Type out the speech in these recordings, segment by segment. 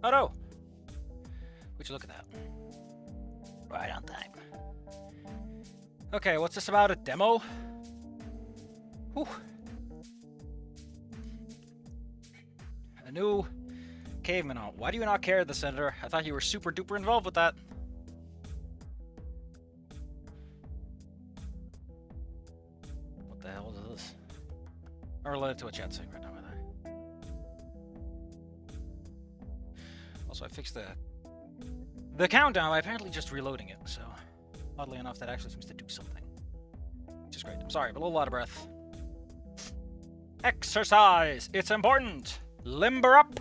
Oh no! Would you look at that? Right on time. Okay, what's this about? A demo? Whew. A new caveman home. Why do you not care, the senator? I thought you were super duper involved with that. What the hell is this? I'm related to a chat thing right now, am I? Also, I fixed the countdown by apparently just reloading it, so oddly enough, that actually seems to do something. Which is great. I'm sorry, but a little out of breath. Exercise! It's important! Limber up!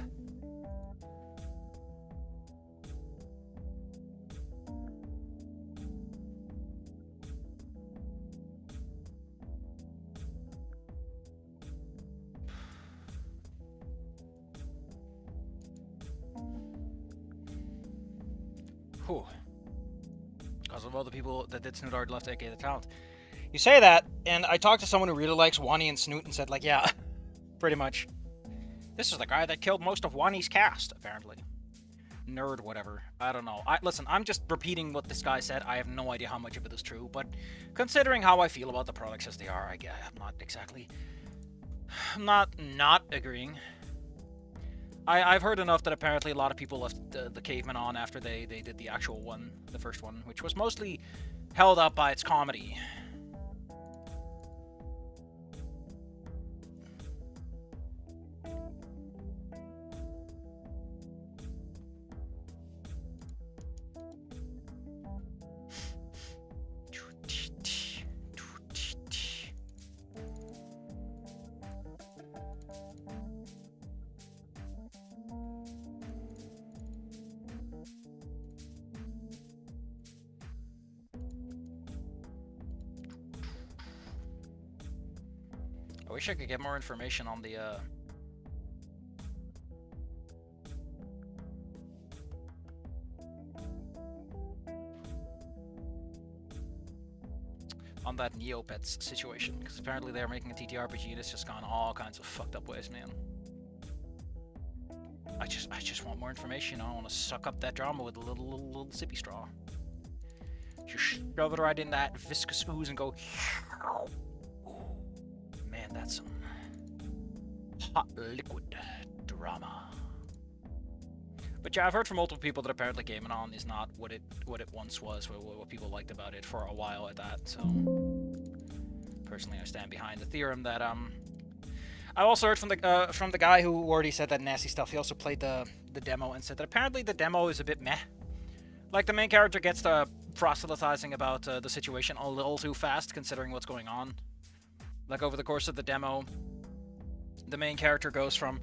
Whew. Because of all the people that did Snoot Art left aka the talent. You say that, and I talked to someone who really likes Wani and Snoot and said, like, yeah, pretty much. This is the guy that killed most of Wani's cast, apparently. Nerd, whatever. I don't know. Listen, I'm just repeating what this guy said. I have no idea how much of it is true, but considering how I feel about the products as they are, I'm not exactly... I'm not agreeing. I've heard enough that apparently a lot of people left the Caveman on after they did the actual one, the first one, which was mostly held up by its comedy. I wish I could get more information on the on that Neopets situation, because apparently they're making a TTRPG and it's just gone all kinds of fucked up ways, man. I just want more information. I want to suck up that drama with a little sippy straw. Just shove it right in that viscous ooze and go. Man, that's some hot liquid drama. But yeah, I've heard from multiple people that apparently Game On is not what it once was, what people liked about it for a while at that. So personally, I stand behind the theorem that I also heard from the guy who already said that nasty stuff. He also played the demo and said that apparently the demo is a bit meh. Like the main character gets to proselytizing about the situation a little too fast, considering what's going on. Like over the course of the demo, the main character goes from,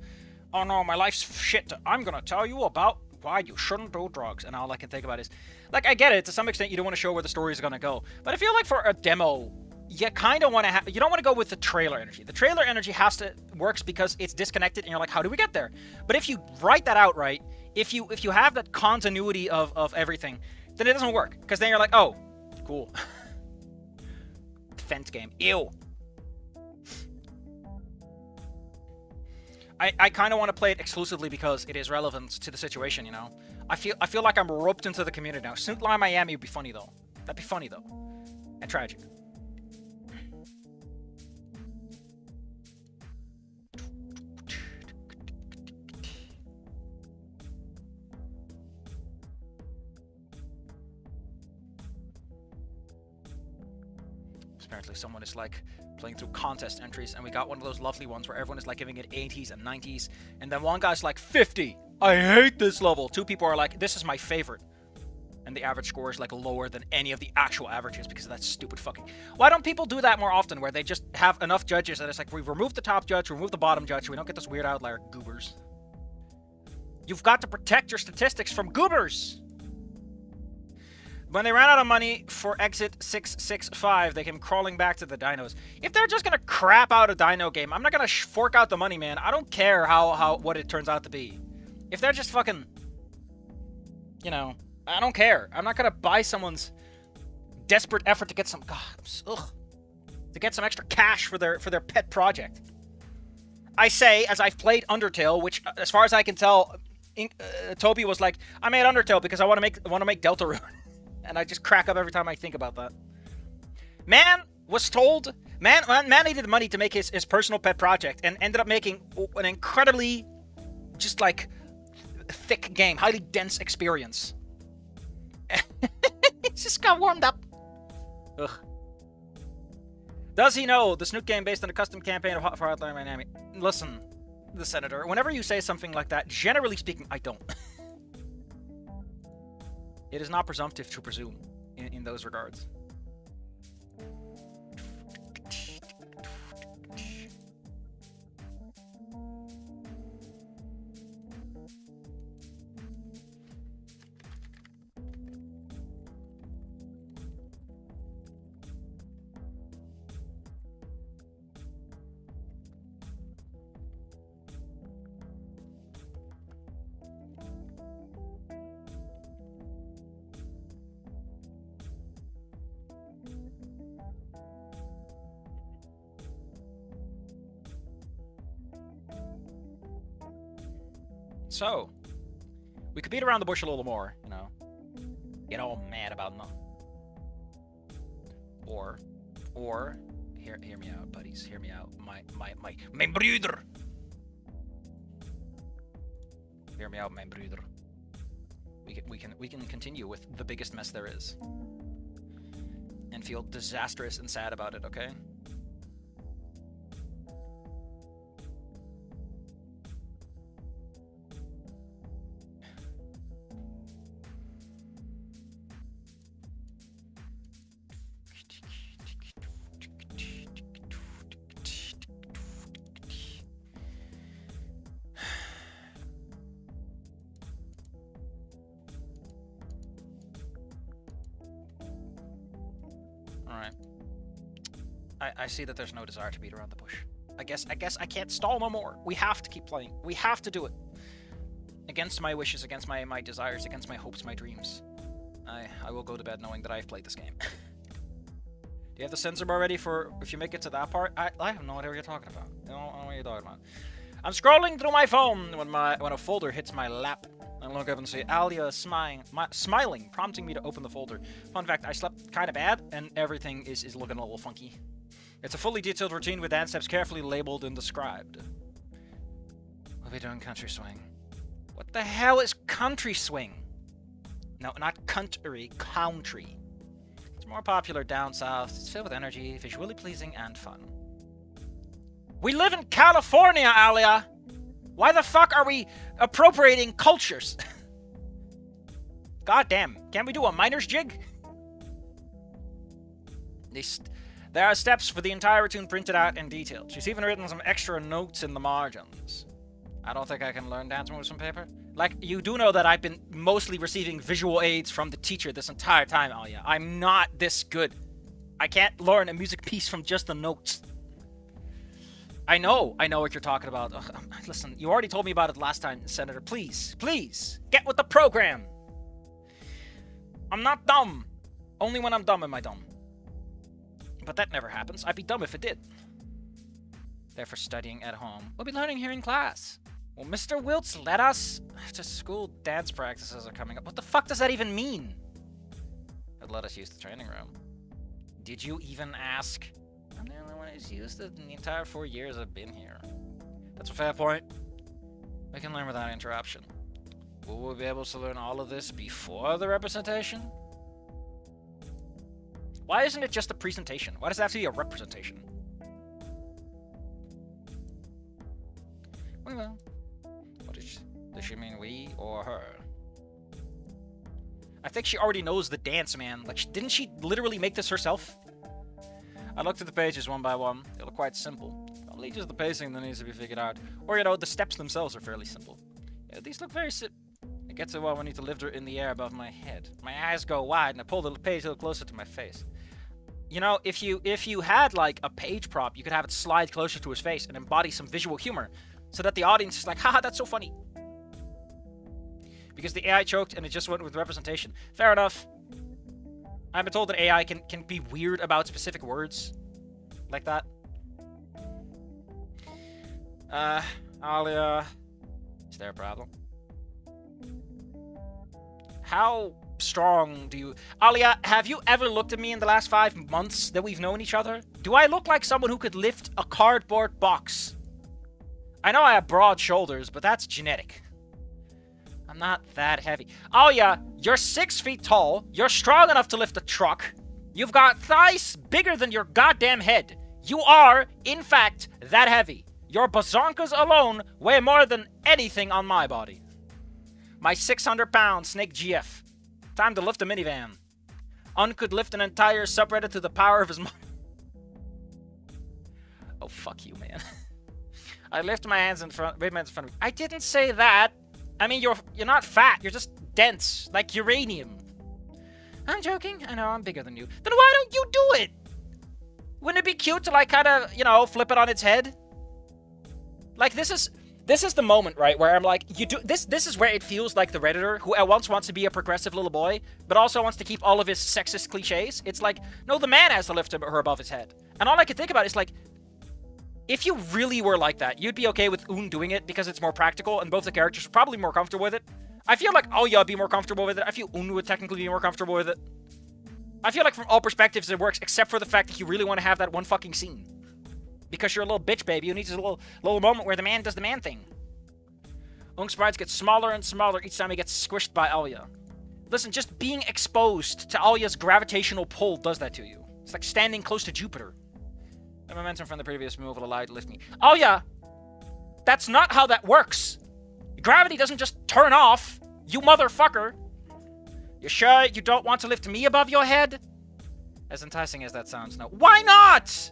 "Oh no, my life's shit," to, "I'm gonna tell you about why you shouldn't do drugs," and all I can think about is, like, I get it, to some extent you don't want to show where the story is gonna go, but I feel like for a demo, you kind of want to you don't want to go with the trailer energy. The trailer energy works because it's disconnected and you're like, how do we get there? But if you write that out right, if you have that continuity of everything, then it doesn't work, because then you're like, oh, cool. Defense game. Ew. I kind of want to play it exclusively because it is relevant to the situation, you know? I feel like I'm roped into the community now. Snoot Line Miami would be funny, though. That'd be funny, though. And tragic. Apparently someone is like playing through contest entries, and we got one of those lovely ones where everyone is like giving it 80s and 90s, and then one guy's like 50. I hate this level. Two people are like, this is my favorite, and the average score is like lower than any of the actual averages because of that stupid fucking. Why don't people do that more often, where they just have enough judges that it's like, we remove the top judge, remove the bottom judge, so we don't get this weird outlier goobers. You've got to protect your statistics from goobers. When they ran out of money for Exit 665, they came crawling back to the dinos. If they're just gonna crap out a dino game, I'm not gonna fork out the money, man. I don't care what it turns out to be. If they're just fucking, you know, I don't care. I'm not gonna buy someone's desperate effort to get some, to get some extra cash for their pet project. I say, as I've played Undertale, which, as far as I can tell, Toby was like, I made Undertale because I want to make Deltarune. And I just crack up every time I think about that. Man was told, man needed the money to make his personal pet project and ended up making an incredibly, just like, thick game, highly dense experience. It just got warmed up. Ugh. Does he know the Snook game based on a custom campaign of for Hotline Miami? Listen, the Senator, whenever you say something like that, generally speaking, I don't. It is not presumptive to presume in those regards. So, we could beat around the bush a little more, you know. Get all mad about nothing. Or, hear me out, buddies. Hear me out. My brother. Hear me out, my brother. We can continue with the biggest mess there is. And feel disastrous and sad about it, okay? Alright. I see that there's no desire to beat around the bush. I guess I can't stall no more. We have to keep playing. We have to do it. Against my wishes, against my desires, against my hopes, my dreams. I will go to bed knowing that I've played this game. Do you have the sensor bar ready for if you make it to that part? I have no idea what you're talking about. I don't know what you're talking about. I'm scrolling through my phone when a folder hits my lap. I look up and see Alia smiling, prompting me to open the folder. Fun fact, I slept kind of bad, and everything is looking a little funky. It's a fully detailed routine with dance steps carefully labeled and described. We'll be doing country swing. What the hell is country swing? No, not country, country. It's more popular down south. It's filled with energy, visually pleasing, and fun. We live in California, Alia! Why the fuck are we appropriating cultures? God damn, can't we do a miner's jig? There are steps for the entire routine printed out and detailed. She's even written some extra notes in the margins. I don't think I can learn dance moves from paper. Like, you do know that I've been mostly receiving visual aids from the teacher this entire time, Alia. I'm not this good. I can't learn a music piece from just the notes. I know what you're talking about. Ugh, listen, you already told me about it last time, Senator. Please, get with the program. I'm not dumb. Only when I'm dumb am I dumb. But that never happens. I'd be dumb if it did. Therefore, studying at home. We'll be learning here in class. Well, Mr. Wiltz, let us... After school dance practices are coming up. What the fuck does that even mean? I'd let us use the training room. Did you even ask? I'm the only one who's used it in the entire 4 years I've been here. That's a fair point. We can learn without interruption. Will we be able to learn all of this before the representation? Why isn't it just a presentation? Why does it have to be a representation? We will. What does she mean, we or her? I think she already knows the dance, man. Like, didn't she literally make this herself? I looked at the pages one by one. They look quite simple. Only just the pacing that needs to be figured out. Or, you know, the steps themselves are fairly simple. Yeah, these look very It gets so well when I need to lift her in the air above my head. My eyes go wide and I pull the page a little closer to my face. You know, if you had, like, a page prop, you could have it slide closer to his face and embody some visual humor. So that the audience is like, haha, that's so funny. Because the AI choked and it just went with representation. Fair enough. I've been told that AI can be weird about specific words. Like that. Alia. Is there a problem? How strong do you... Alia, have you ever looked at me in the last 5 months that we've known each other? Do I look like someone who could lift a cardboard box? I know I have broad shoulders, but that's genetic. I'm not that heavy. Alia, you're 6 feet tall. You're strong enough to lift a truck. You've got thighs bigger than your goddamn head. You are, in fact, that heavy. Your bazonkas alone weigh more than anything on my body. My 600-pound Snake GF. Time to lift a minivan. Un could lift an entire subreddit to the power of his mind. Oh, fuck you, man. I lift my hands in front, my hands in front of me. I didn't say that. I mean, you're not fat. You're just dense, like uranium. I'm joking. I know I'm bigger than you. Then why don't you do it? Wouldn't it be cute to, like, kind of, you know, flip it on its head? Like, this is the moment, right, where I'm like, you do this. This is where it feels like the Redditor who at once wants to be a progressive little boy, but also wants to keep all of his sexist cliches. It's like, no, the man has to lift her above his head. And all I could think about is like, if you really were like that, you'd be okay with Un doing it because it's more practical, and both the characters are probably more comfortable with it. I feel like Alia would be more comfortable with it. I feel Un would technically be more comfortable with it. I feel like from all perspectives it works, except for the fact that you really want to have that one fucking scene. Because you're a little bitch baby who needs a little moment where the man does the man thing. Unk's sprites get smaller and smaller each time he gets squished by Alia. Listen, just being exposed to Alia's gravitational pull does that to you. It's like standing close to Jupiter. The momentum from the previous move will allow you to lift me. Alia! That's not how that works! Gravity doesn't just turn off, you motherfucker! You sure you don't want to lift me above your head? As enticing as that sounds, no. Why not?!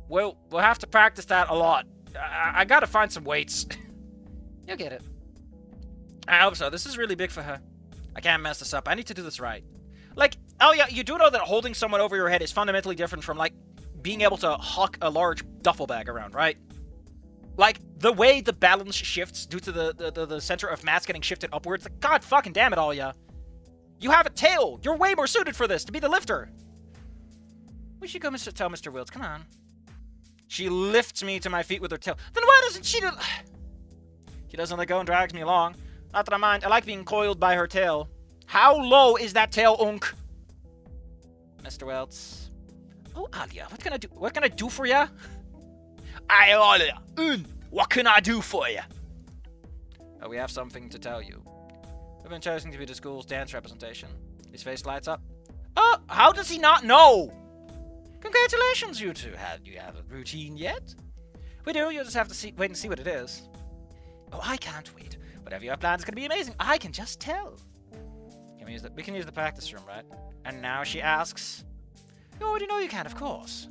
We'll have to practice that a lot. I gotta find some weights. You'll get it. I hope so. This is really big for her. I can't mess this up. I need to do this right. Like, Alia, you do know that holding someone over your head is fundamentally different from, like, being able to huck a large duffel bag around, right? Like, the way the balance shifts due to the center of mass getting shifted upwards, like, god fucking damn it, Alia. You have a tail! You're way more suited for this, to be the lifter! We should go tell Mr. Wills, come on. She lifts me to my feet with her tail. Then why doesn't she do... She doesn't let go and drags me along. Not that I mind, I like being coiled by her tail. How low is that tail, Unk? Mr. Welts. Oh, Alia, what can I do? What can I do for ya? Aye, Alia, what can I do for ya? Oh, we have something to tell you. We've been chosen to be the school's dance representation. His face lights up. Oh, how does he not know? Congratulations, you two. Do you have a routine yet? We do. You'll just have to wait and see what it is. Oh, I can't wait. Whatever you have planned is going to be amazing. I can just tell. We can use the practice room, right? And now she asks. You already know you can, of course.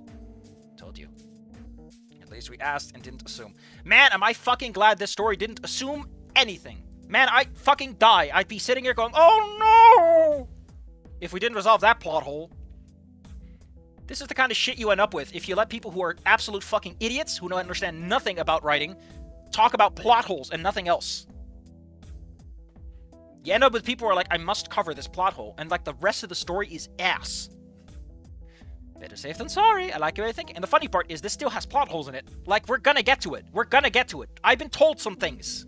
Told you. At least we asked and didn't assume. Man, am I fucking glad this story didn't assume anything. Man, I'd fucking die. I'd be sitting here going, oh no! If we didn't resolve that plot hole. This is the kind of shit you end up with if you let people who are absolute fucking idiots, who don't understand nothing about writing, talk about plot holes and nothing else. You end up with people who are like, I must cover this plot hole, and like the rest of the story is ass. Better safe than sorry. I like your way of thinking. And the funny part is this still has plot holes in it. Like, we're gonna get to it. We're gonna get to it. I've been told some things.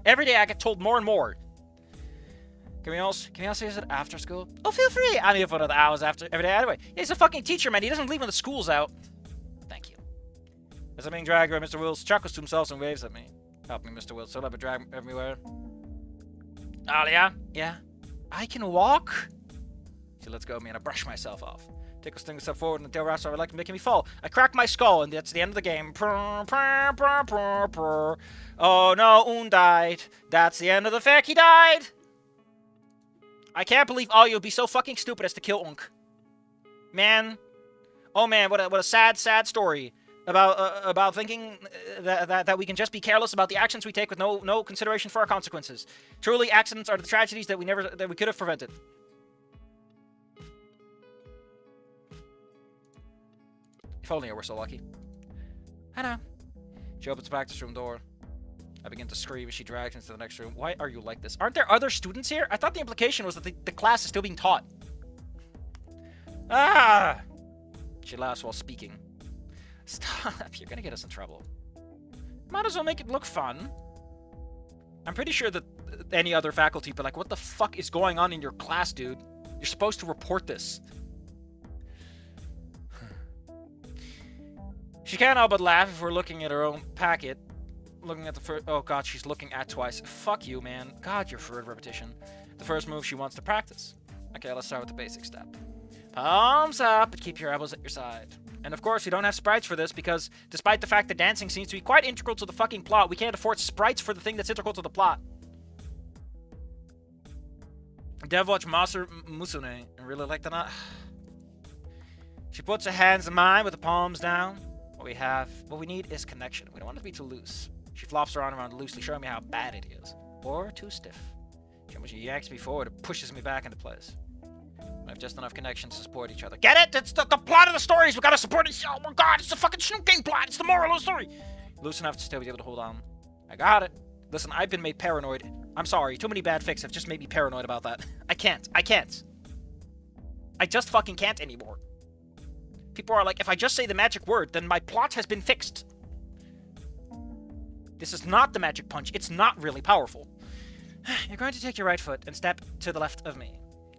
Every day I get told more and more. Can we also use it after school? Oh, feel free. I'm here for another hours after every day anyway. Yeah, he's a fucking teacher, man. He doesn't leave when the school's out. Thank you. As I'm being dragged by Mr. Wills, chuckles to himself and waves at me. Help me, Mr. Wills. So let me drag everywhere. Alia? Yeah? I can walk? She lets go of me and I brush myself off. Take a sting step forward and the tail wraps over like making me fall. I crack my skull and that's the end of the game. Oh no, Un died. That's the end of the fic. He died! I can't believe Alia would be so fucking stupid as to kill Unk. Man. Oh man, what a sad, sad story. About thinking that we can just be careless about the actions we take with no consideration for our consequences. Truly, accidents are the tragedies that we could have prevented. If only I were so lucky. I know. She opens the practice room door. I begin to scream as she drags into the next room. Why are you like this? Aren't there other students here? I thought the implication was that the class is still being taught. Ah! She laughs while speaking. Stop, you're gonna get us in trouble. Might as well make it look fun. I'm pretty sure that any other faculty would be like, what the fuck is going on in your class, dude? You're supposed to report this. She can't help but laugh if we're looking at her own packet. Looking at the first... Oh, God, she's looking at twice. Fuck you, man. God, your third repetition. The first move she wants to practice. Okay, let's start with the basic step. Palms up, but keep your elbows at your side. And of course, we don't have sprites for this because despite the fact that dancing seems to be quite integral to the fucking plot, we can't afford sprites for the thing that's integral to the plot. Dev watch Master Musune. I really like that. She puts her hands in mine with the palms down. What we need is connection. We don't want it to be too loose. She flops her arm around loosely, showing me how bad it is. Or too stiff. She yanks me forward and pushes me back into place. We have just enough connection to support each other. Get it? That's the plot of the story is we gotta support each other. Oh my God, it's the fucking Snoop game plot. It's the moral of the story. Loose enough to still be able to hold on. I got it. Listen, I've been made paranoid. I'm sorry. Too many bad fics have just made me paranoid about that. I can't. I just fucking can't anymore. People are like, if I just say the magic word, then my plot has been fixed. This is not the magic punch. It's not really powerful. You're going to take your right foot and step to the left of me.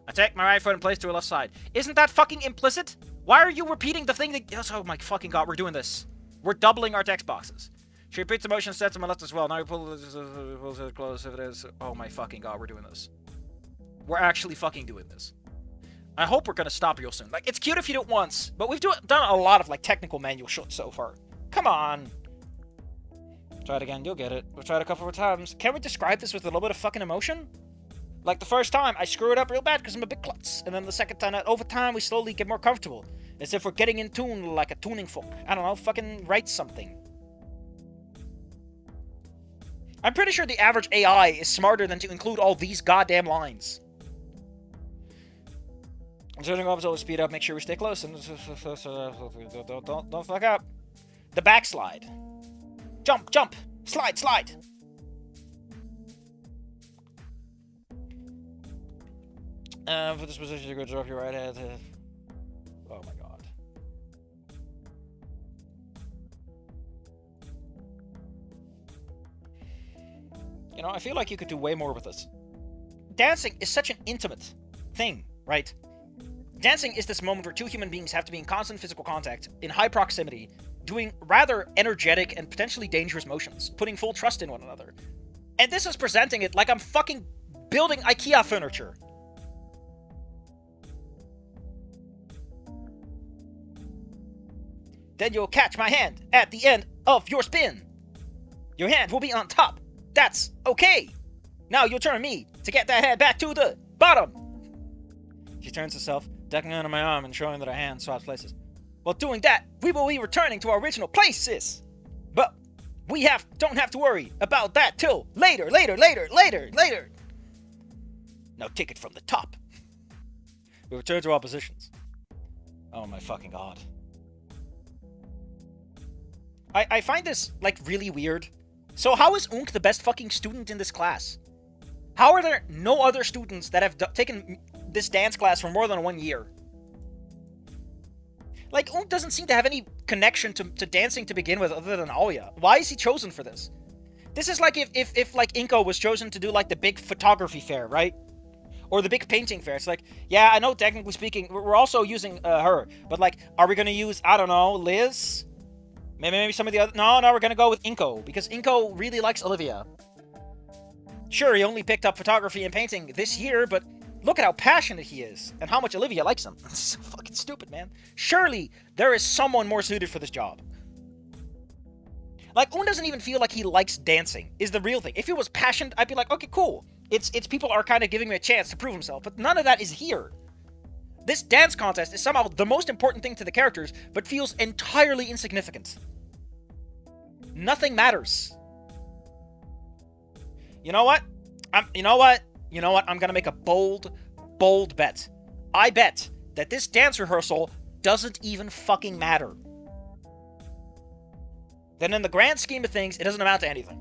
I take my right foot and place to her left side. Isn't that fucking implicit? Why are you repeating the thing that... Oh my fucking God, we're doing this. We're doubling our text boxes. She repeats the motion, steps to my left as well. Now you pull it close if it is. Oh my fucking God, we're doing this. We're actually fucking doing this. I hope we're gonna stop real soon. Like, it's cute if you do it once, but we've done a lot of, like, technical manual shit so far. Come on. Try it again, you'll get it. We'll try it a couple more times. Can we describe this with a little bit of fucking emotion? Like, the first time, I screw it up real bad because I'm a big klutz. And then the second time, over time, we slowly get more comfortable. As if we're getting in tune like a tuning fork. I don't know, fucking write something. I'm pretty sure the average AI is smarter than to include all these goddamn lines. Turning off, so speed up, make sure we stay close, and don't fuck up. The backslide. Jump, jump, slide, slide. For this position, you're going to drop your right hand. Oh my God. You know, I feel like you could do way more with this. Dancing is such an intimate thing, right? Dancing is this moment where two human beings have to be in constant physical contact, in high proximity, doing rather energetic and potentially dangerous motions, putting full trust in one another. And this is presenting it like I'm fucking building IKEA furniture. Then you'll catch my hand at the end of your spin. Your hand will be on top. That's okay. Now you'll turn me to get that hand back to the bottom. She turns herself, ducking under my arm and showing that her hand swaps places. While doing that, we will be returning to our original places. But we don't have to worry about that till later. Now take it from the top. We return to our positions. Oh my fucking God. I find this, like, really weird. So how is Unk the best fucking student in this class? How are there no other students that have taken this dance class for more than 1 year? Like, Unk doesn't seem to have any connection to dancing to begin with other than Aoya. Why is he chosen for this? This is like if like Inko was chosen to do like the big photography fair, right? Or the big painting fair. It's like, yeah, I know technically speaking, we're also using her. But like, are we going to use, I don't know, Liz? Maybe some of the other... No, we're going to go with Inko. Because Inko really likes Olivia. Sure, he only picked up photography and painting this year, but look at how passionate he is. And how much Olivia likes him. It's so fucking stupid, man. Surely, there is someone more suited for this job. Like, Un doesn't even feel like he likes dancing, is the real thing. If he was passionate, I'd be like, okay, cool. It's people are kind of giving me a chance to prove himself. But none of that is here. This dance contest is somehow the most important thing to the characters, but feels entirely insignificant. Nothing matters. You know what? I'm gonna make a bold bet. I bet that this dance rehearsal doesn't even fucking matter. Then in the grand scheme of things, it doesn't amount to anything.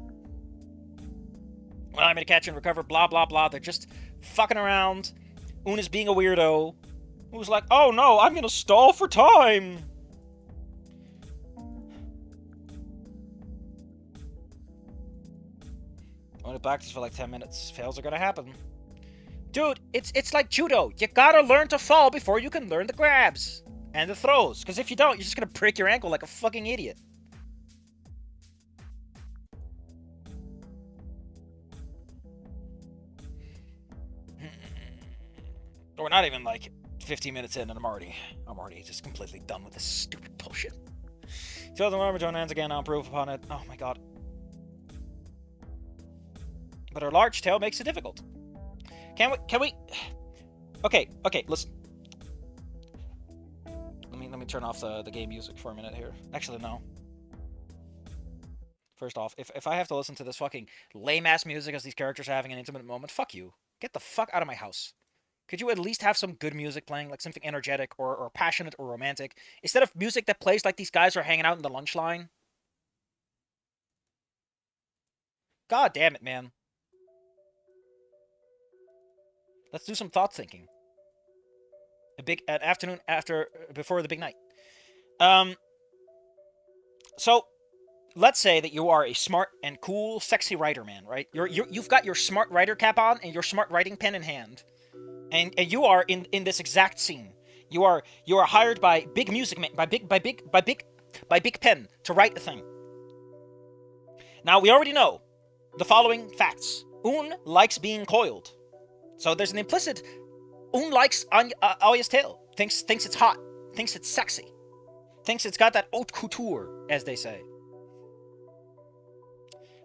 Well, I'm gonna catch and recover, blah, blah, blah. They're just fucking around. Un is being a weirdo. Who's like, oh no, I'm gonna stall for time. Only practice for like 10 minutes. Fails are gonna happen. Dude, it's like judo. You gotta learn to fall before you can learn the grabs. And the throws. Because if you don't, you're just gonna break your ankle like a fucking idiot. We're not even like 15 minutes in and I'm already just completely done with this stupid bullshit. Feel the armor join hands again, I'll improve upon it. Oh my god. But our large tail makes it difficult. Can we Okay, listen. Let me turn off the game music for a minute here. Actually, no. First off, if I have to listen to this fucking lame-ass music as these characters are having an intimate moment, fuck you. Get the fuck out of my house. Could you at least have some good music playing, like something energetic or passionate or romantic, instead of music that plays like these guys are hanging out in the lunch line? God damn it, man. Let's do some thought thinking. An afternoon before the big night. So let's say that you are a smart and cool, sexy writer man, right? You've got your smart writer cap on and your smart writing pen in hand, and you are in this exact scene. You are hired by Big Music Man, by Big Pen to write a thing. Now we already know the following facts. Un likes being coiled, so there's an implicit. Un likes Aya's tail. Thinks it's hot. Thinks it's sexy. Thinks it's got that haute couture, as they say.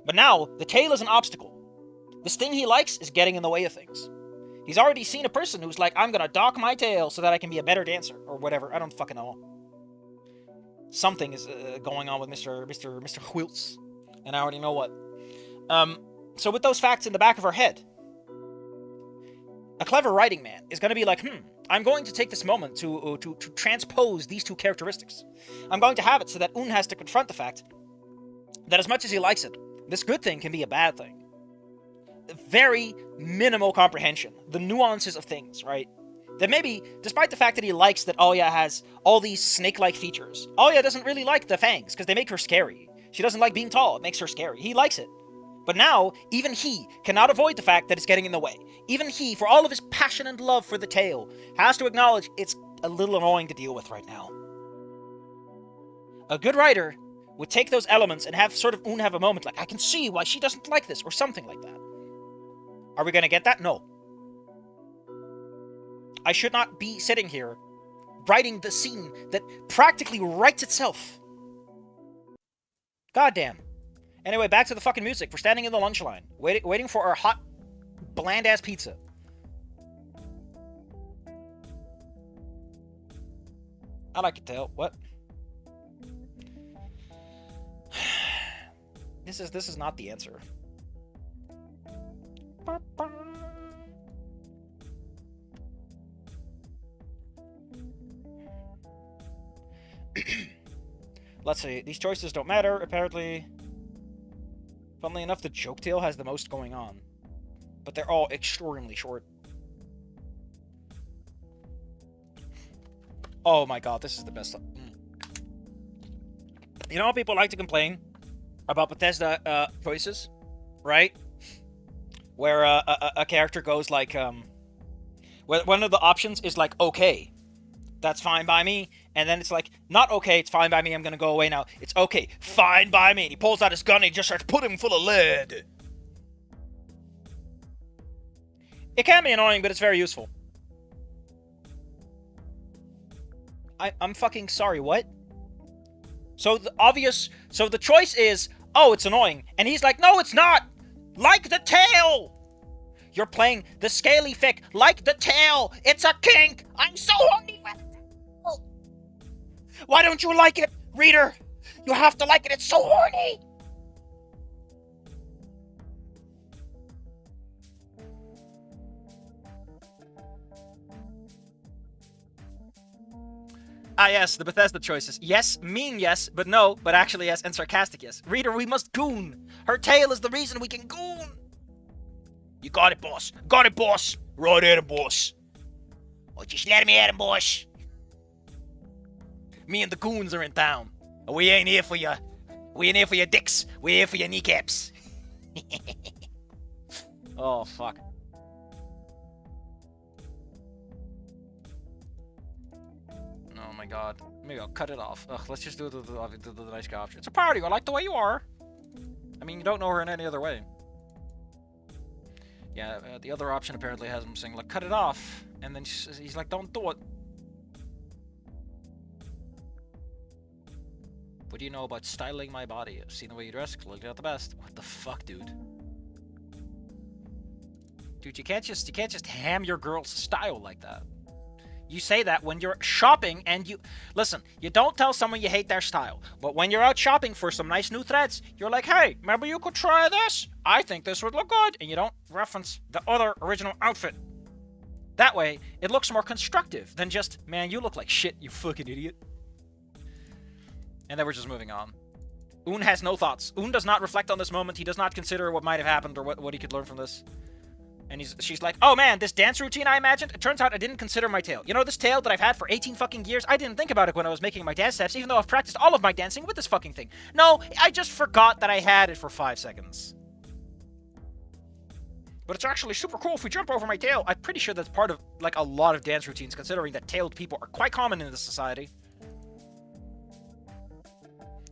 But now, the tail is an obstacle. This thing he likes is getting in the way of things. He's already seen a person who's like, I'm gonna dock my tail so that I can be a better dancer, or whatever. I don't fucking know. Something is going on with Mr. Whiltz, and I already know what. So with those facts in the back of our head, a clever writing man is going to be like, I'm going to take this moment to transpose these two characteristics. I'm going to have it so that Un has to confront the fact that as much as he likes it, this good thing can be a bad thing. Very minimal comprehension. The nuances of things, right? That maybe, despite the fact that he likes that Aya has all these snake-like features, Aya doesn't really like the fangs, because they make her scary. She doesn't like being tall, it makes her scary. He likes it. But now, even he cannot avoid the fact that it's getting in the way. Even he, for all of his passion and love for the tail, has to acknowledge it's a little annoying to deal with right now. A good writer would take those elements and have sort of Un have a moment like, I can see why she doesn't like this, or something like that. Are we going to get that? No. I should not be sitting here writing the scene that practically writes itself. Goddamn. Anyway, back to the fucking music. We're standing in the lunch line, waiting for our hot, bland-ass pizza. I like it, Tail. What? This is not the answer. Let's see. These choices don't matter, apparently. Funnily enough, the joke tail has the most going on. But they're all extremely short. Oh my god, this is the best. You know how people like to complain about Bethesda choices? Right? Where a character goes like, one of the options is like, okay, that's fine by me. And then it's like, not okay, it's fine by me, I'm gonna go away now. It's okay, fine by me. And he pulls out his gun and he just starts putting him full of lead. It can be annoying, but it's very useful. I'm fucking sorry, what? So the choice is, oh, it's annoying. And he's like, no, it's not! Like the tail! You're playing the scaly fic, like the tail! It's a kink! I'm so horny for the tail! Why don't you like it, reader? You have to like it, it's so horny! Ah yes, the Bethesda choices. Yes, mean yes, but no, but actually yes, and sarcastic yes. Reader, we must goon! Her tail is the reason we can goon! You got it, boss. Got it, boss. Right at him, boss. Oh, just let me at him, boss. Me and the goons are in town. We ain't here for ya. We ain't here for your dicks. We're here for your kneecaps. Oh, fuck. Oh my god. Maybe I'll cut it off. Ugh, let's just do the nice guy option. It's a party. I like the way you are. I mean, you don't know her in any other way. Yeah, the other option apparently has him saying, like, cut it off. And then he's like, don't do it. What do you know about styling my body? I've seen the way you dress. Look at the best. What the fuck, dude? Dude, you can't just ham your girl's style like that. You say that when you're shopping and you... Listen, you don't tell someone you hate their style. But when you're out shopping for some nice new threads, you're like, hey, maybe you could try this? I think this would look good. And you don't reference the other original outfit. That way, it looks more constructive than just, man, you look like shit, you fucking idiot. And then we're just moving on. Un has no thoughts. Un does not reflect on this moment. He does not consider what might have happened or what he could learn from this. And she's like, oh man, this dance routine I imagined, it turns out I didn't consider my tail. You know, this tail that I've had for 18 fucking years, I didn't think about it when I was making my dance steps, even though I've practiced all of my dancing with this fucking thing. No, I just forgot that I had it for 5 seconds. But it's actually super cool if we jump over my tail. I'm pretty sure that's part of, like, a lot of dance routines, considering that tailed people are quite common in this society.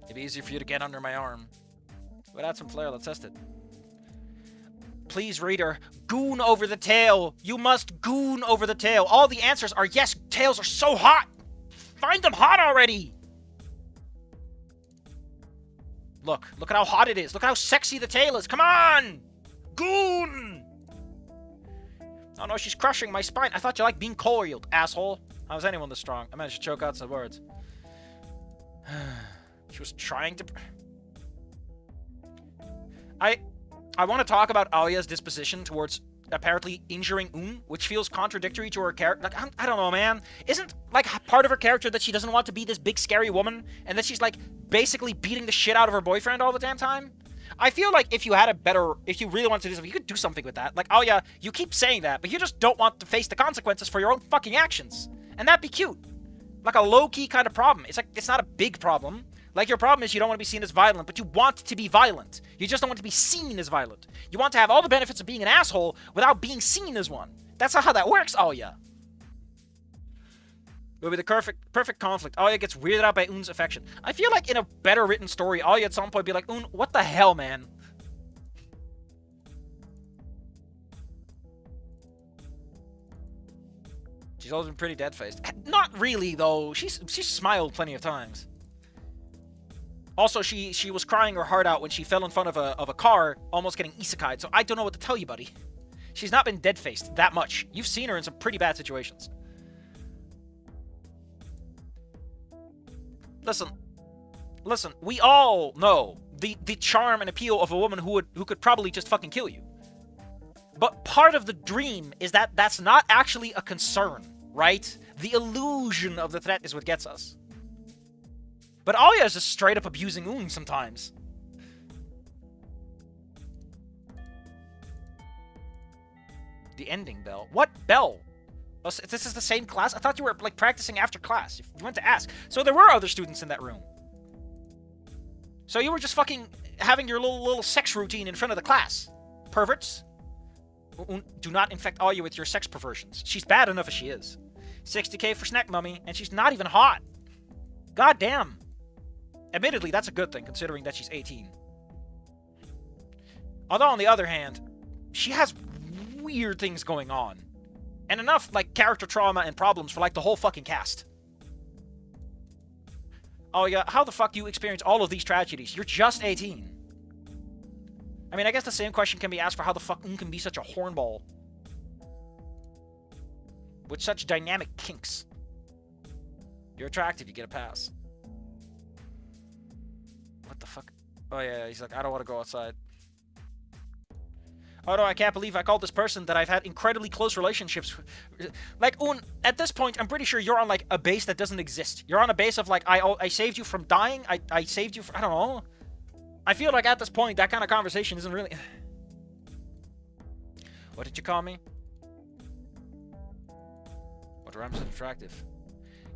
It'd be easier for you to get under my arm. But add some flair, let's test it. Please, reader, goon over the tail. You must goon over the tail. All the answers are yes, tails are so hot. Find them hot already. Look at how hot it is. Look at how sexy the tail is. Come on. Goon. Oh no, she's crushing my spine. I thought you liked being coiled, asshole. How's anyone this strong? I managed to choke out some words. She was trying to... I want to talk about Alya's disposition towards apparently injuring Un, which feels contradictory to her character. Like, I don't know, man. Isn't, like, part of her character that she doesn't want to be this big, scary woman, and that she's, like, basically beating the shit out of her boyfriend all the damn time? I feel like if you really wanted to do something, you could do something with that. Like, Alya, you keep saying that, but you just don't want to face the consequences for your own fucking actions. And that'd be cute. Like a low-key kind of problem. It's like, it's not a big problem. Like, your problem is you don't want to be seen as violent, but you want to be violent. You just don't want to be seen as violent. You want to have all the benefits of being an asshole without being seen as one. That's not how that works, Alya. It would be the perfect conflict. Alya gets weirded out by Un's affection. I feel like in a better written story, Alya at some point would be like, Un, what the hell, man? She's always been pretty dead-faced. Not really, though. She's smiled plenty of times. Also, she was crying her heart out when she fell in front of a car, almost getting isekai'd, so I don't know what to tell you, buddy. She's not been dead-faced that much. You've seen her in some pretty bad situations. Listen, we all know the charm and appeal of a woman who could probably just fucking kill you. But part of the dream is that that's not actually a concern, right? The illusion of the threat is what gets us. But Alya is just straight up abusing Un sometimes. The ending bell. What bell? Oh, this is the same class? I thought you were, like, practicing after class. You went to ask. So there were other students in that room. So you were just fucking having your little sex routine in front of the class. Perverts. Do not infect Alya with your sex perversions. She's bad enough as she is. 60k for snack mummy, and she's not even hot. God damn. Admittedly, that's a good thing, considering that she's 18. Although, on the other hand, she has weird things going on. And enough, like, character trauma and problems for, like, the whole fucking cast. Oh, yeah, how the fuck do you experience all of these tragedies? You're just 18. I mean, I guess the same question can be asked for how the fuck Un can be such a hornball. With such dynamic kinks. You're attractive, you get a pass. What the fuck? Oh yeah, he's like, I don't want to go outside. Oh no, I can't believe I called this person that I've had incredibly close relationships with. Like, Un, at this point, I'm pretty sure you're on, like, a base that doesn't exist. You're on a base of, like, I saved you from dying, I saved you from, I don't know. I feel like at this point, that kind of conversation isn't really... What did you call me? What rhymes with attractive?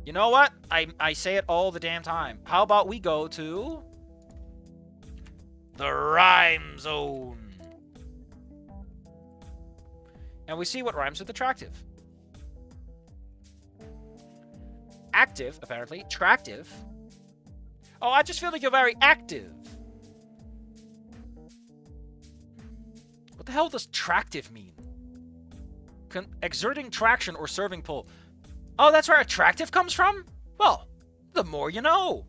You know what? I say it all the damn time. How about we go to... the rhyme zone. And we see what rhymes with attractive. Active, apparently. Attractive. Oh, I just feel like you're very active. What the hell does tractive mean? Exerting traction or serving pull. Oh, that's where attractive comes from? Well, the more you know.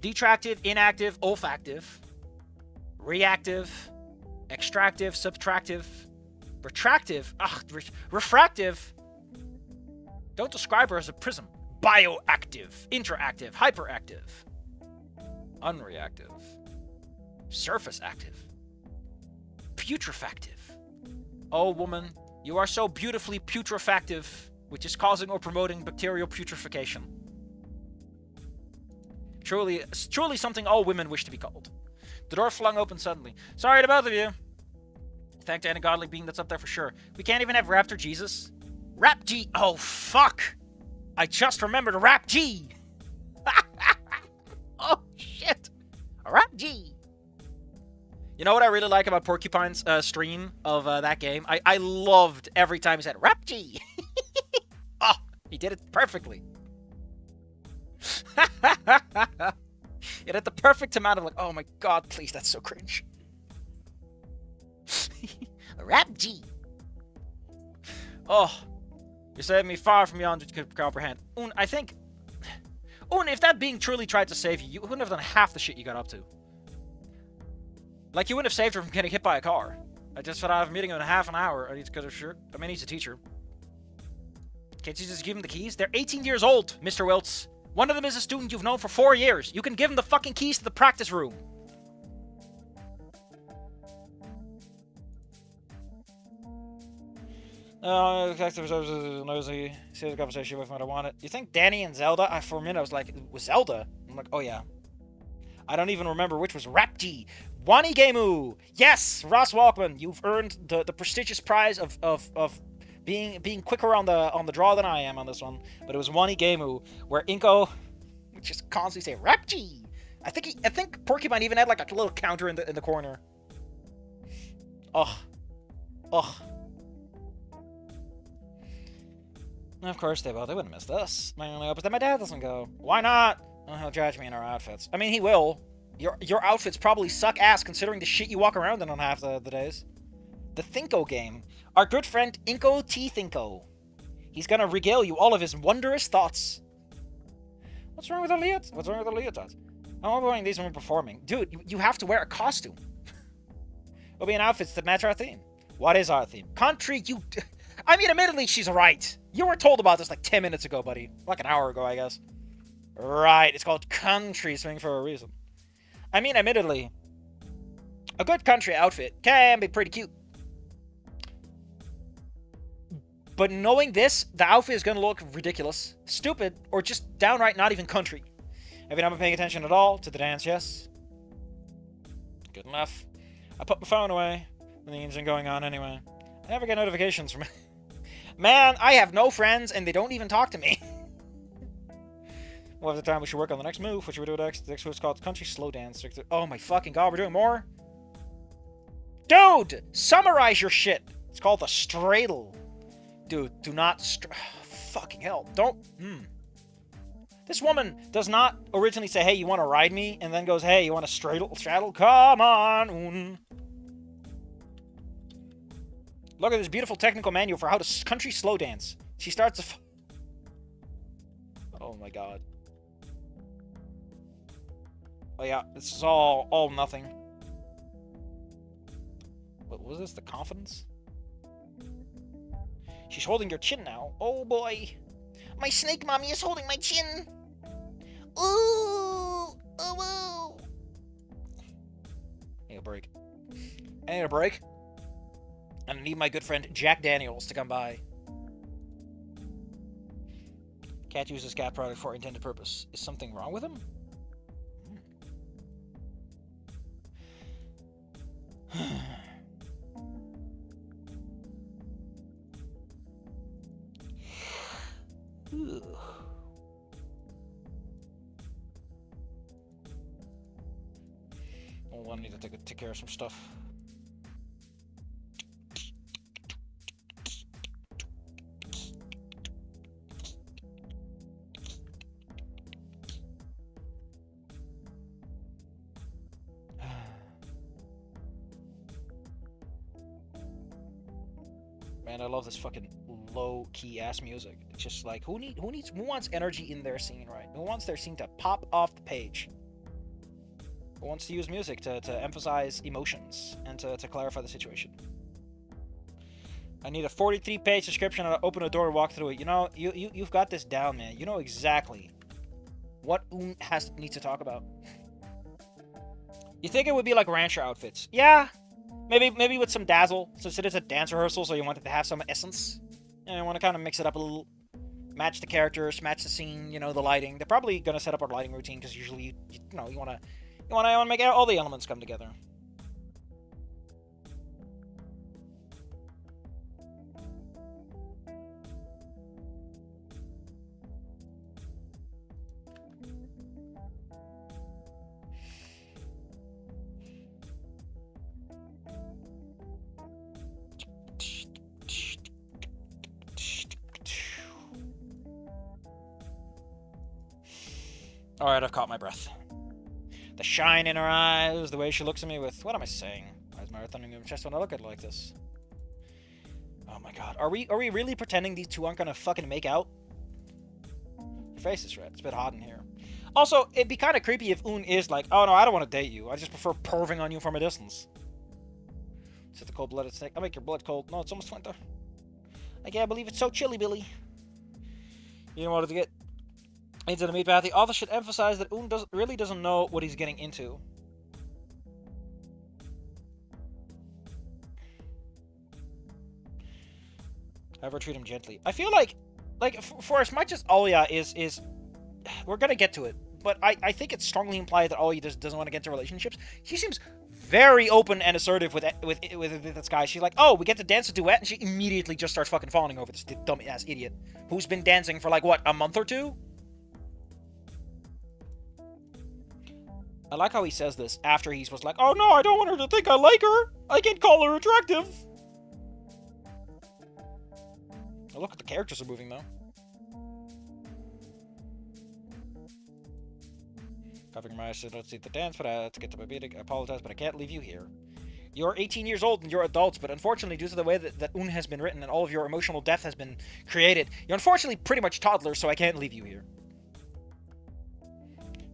Detractive, inactive, olfactive, reactive, extractive, subtractive, retractive, refractive. Don't describe her as a prism. Bioactive, interactive, hyperactive, unreactive, surface active, putrefactive. Oh, woman, you are so beautifully putrefactive, which is causing or promoting bacterial putrefaction. Truly something all women wish to be called. The door flung open suddenly. Sorry to both of you. Thank to any godly being that's up there for sure. We can't even have Raptor Jesus. Rap G. Oh, fuck. I just remembered Rap G. Oh, shit. Rap G. You know what I really like about Porcupine's stream of that game? I loved every time he said, Rap G. Oh, he did it perfectly. It had the perfect amount of like, oh my god, please, that's so cringe. Rap G. Oh, you saved me far from beyond what you could comprehend. I think, if that being truly tried to save you, you wouldn't have done half the shit you got up to. Like, you wouldn't have saved her from getting hit by a car. I just found out of a meeting in half an hour. He's a teacher. Can't you just give him the keys? They're 18 years old, Mr. Wiltz. One of them is a student you've known for 4 years. You can give him the fucking keys to the practice room. Executive nosy. See the conversation with what I wanted. You think Danny and Zelda? For a minute I was like, it was Zelda? I'm like, oh yeah. I don't even remember which was Rapti. Wani Gemu! Yes, Ross Walkman, you've earned the prestigious prize of being quicker on the draw than I am on this one. But it was Wani Gemu, where Inko would just constantly say Rapti. I think Porcupine even had like a little counter in the corner. Ugh. Of course they will. They wouldn't miss this. My only hope is that my dad doesn't go. Why not? Oh, he'll judge me in our outfits. I mean, he will. Your outfits probably suck ass considering the shit you walk around in on half the days. The Thinko game. Our good friend Inko T. Thinko. He's gonna regale you all of his wondrous thoughts. What's wrong with the leotards? I'm wearing these when we're performing. Dude, you have to wear a costume. We'll be in outfits that match our theme. What is our theme? Country, I mean, admittedly, she's right. You were told about this like 10 minutes ago, buddy. Like an hour ago, I guess. Right, it's called country swing for a reason. I mean, admittedly, a good country outfit can be pretty cute. But knowing this, the outfit is going to look ridiculous, stupid, or just downright not even country. Have you not been paying attention at all to the dance, yes? Good enough. I put my phone away when the engine going on anyway. I never get notifications from it. Man, I have no friends, and they don't even talk to me. Well, at the time, we should work on the next move. What should we do next? The next move is called Country Slow Dance. Oh my fucking god, we're doing more? Dude! Summarize your shit! It's called the Straddle. Dude, do not fucking hell. Don't... This woman does not originally say, hey, you want to ride me? And then goes, hey, you want to straddle? Come on! Look at this beautiful technical manual for how to country slow dance. She starts to... Oh my god. Oh yeah, this is all nothing. What was this? The confidence? She's holding your chin now. Oh boy. My snake mommy is holding my chin. Ooh. Oh, woo. I need a break. And I need my good friend Jack Daniels to come by. Cat uses cat product for intended purpose. Is something wrong with him? Hold on, I need to take care of some stuff. Man, I love this fucking low-key ass music. It's just like, who wants energy in their scene, right? Who wants their scene to pop off the page? Who wants to use music to emphasize emotions and to clarify the situation? I need a 43-page description and I'll open a door and walk through it. You know, you've got this down, man. You know exactly what needs to talk about. You think it would be like rancher outfits? Yeah. Maybe with some dazzle, since it is a dance rehearsal, so you want it to have some essence. And you want to kind of mix it up a little, match the characters, match the scene, you know, the lighting. They're probably gonna set up a lighting routine because usually, you want to make all the elements come together. Alright, I've caught my breath. The shine in her eyes, the way she looks at me with... What am I saying? Why is my heart thumping in my chest when I look at it like this? Oh my god. Are we really pretending these two aren't gonna fucking make out? Your face is red. It's a bit hot in here. Also, it'd be kind of creepy if Un is like, oh no, I don't want to date you. I just prefer perving on you from a distance. Sit the cold-blooded snake. I'll make your blood cold. No, it's almost winter. I can't believe it's so chilly, Billy. You know what to get into the meat bath. The author should emphasize that Un really doesn't know what he's getting into. Ever treat him gently. I feel like for as much as Alia is we're gonna get to it, but I think it's strongly implied that Alia doesn't want to get into relationships. She seems very open and assertive with this guy. She's like, oh, we get to dance a duet, and she immediately just starts fucking fawning over this dumb ass idiot who's been dancing for like what, a month or two. I like how he says this after he was like, oh no, I don't want her to think I like her. I can't call her attractive. Oh, look, the characters are moving though. Covering my eyes to not see the dance, but to get to my meeting, I apologize, but I can't leave you here. You're 18 years old and you're adults, but unfortunately, due to the way that Un has been written and all of your emotional depth has been created, you're unfortunately pretty much toddlers, so I can't leave you here.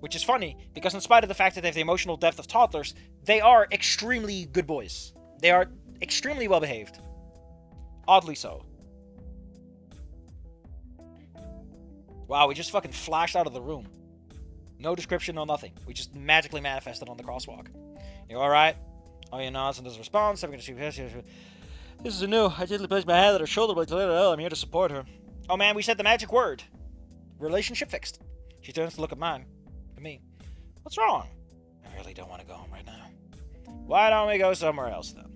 Which is funny, because in spite of the fact that they have the emotional depth of toddlers, they are extremely good boys. They are extremely well behaved. Oddly so. Wow, we just fucking flashed out of the room. No description, no nothing. We just magically manifested on the crosswalk. You alright? Oh, yeah, nods and does a response. I'm gonna see this is a new. I gently place my hand on her shoulder, but I'm here to support her. Oh man, we said the magic word. Relationship fixed. She turns to look at mine. At me. What's wrong? I really don't want to go home right now. Why don't we go somewhere else then?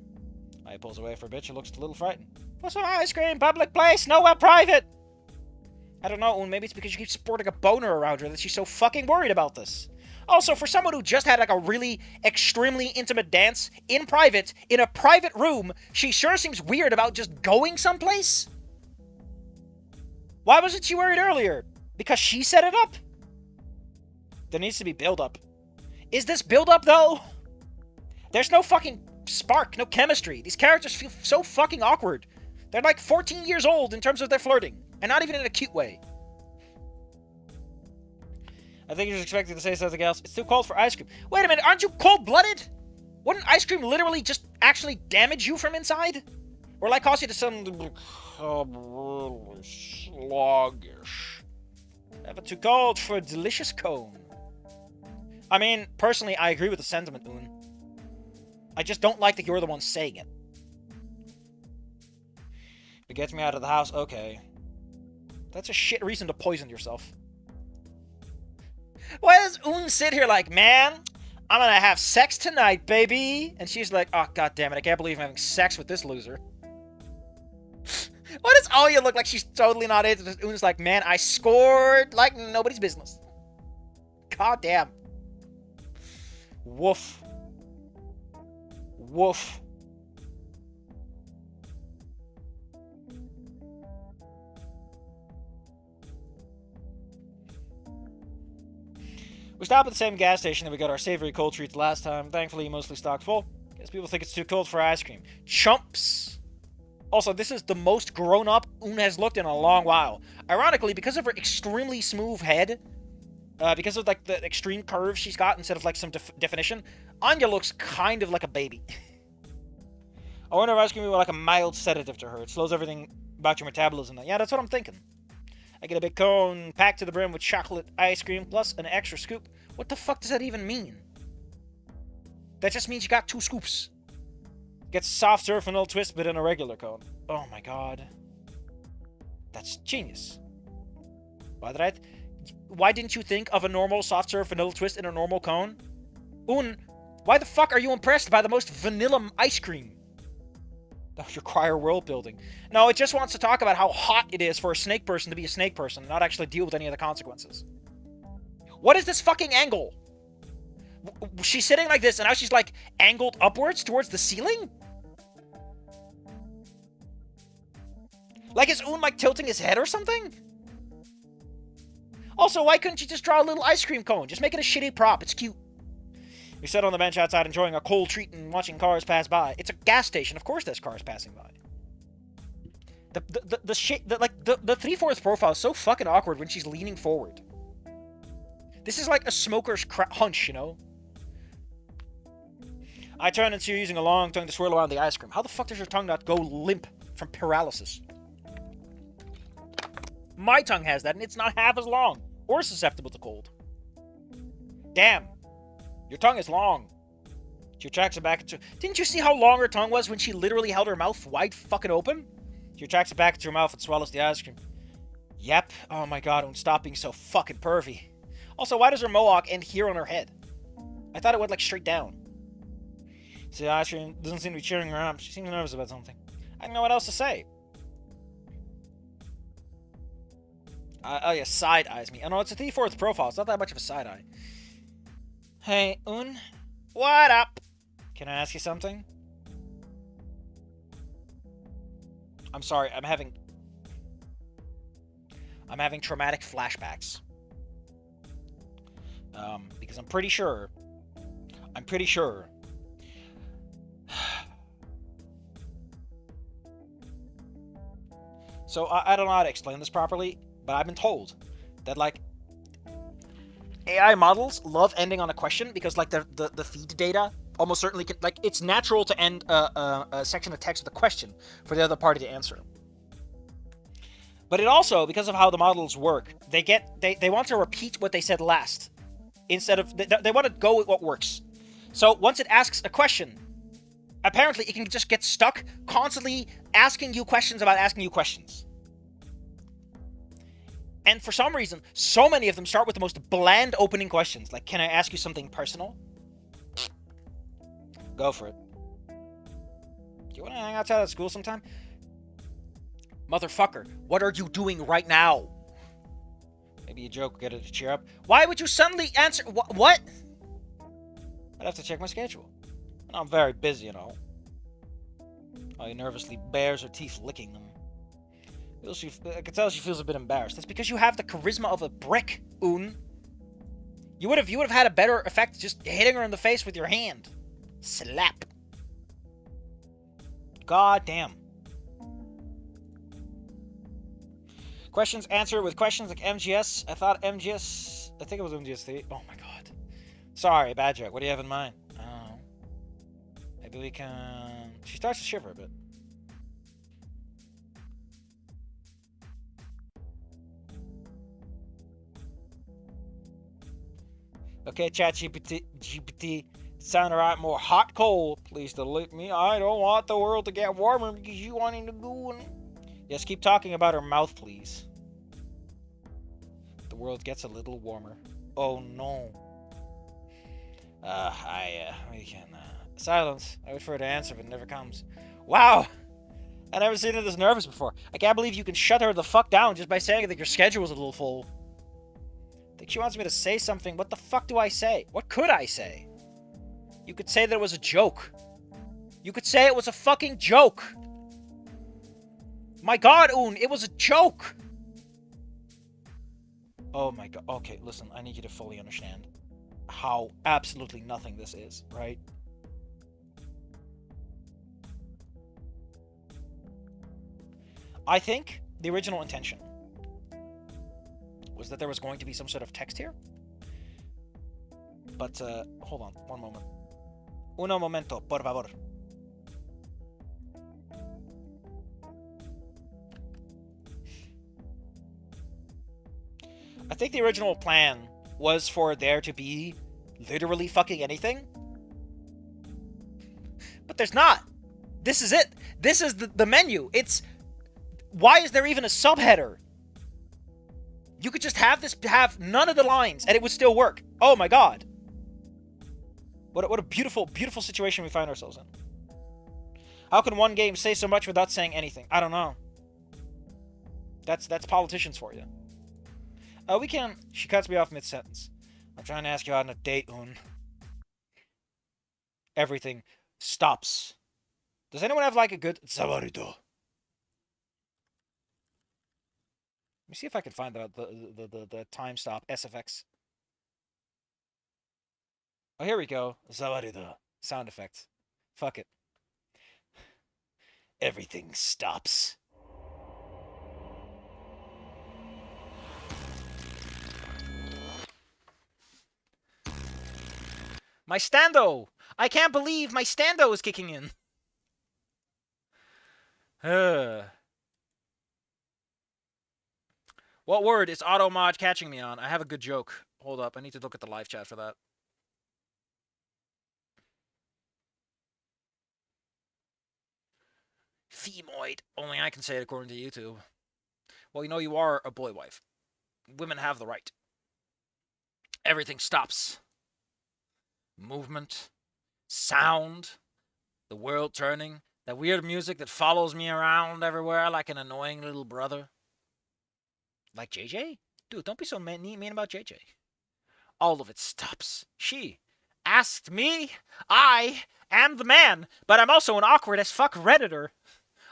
I pulls away for a bit. She looks a little frightened. For some ice cream, public place, nowhere private. I don't know, maybe it's because you keep sporting a boner around her that she's so fucking worried about this. Also, for someone who just had like a really extremely intimate dance in private, in a private room, she sure seems weird about just going someplace. Why wasn't she worried earlier? Because she set it up? There needs to be build-up. Is this build-up, though? There's no fucking spark, no chemistry. These characters feel so fucking awkward. They're like 14 years old in terms of their flirting. And not even in a cute way. I think you're expecting to say something else. It's too cold for ice cream. Wait a minute, aren't you cold-blooded? Wouldn't ice cream literally just actually damage you from inside? Or like cause you to some... really sluggish. Never too cold for a delicious cone. I mean, personally, I agree with the sentiment, Un. I just don't like that you're the one saying it. If it gets me out of the house, okay. That's a shit reason to poison yourself. Why does Un sit here like, man, I'm gonna have sex tonight, baby? And she's like, oh, god damn it, I can't believe I'm having sex with this loser. Why does Alia look like she's totally not into this? Un's like, man, I scored like nobody's business. God damn. Woof. Woof. We stopped at the same gas station that we got our savory cold treats last time. Thankfully, mostly stocked full. Guess people think it's too cold for ice cream. Chumps! Also, this is the most grown-up Una has looked in a long while. Ironically, because of her extremely smooth head, because of like the extreme curves she's got instead of like some definition, Anya looks kind of like a baby. I wonder if ice cream would be like a mild sedative to her. It slows everything about your metabolism. Yeah, that's what I'm thinking. I get a big cone packed to the brim with chocolate ice cream plus an extra scoop. What the fuck does that even mean? That just means you got 2 scoops. Gets soft serve vanilla twist, but in a regular cone. Oh my god. That's genius. Why didn't you think of a normal soft serve vanilla twist in a normal cone? Why the fuck are you impressed by the most vanilla ice cream? That would require world building. No, it just wants to talk about how hot it is for a snake person to be a snake person and not actually deal with any of the consequences. What is this fucking angle? She's sitting like this, and now she's like angled upwards towards the ceiling? Like, is like tilting his head or something? Also, why couldn't you just draw a little ice cream cone? Just make it a shitty prop. It's cute. We sit on the bench outside enjoying a cold treat and watching cars pass by. It's a gas station. Of course there's cars passing by. The 3/4 profile is so fucking awkward when she's leaning forward. This is like a smoker's hunch, you know? I turn and see you using a long tongue to swirl around the ice cream. How the fuck does your tongue not go limp from paralysis? My tongue has that, and it's not half as long or susceptible to cold. Damn. Your tongue is long. She retracts it back into... Didn't you see how long her tongue was when she literally held her mouth wide fucking open? She retracts it back into her mouth and swallows the ice cream. Yep. Oh my god, stop being so fucking pervy. Also, why does her mohawk end here on her head? I thought it went like straight down. See, the ice cream doesn't seem to be cheering her up. She seems nervous about something. I don't know what else to say. Oh yeah, side eyes me. Oh no, it's a 3/4 profile. It's not that much of a side eye. Hey, what up? Can I ask you something? I'm sorry, I'm having traumatic flashbacks. Because I'm pretty sure. So I don't know how to explain this properly, but I've been told that like AI models love ending on a question because like the feed data almost certainly can, like, it's natural to end a section of text with a question for the other party to answer. But it also, because of how the models work, they want to repeat what they said last instead of they want to go with what works. So once it asks a question, apparently it can just get stuck constantly asking you questions about asking you questions. And for some reason, so many of them start with the most bland opening questions. Like, can I ask you something personal? Go for it. Do you want to hang outside at school sometime? Motherfucker, what are you doing right now? Maybe a joke will get it to cheer up. Why would you suddenly answer? What? I'd have to check my schedule. I'm very busy, you know. He nervously bares her teeth, licking them. I can tell she feels a bit embarrassed. That's because you have the charisma of a brick, Un. You would have had a better effect just hitting her in the face with your hand. Slap. God damn. Questions answered with questions like MGS. I think it was MGS3. Oh my god. Sorry, bad joke. What do you have in mind? I don't know. Maybe we can... She starts to shiver a bit. Okay, GPT, sound alright, more hot cold. Please delete me. I don't want the world to get warmer because you wanting to go and... Yes, keep talking about her mouth, please. The world gets a little warmer. Oh no. We can... Silence. I wait for her to answer, but it never comes. Wow! I've never seen her this nervous before. I can't believe you can shut her the fuck down just by saying that your schedule is a little full. I think she wants me to say something. What the fuck do I say? What could I say? You could say that it was a joke. You could say it was a fucking joke. My god, Un, it was a joke. Oh my god. Okay, listen, I need you to fully understand how absolutely nothing this is, right? I think the original intention was that there was going to be some sort of text here. But, hold on, one moment. Uno momento, por favor. I think the original plan was for there to be literally fucking anything. But there's not. This is it. This is the menu. It's... Why is there even a subheader? You could just have none of the lines and it would still work. Oh my god. What a beautiful, beautiful situation we find ourselves in. How can one game say so much without saying anything? I don't know. That's politicians for you. We can... She cuts me off mid-sentence. I'm trying to ask you out on a date, Un. Everything stops. Does anyone have, like, a good... Zawarito? Let me see if I can find the time stop SFX. Oh, here we go. Zawarito. Sound effect. Fuck it. Everything stops. My stando! I can't believe my stando is kicking in. What word is AutoMod catching me on? I have a good joke. Hold up, I need to look at the live chat for that. Femoid. Only I can say it according to YouTube. Well, you know you are a boy wife. Women have the right. Everything stops. Movement. Sound. The world turning. That weird music that follows me around everywhere like an annoying little brother. Like JJ? Dude, don't be so mean about JJ. All of it stops. She asked me. I am the man, but I'm also an awkward as fuck Redditor.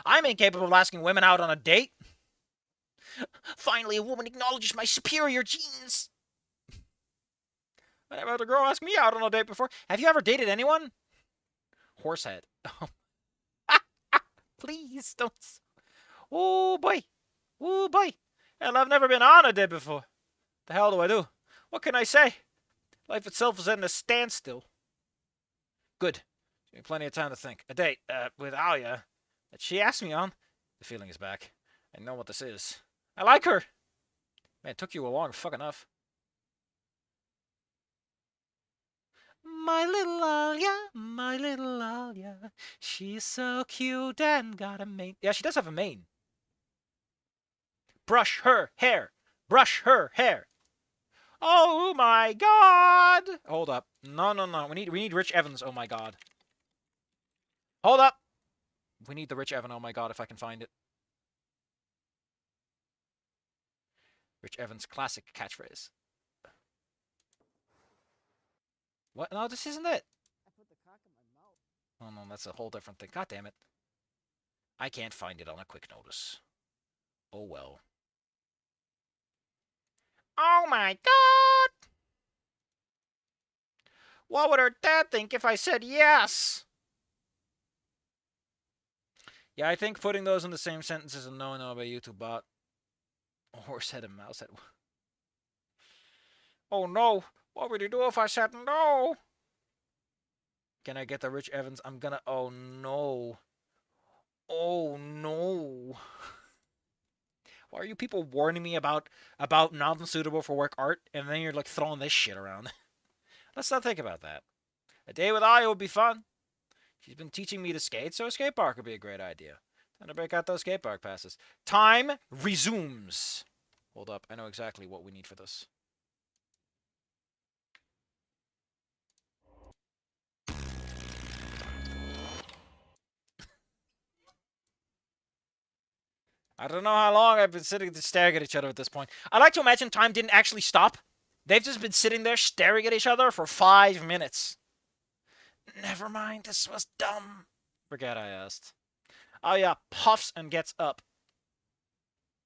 I'm incapable of asking women out on a date. Finally, a woman acknowledges my superior genes. I never had a girl ask me out on a date before. Have you ever dated anyone? Horsehead. Please don't. Oh boy. Oh boy. Hell, I've never been on a date before. The hell do I do? What can I say? Life itself is at a standstill. Good. Plenty of time to think. A date with Alia that she asked me on. The feeling is back. I know what this is. I like her. Man, it took you long fucking enough. My little Alia, she's so cute and got a mane. Yeah, she does have a mane. Brush her hair. Brush her hair. Oh my god! Hold up. No. We need Rich Evans, oh my god. Hold up! We need the Rich Evan, oh my god, if I can find it. Rich Evans' classic catchphrase. What? No, this isn't it. I put the cock in my mouth. Oh no, that's a whole different thing. God damn it. I can't find it on a quick notice. Oh well. Oh my god! What would her dad think if I said yes? Yeah, I think putting those in the same sentence is a no-no by YouTube bot. Horsehead and mousehead. Oh no! What would you do if I said no? Can I get the Rich Evans? I'm gonna... Oh no. Oh no. Why are you people warning me about non-suitable for work art, and then you're like throwing this shit around? Let's not think about that. A day with Aya would be fun. She's been teaching me to skate, so a skate park would be a great idea. Time to break out those skate park passes. Time resumes. Hold up, I know exactly what we need for this. I don't know how long I've been sitting staring at each other at this point. I like to imagine time didn't actually stop. They've just been sitting there staring at each other for 5 minutes. Never mind, this was dumb. Forget I asked. Oh yeah, puffs and gets up.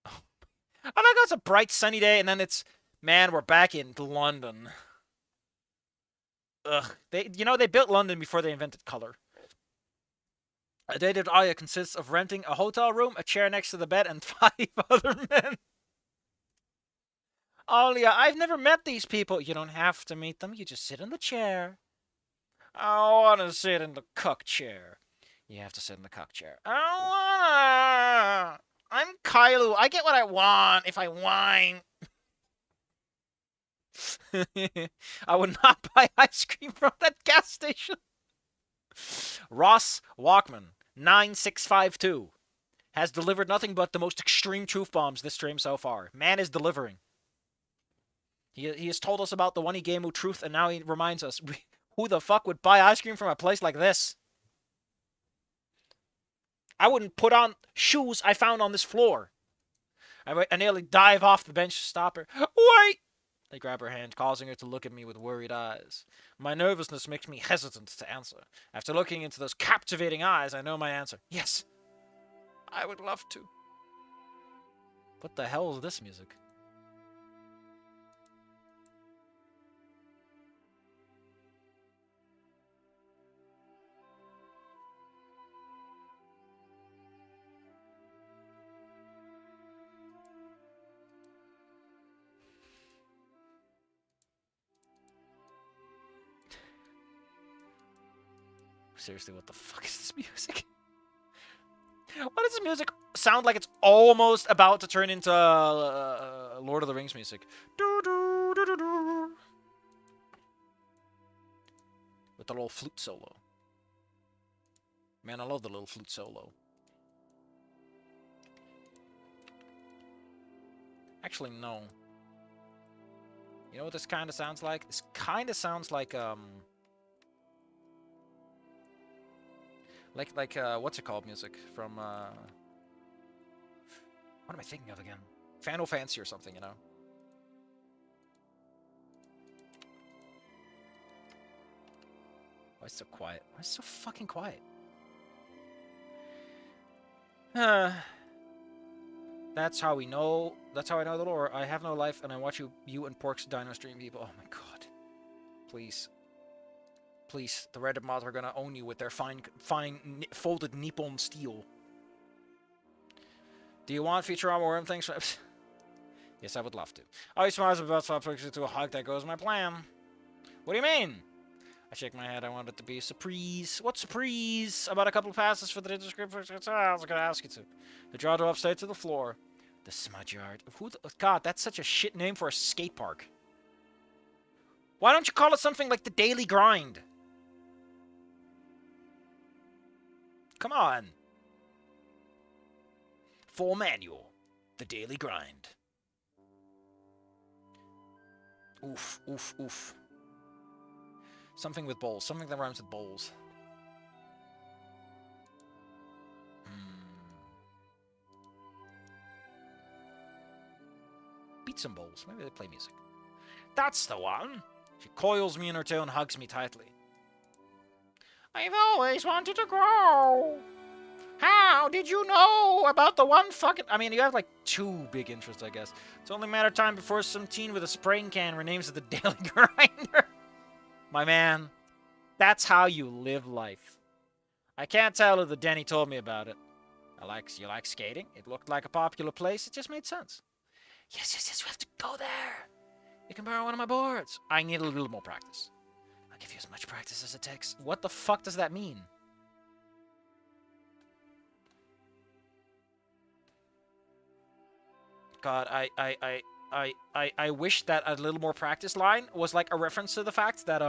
I like how it's a bright sunny day and then it's, man, we're back in London. Ugh. They built London before they invented color. A date with Aya consists of renting a hotel room, a chair next to the bed, and 5 other men. Alia, I've never met these people. You don't have to meet them. You just sit in the chair. I want to sit in the cuck chair. You have to sit in the cuck chair. I don't wanna. I'm Kailu. I get what I want if I whine. I would not buy ice cream from that gas station. Ross Walkman, 9652, has delivered nothing but the most extreme truth bombs this stream so far. Man is delivering. He has told us about the one he gave with truth, and now he reminds us, who the fuck would buy ice cream from a place like this? I wouldn't put on shoes I found on this floor. I nearly dive off the bench to stop her. Wait! I grab her hand, causing her to look at me with worried eyes. My nervousness makes me hesitant to answer. After looking into those captivating eyes, I know my answer. Yes, I would love to. What the hell is this music? Seriously, what the fuck is this music? Why does this music sound like it's almost about to turn into Lord of the Rings music? With the little flute solo. Man, I love the little flute solo. Actually, no. You know what this kind of sounds like? This kind of sounds like, what's it called music from, what am I thinking of again? Final Fantasy or something, you know? Why is it so quiet? Why is it so fucking quiet? That's how we know. That's how I know the lore. I have no life, and I watch you and Pork's Dino Stream people. Oh my god. Please. Please. The Reddit mods are gonna own you with their fine folded Nippon steel. Do you want Futurama worm things? Yes, I would love to. Oh, he smiles about to a hug. That goes my plan. What do you mean? I shake my head. I want it to be a surprise. What surprise? About a couple of passes for the script. I was gonna ask you to. The draw to upstate to the floor. The smudge yard. God, that's such a shit name for a skate park. Why don't you call it something like the Daily Grind? Come on. Full manual. The Daily Grind. Oof, oof, oof. Something with bowls. Something that rhymes with bowls. Beats and bowls. Maybe they play music. That's the one. She coils me in her tail and hugs me tightly. I've always wanted to grow. How did you know about the one fucking... I mean, you have like 2 big interests, I guess. It's only a matter of time before some teen with a spraying can renames it the Daily Grinder. My man, that's how you live life. I can't tell if the Denny told me about it. You like skating? It looked like a popular place. It just made sense. Yes, you have to go there. You can borrow one of my boards. I need a little more practice. I'll give you as much practice as it takes. What the fuck does that mean? God, I wish that a little more practice line was like a reference to the fact that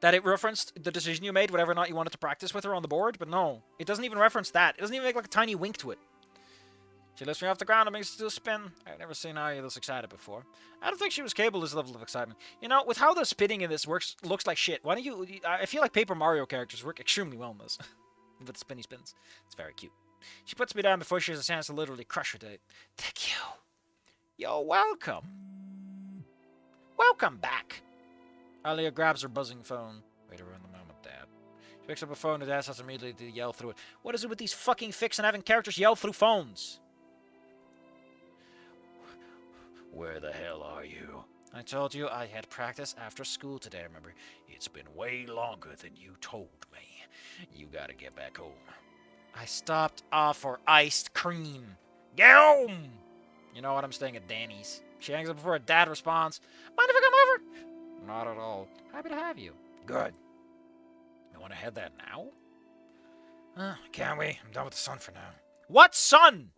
that it referenced the decision you made, whether or not you wanted to practice with her on the board, but no. It doesn't even reference that. It doesn't even make like a tiny wink to it. She lifts me off the ground and makes it do a spin. I've never seen Arya this excited before. I don't think she was capable of this level of excitement. You know, with how the spinning in this looks like shit. Why don't you... I feel like Paper Mario characters work extremely well in this. With spinny spins. It's very cute. She puts me down before she has a chance to literally crush her date. Thank you. You're welcome. Welcome back. Alia grabs her buzzing phone. Wait around the moment, Dad. She picks up her phone and Dad starts immediately to yell through it. What is it with these fucking fics and having characters yell through phones? Where the hell are you? I told you I had practice after school today, remember? It's been way longer than you told me. You gotta get back home. I stopped off for iced cream. Get home! You know what? I'm staying at Danny's. She hangs up before her dad responds. Mind if I come over? Not at all. Happy to have you. Good. You want to head there now? Can't we? I'm done with the sun for now. What sun?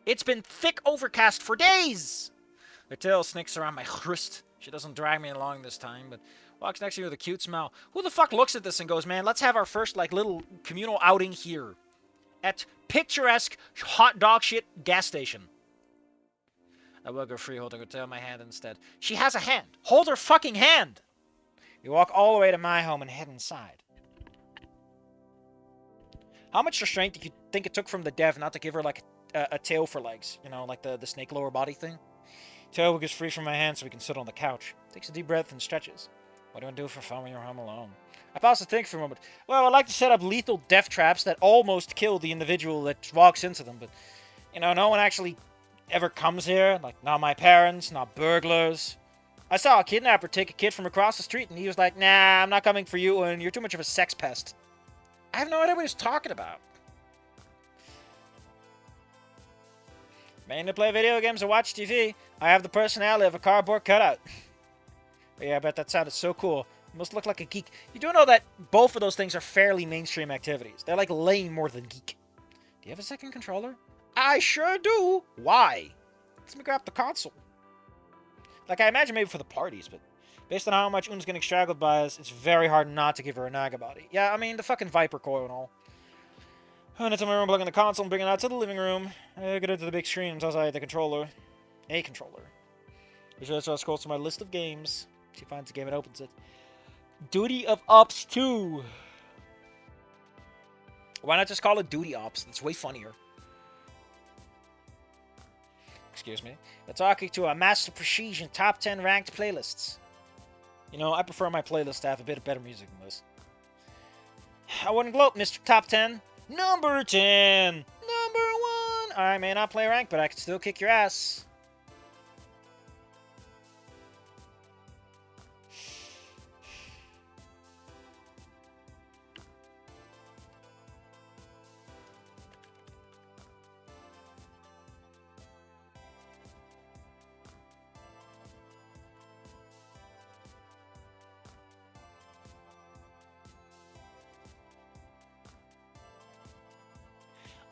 It's been thick overcast for days. Her tail snicks around my wrist. She doesn't drag me along this time, but walks next to me with a cute smile. Who the fuck looks at this and goes, man, let's have our first, like, little communal outing here. At picturesque hot dog shit gas station. I will go free holding her tail in my hand instead. She has a hand. Hold her fucking hand. We walk all the way to my home and head inside. How much restraint do you think it took from the dev not to give her, like, a tail for legs? You know, like the snake lower body thing? Tail gets free from my hand so we can sit on the couch. Takes a deep breath and stretches. What do you want to do for fun when you're home alone? I pause to think for a moment. Well, I'd like to set up lethal death traps that almost kill the individual that walks into them, but, you know, no one actually ever comes here. Like, not my parents, not burglars. I saw a kidnapper take a kid from across the street, and he was like, nah, I'm not coming for you, and you're too much of a sex pest. I have no idea what he's talking about. Mainly play video games or watch TV. I have the personality of a cardboard cutout. But yeah, I bet that sounded so cool. You must look like a geek. You do know that both of those things are fairly mainstream activities. They're like lame more than geek. Do you have a second controller? I sure do. Why? Let me grab the console. Like, I imagine maybe for the parties, but based on how much Un's getting straggled by us, it's very hard not to give her a naga body. Yeah, I mean, the fucking Viper coil and all. And it's in my room, plugging the console and bringing it out to the living room. I get into the big screen until I had the controller. A controller. I scroll through my list of games. She finds a game and opens it. Duty of Ops 2. Why not just call it Duty Ops? That's way funnier. Excuse me. We're talking to a Master Precision top 10 ranked playlists. You know, I prefer my playlist to have a bit of better music than this. I wouldn't gloat, Mr. Top 10. Number 10! Number 1! I may not play rank, but I can still kick your ass.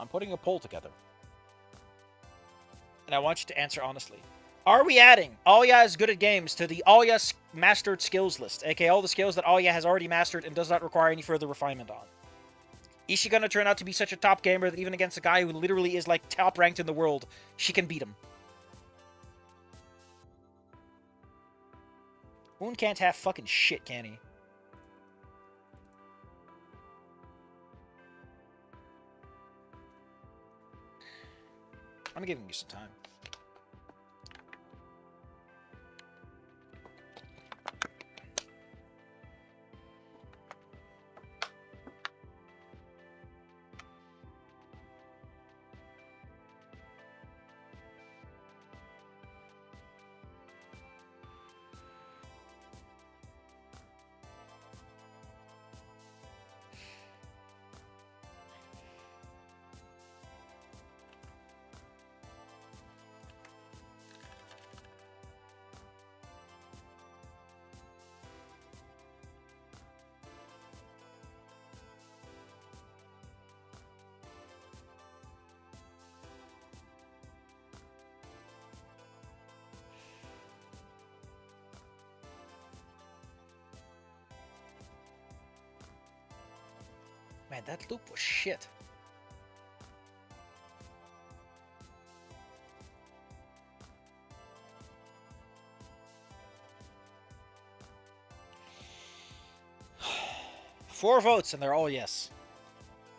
I'm putting a poll together. And I want you to answer honestly. Are we adding Alya is good at games to the Alya mastered skills list? aka all the skills that Alya has already mastered and does not require any further refinement on. Is she going to turn out to be such a top gamer that even against a guy who literally is like top ranked in the world, she can beat him? Un can't have fucking shit, can he? I'm giving you some time. Man, that loop was shit. Four votes and they're all yes.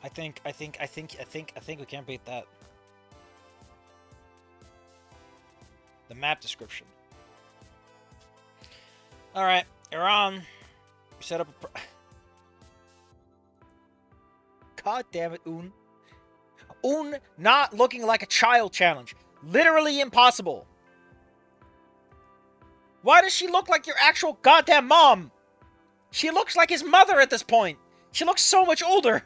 I think we can't beat that. The map description. Alright, you're on. We set up a... God damn it, Un. Un not looking like a child challenge. Literally impossible. Why does she look like your actual goddamn mom? She looks like his mother at this point. She looks so much older.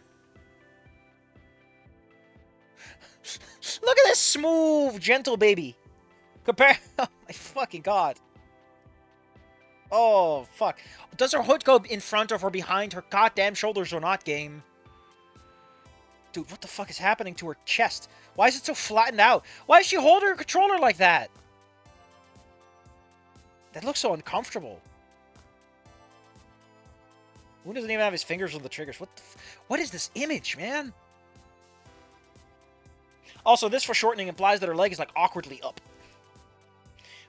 Look at this smooth, gentle baby. Compare... Oh my fucking god. Oh, fuck. Does her hood go in front of or behind her goddamn shoulders or not, game? Dude, what the fuck is happening to her chest? Why is it so flattened out? Why is she holding her controller like that? That looks so uncomfortable. Who doesn't even have his fingers on the triggers? What is this image, man? Also, this foreshortening implies that her leg is like awkwardly up.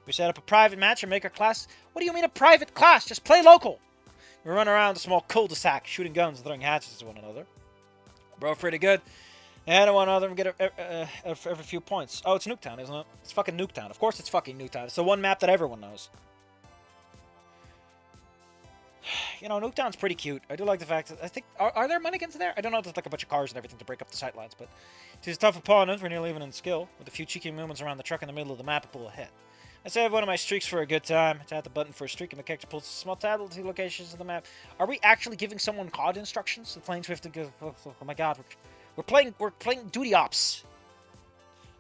We set up a private match and make our class... What do you mean a private class? Just play local. We run around a small cul-de-sac, shooting guns and throwing hatchets to one another. We're both pretty good. And one other and get every few points. Oh, it's Nuketown, isn't it? It's fucking Nuketown. Of course it's fucking Nuketown. It's the one map that everyone knows. You know, Nuketown's pretty cute. I do like the fact that... I think... Are there mannequins there? I don't know if there's like a bunch of cars and everything to break up the sightlines, but... She's a tough opponent. We're nearly even in skill. With a few cheeky movements around the truck in the middle of the map to pull a hit. I save one of my streaks for a good time. Tap the button for a streak and my character pulls a small tablet to locations of the map. Are we actually giving someone COD instructions? The playing Swift to go... Oh my god. We're playing duty ops.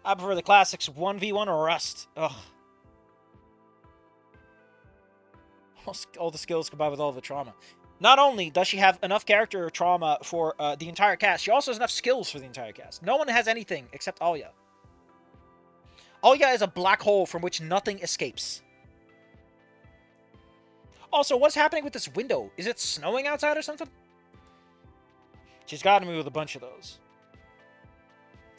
I prefer the classics 1v1 or Rust. Ugh. All the skills combined with all the trauma. Not only does she have enough character trauma for the entire cast, she also has enough skills for the entire cast. No one has anything except Alya. Alya is a black hole from which nothing escapes. Also, what's happening with this window? Is it snowing outside or something? She's gotten me with a bunch of those.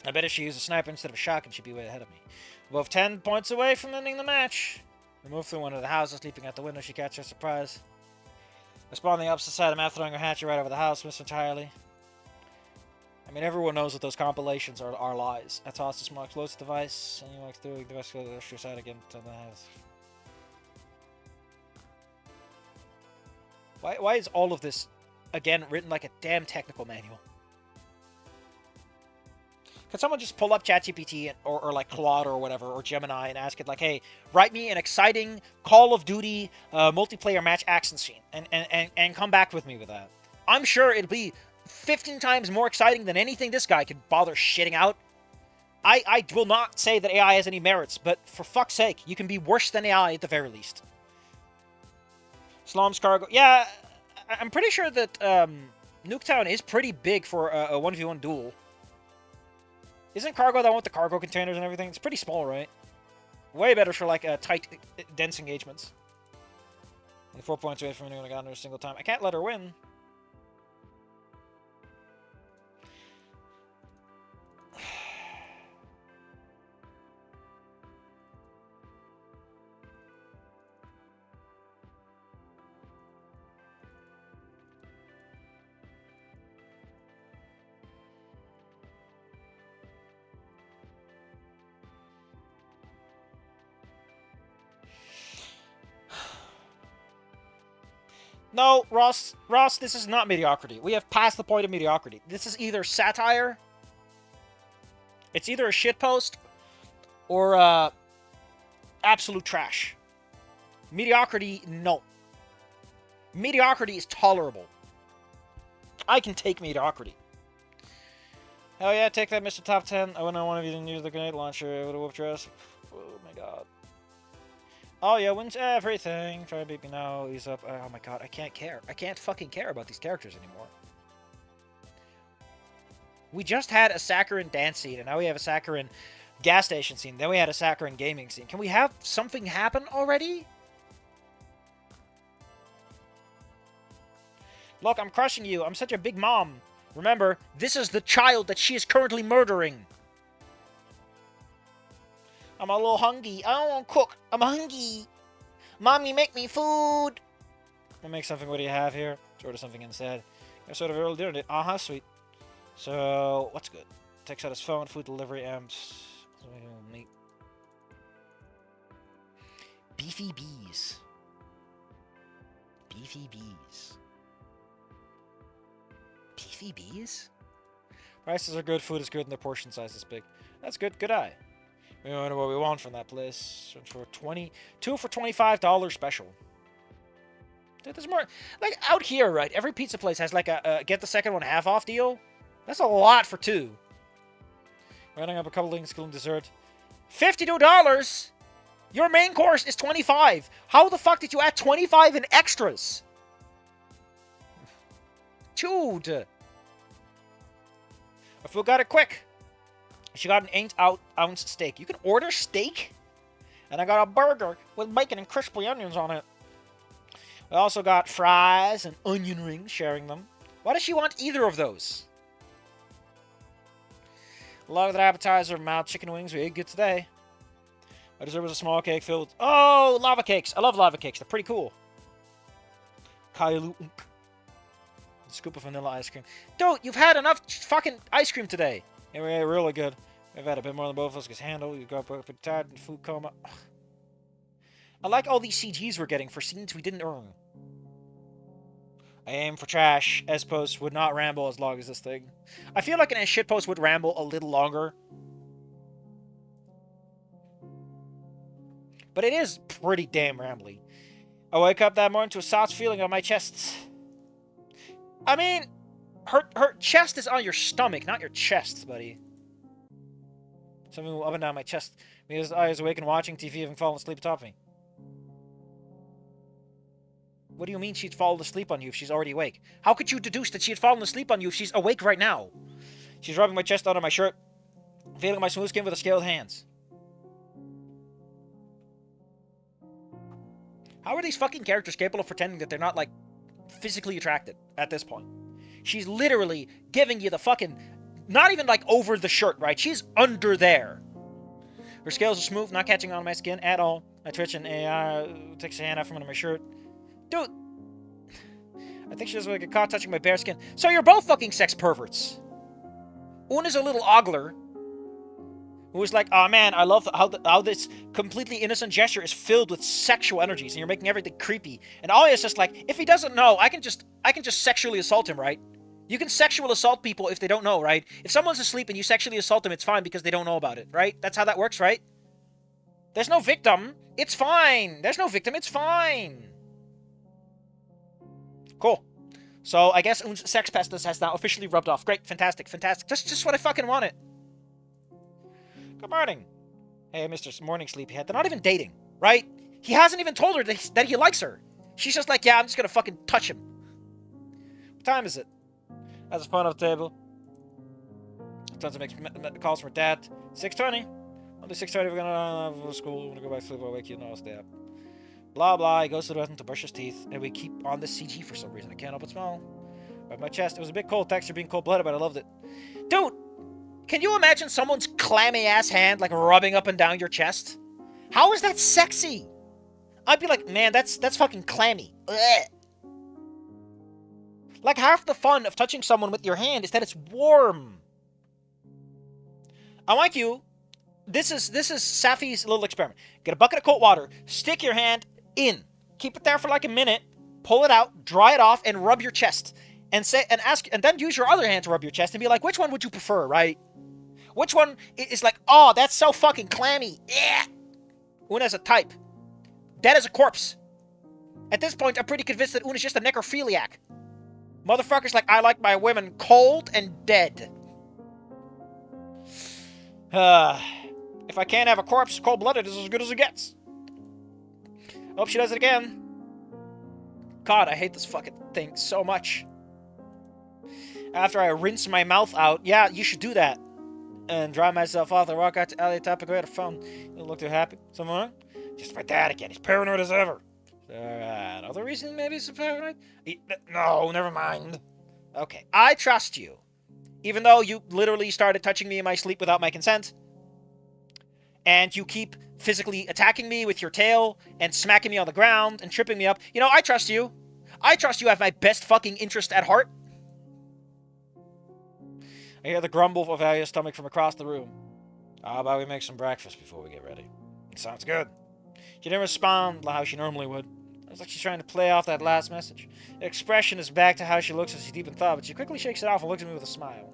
I bet if she used a sniper instead of a shotgun, she'd be way ahead of me. Above 10 points away from ending the match. We move through one of the houses, leaping out the window. She catches her surprise. I spawn on the opposite side of the map, throwing her hatchet right over the house, miss entirely. I mean, everyone knows that those compilations are lies. I toss the small explosive device, and you walk through the device goes to the extra side again to the house. Why is all of this, again, written like a damn technical manual? Could someone just pull up ChatGPT or like Claude or whatever, or Gemini, and ask it like, hey, write me an exciting Call of Duty multiplayer match action scene, and come back with me with that. I'm sure it'll be 15 times more exciting than anything this guy could bother shitting out. I will not say that AI has any merits, but for fuck's sake, you can be worse than AI at the very least. Slom's cargo. Yeah, I'm pretty sure that Nuketown is pretty big for a 1v1 duel. Isn't cargo that one with the cargo containers and everything? It's pretty small, right? Way better for like tight, dense engagements. And 4 points away from anyone I got under a single time. I can't let her win. No, Ross, this is not mediocrity. We have passed the point of mediocrity. This is either satire, it's either a shitpost, or absolute trash. Mediocrity, no. Mediocrity is tolerable. I can take mediocrity. Hell yeah, take that, Mr. Top 10. I wouldn't one of you didn't use the grenade launcher. It would have whooped your ass. Oh my god. Oh yeah, wins everything. Try to beat me now. Ease up. Oh my god, I can't care. I can't fucking care about these characters anymore. We just had a saccharine dance scene, and now we have a saccharine gas station scene. Then we had a saccharine gaming scene. Can we have something happen already? Look, I'm crushing you. I'm such a big mom. Remember, this is the child that she is currently murdering. I'm a little hungry. I don't want to cook. I'm hungry. Mommy, make me food. I'll make something. What do you have here? Sort of something instead. Got sort of early dinner. Uh-huh, sweet. So, what's good? Takes out his phone, food delivery, amps. Neat. Beefy bees. Beefy bees. Beefy bees? Prices are good, food is good, and their portion size is big. That's good. Good eye. We know what we want from that place. For 2 for $25 special. Dude, there's more. Like, out here, right? Every pizza place has, like, a get the second one half off deal. That's a lot for 2. Running up a couple things, including dessert. $52! Your main course is $25. How the fuck did you add $25 in extras? Dude. If we got it quick. She got an 8-ounce steak. You can order steak? And I got a burger with bacon and crispy onions on it. We also got fries and onion rings, sharing them. Why does she want either of those? A lot of the appetizer, mild chicken wings. We ate good today. My dessert was a small cake filled with... Oh, lava cakes. I love lava cakes. They're pretty cool. Kailu unk. A scoop of vanilla ice cream. Dude, you've had enough fucking ice cream today. Yeah, we ate really good. We've had a bit more than both of us can handle. You got pretty tired and food coma. Ugh. I like all these CGs we're getting for scenes we didn't earn. I aim for trash. S-post would not ramble as long as this thing. I feel like an shitpost would ramble a little longer. But it is pretty damn rambly. I wake up that morning to a soft feeling on my chest. I mean, her chest is on your stomach, not your chest, buddy. Something up and down my chest. Because I was awake and watching TV, having fallen asleep atop me. What do you mean she'd fallen asleep on you if she's already awake? How could you deduce that she had fallen asleep on you if she's awake right now? She's rubbing my chest under my shirt, feeling my smooth skin with her scaled hands. How are these fucking characters capable of pretending that they're not, like, physically attracted at this point? She's literally giving you the fucking... Not even, like, over the shirt, right? She's under there. Her scales are smooth, not catching on my skin at all. I twitch and takes a hand out from under my shirt. Dude, I think she doesn't want to get caught touching my bare skin. So you're both fucking sex perverts. Una's a little ogler who is like, oh man, I love how this completely innocent gesture is filled with sexual energies, and you're making everything creepy. And Alia's just like, if he doesn't know, I can just sexually assault him, right? You can sexual assault people if they don't know, right? If someone's asleep and you sexually assault them, it's fine because they don't know about it, right? That's how that works, right? There's no victim. It's fine. There's no victim. It's fine. Cool. So, I guess Un's sex pestis has now officially rubbed off. Great. Fantastic. Fantastic. Just what I fucking wanted. Good morning. Hey, Mr. Morning Sleepyhead. They're not even dating, right? He hasn't even told her that he likes her. She's just like, yeah, I'm just gonna fucking touch him. What time is it? Has a phone on the table. Tons of make calls from her dad. 6:20. Only 6:20. We're gonna have school. We're gonna go back to sleep. I'll wake you. No, I'll stay up. Blah, blah. He goes to the bathroom to brush his teeth, and we keep on this CG for some reason. I can't help but smile. Right my chest. It was a bit cold texture being cold-blooded, but I loved it. Dude, can you imagine someone's clammy-ass hand, like, rubbing up and down your chest? How is that sexy? I'd be like, man, that's fucking clammy. Ugh. Like, half the fun of touching someone with your hand is that it's warm. I want you... This is Safi's little experiment. Get a bucket of cold water, stick your hand in, keep it there for like a minute, pull it out, dry it off, and rub your chest. And then use your other hand to rub your chest and be like, which one would you prefer, right? Which one is like, oh, that's so fucking clammy. Yeah. Una's a type. Dead as a corpse. At this point, I'm pretty convinced that Una's just a necrophiliac. Motherfucker's like, I like my women cold and dead. If I can't have a corpse, cold-blooded is as good as it gets. Hope she does it again. God, I hate this fucking thing so much. After I rinse my mouth out, yeah, you should do that. And dry myself off, I walk out to Elliot, tap a great phone. You don't look too happy. Someone? Just my dad again. He's paranoid as ever. Other reason maybe he's so paranoid? No, never mind. Okay, I trust you. Even though you literally started touching me in my sleep without my consent. And you keep physically attacking me with your tail and smacking me on the ground and tripping me up. You know, I trust you. I trust you have my best fucking interest at heart. I hear the grumble of Alia's stomach from across the room. How about we make some breakfast before we get ready? Sounds good. She didn't respond how she normally would. It's like she's trying to play off that last message. The expression is back to how she looks as she's deep in thought, but she quickly shakes it off and looks at me with a smile.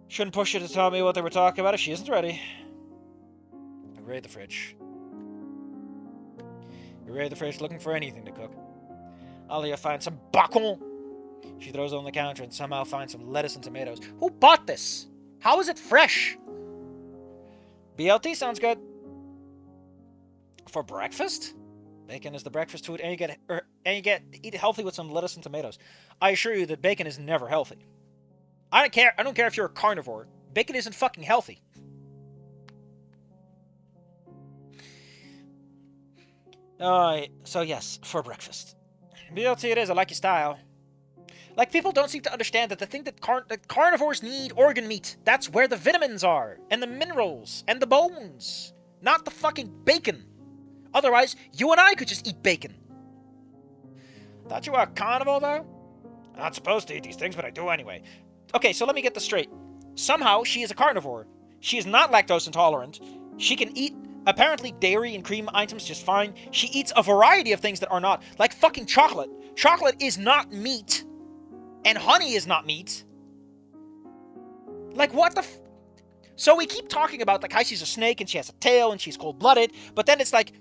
Shouldn't push her to tell me what they were talking about if she isn't ready. raid the fridge. You raid the fridge looking for anything to cook. Alia finds some bacon. She throws it on the counter and somehow finds some lettuce and tomatoes. Who bought this? How is it fresh? BLT sounds good. For breakfast? Bacon is the breakfast food, and you get eat healthy with some lettuce and tomatoes. I assure you that bacon is never healthy. I don't care if you're a carnivore. Bacon isn't fucking healthy. So yes, for breakfast. BLT it is. I like your style. Like, people don't seem to understand that the thing that carnivores need organ meat. That's where the vitamins are, and the minerals, and the bones. Not the fucking bacon. Otherwise, you and I could just eat bacon. Thought you were a carnivore, though? I'm not supposed to eat these things, but I do anyway. Okay, so let me get this straight. Somehow, she is a carnivore. She is not lactose intolerant. She can eat, apparently, dairy and cream items just fine. She eats a variety of things that are not. Like fucking chocolate. Chocolate is not meat. And honey is not meat. Like, what the So we keep talking about, like, how she's a snake and she has a tail and she's cold-blooded, but then it's like,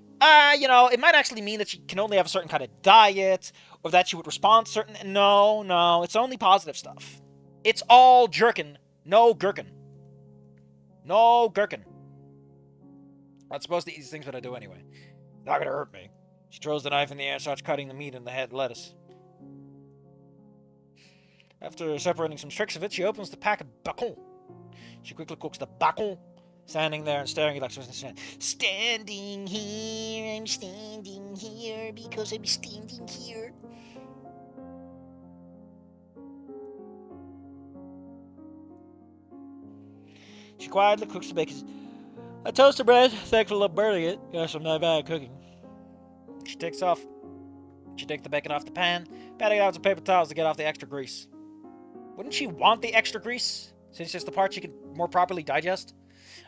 you know, it might actually mean that she can only have a certain kind of diet, or that she would respond to certain... No, it's only positive stuff. It's all jerkin, no gherkin. No gherkin. I'm not supposed to eat these things, but I do anyway. Not gonna hurt me. She throws the knife in the air and starts cutting the meat in the head lettuce. After separating some tricks of it, she opens the pack of bacon. She quickly cooks the bacon, standing there and staring at like standing here, I'm standing here because I'm standing here. She quietly cooks the bacon. I toast the bread, thankful of burning it. Guess I'm not bad at cooking. She takes the bacon off the pan, patting it out with some paper towels to get off the extra grease. Wouldn't she want the extra grease, since it's the part she can more properly digest?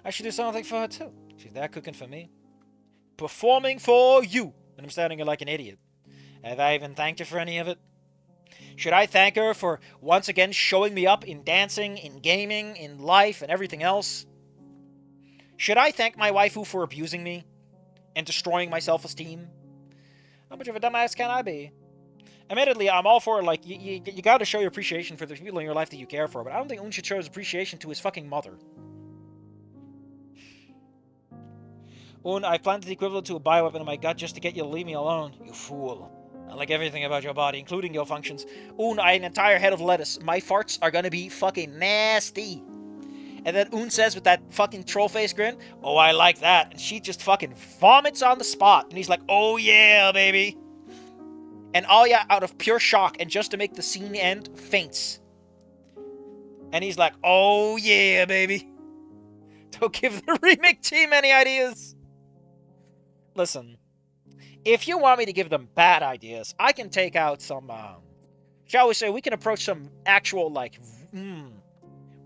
I should do something for her too. She's there cooking for me. Performing for you. And I'm standing here like an idiot. Have I even thanked her for any of it? Should I thank her for once again showing me up in dancing, in gaming, in life, and everything else? Should I thank my waifu for abusing me and destroying my self-esteem? How much of a dumbass can I be? Admittedly, I'm all for, like, you gotta show your appreciation for the people in your life that you care for, but I don't think Un should show his appreciation to his fucking mother. Un, I planted the equivalent to a bioweapon in my gut just to get you to leave me alone. You fool. I like everything about your body, including your functions. Un, I have an entire head of lettuce. My farts are gonna be fucking nasty. And then Un says with that fucking troll face grin, oh, I like that. And she just fucking vomits on the spot. And he's like, oh yeah, baby. And Alia, out of pure shock, and just to make the scene end, faints. And he's like, oh yeah, baby. Don't give the remake team any ideas. Listen, if you want me to give them bad ideas, I can take out some, shall we say, we can approach some actual, like,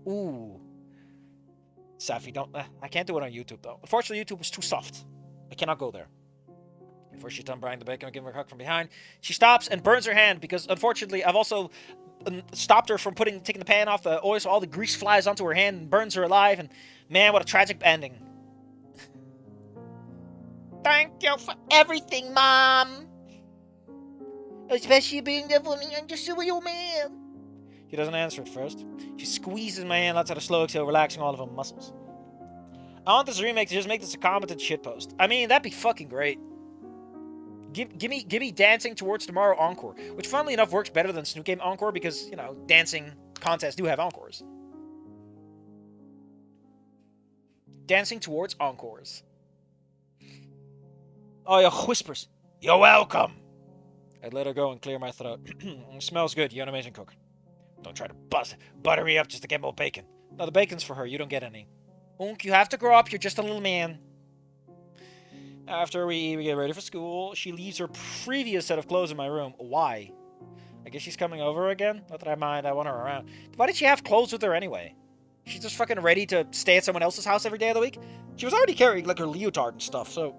ooh. Safi, don't, I can't do it on YouTube, though. Unfortunately, YouTube is too soft. I cannot go there. Before she's done frying the bacon and giving her a hug from behind, she stops and burns her hand, because, unfortunately, I've also stopped her from taking the pan off the oil, so all the grease flies onto her hand and burns her alive, and, man, what a tragic ending. Thank you for everything, Mom! Especially being there for me, I'm just a real man. She doesn't answer at first. She squeezes my hand, lets out a slow exhale, relaxing all of her muscles. I want this remake to just make this a competent shitpost. I mean, that'd be fucking great. Give me Dancing Towards Tomorrow Encore, which funnily enough works better than Snook Game Encore because, you know, dancing contests do have encores. Dancing Towards Encores. Oh, yeah, whispers. You're welcome. I'd let her go and clear my throat. Smells good. You're an amazing cook. Don't try to butter me up just to get more bacon. No, the bacon's for her. You don't get any. Unk, you have to grow up. You're just a little man. After we get ready for school, she leaves her previous set of clothes in my room. Why? I guess she's coming over again? Not that I mind, I want her around. Why did she have clothes with her anyway? She's just fucking ready to stay at someone else's house every day of the week? She was already carrying, like, her leotard and stuff, so...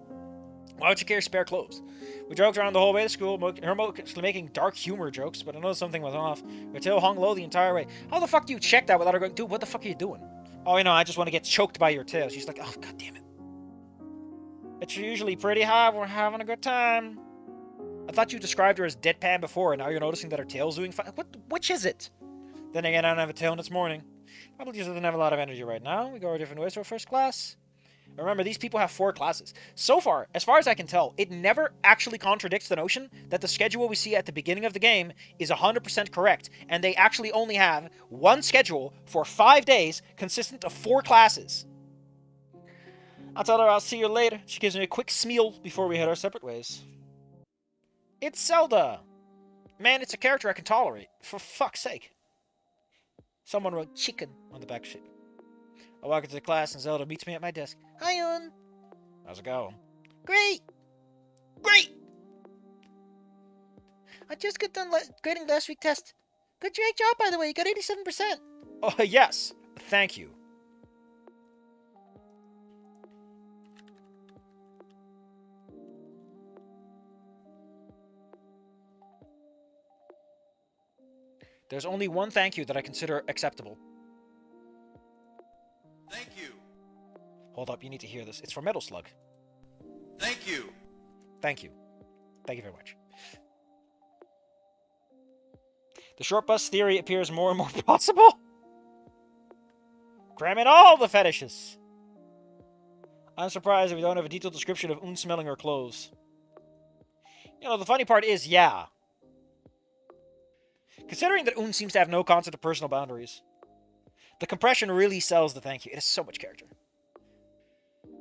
Why would she carry spare clothes? We joked around the whole way to school, her mostly making dark humor jokes, but I noticed something was off. Her tail hung low the entire way. How the fuck do you check that without her going, dude, what the fuck are you doing? Oh, you know, I just want to get choked by your tail. She's like, oh, god damn it. It's usually pretty high. We're having a good time. I thought you described her as deadpan before, and now you're noticing that her tail's doing fine. Which is it? Then again, I don't have a tail and it's morning. Probably just doesn't have a lot of energy right now. We go our different ways to our first class. Remember, these people have 4 classes. So far, as far as I can tell, it never actually contradicts the notion that the schedule we see at the beginning of the game is 100% correct, and they actually only have one schedule for 5 days consistent of 4 classes. I'll tell her I'll see you later. She gives me a quick smile before we head our separate ways. It's Zelda! Man, it's a character I can tolerate. For fuck's sake. Someone wrote chicken on the back sheet. I walk into the class and Zelda meets me at my desk. Hi, Un. How's it going? Great! Great! I just got done grading last week's test. Good job, by the way. You got 87%. Oh, yes. Thank you. There's only one thank you that I consider acceptable. Thank you. Hold up, you need to hear this. It's for Metal Slug. Thank you. Thank you. Thank you very much. The short bus theory appears more and more possible. Cram in all the fetishes. I'm surprised that we don't have a detailed description of Un smelling her clothes. You know, the funny part is, yeah. Considering that Un seems to have no concept of personal boundaries, the compression really sells the thank you. It has so much character.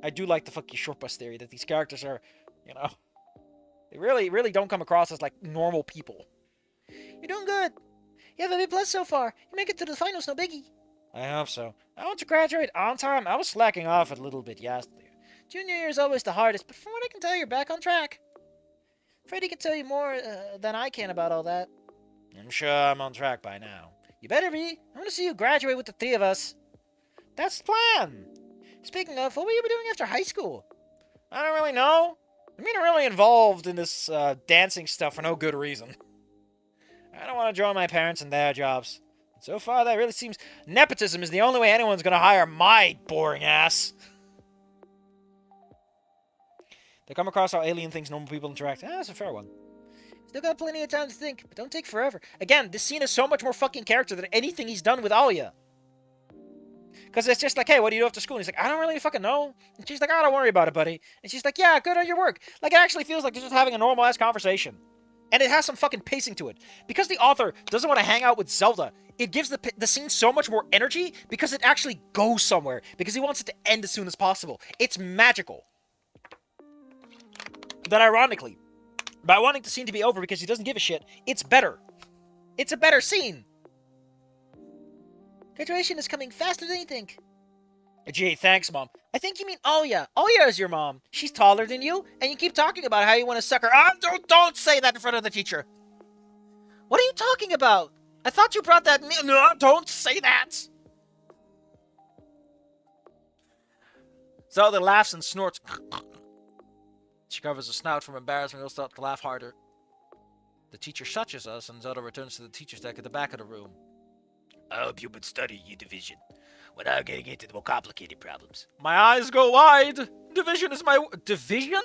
I do like the fucking short bus theory that these characters are, you know, they really don't come across as, like, normal people. You're doing good. You have a B+ so far. You make it to the finals, no biggie. I hope so. I want to graduate on time. I was slacking off a little bit yesterday. Junior year is always the hardest, but from what I can tell, you're back on track. Freddy can tell you more than I can about all that. I'm sure I'm on track by now. You better be. I want to see you graduate with the 3 of us. That's the plan. Speaking of, what will you be doing after high school? I don't really know. I'm getting really involved in this dancing stuff for no good reason. I don't want to join my parents in their jobs. So far, that really seems... Nepotism is the only way anyone's going to hire my boring ass. They come across how alien things normal people interact. That's a fair one. Still got plenty of time to think, but don't take forever. Again, this scene is so much more fucking character than anything he's done with Alia. Because it's just like, hey, what do you do after school? And he's like, I don't really fucking know. And she's like, oh, don't worry about it, buddy. And she's like, yeah, good on your work. Like, it actually feels like they're just having a normal-ass conversation. And it has some fucking pacing to it. Because the author doesn't want to hang out with Zelda, it gives the scene so much more energy because it actually goes somewhere. Because he wants it to end as soon as possible. It's magical. But ironically, by wanting the scene to be over because he doesn't give a shit, it's better. It's a better scene. Graduation is coming faster than you think. Gee, thanks, Mom. I think you mean Oya. Oya is your mom. She's taller than you, and you keep talking about how you want to suck her. Don't say that in front of the teacher. What are you talking about? I thought you brought that... No, don't say that. Zelda laughs and snorts. She covers her snout from embarrassment and will start to laugh harder. The teacher shushes us, and Zelda returns to the teacher's desk at the back of the room. I hope you've been studying your division without getting into the more complicated problems. My eyes go wide. Division is my... Division?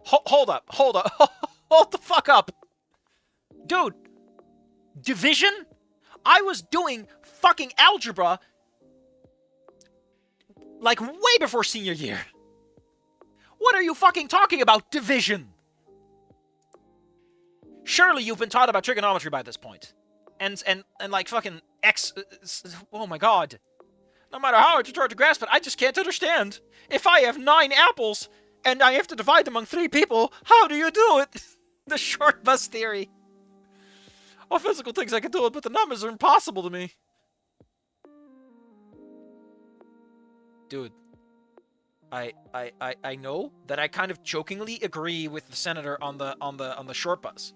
Hold up. Hold the fuck up. Dude. Division? I was doing fucking algebra like way before senior year. What are you fucking talking about, division? Surely you've been taught about trigonometry by this point. And like fucking X... Oh my god. No matter how hard you try to grasp it, I just can't understand. If I have 9 apples, and I have to divide them among 3 people, how do you do it? The short bus theory. All physical things I can do it, but the numbers are impossible to me. Dude. I know that I kind of jokingly agree with the senator on the short bus.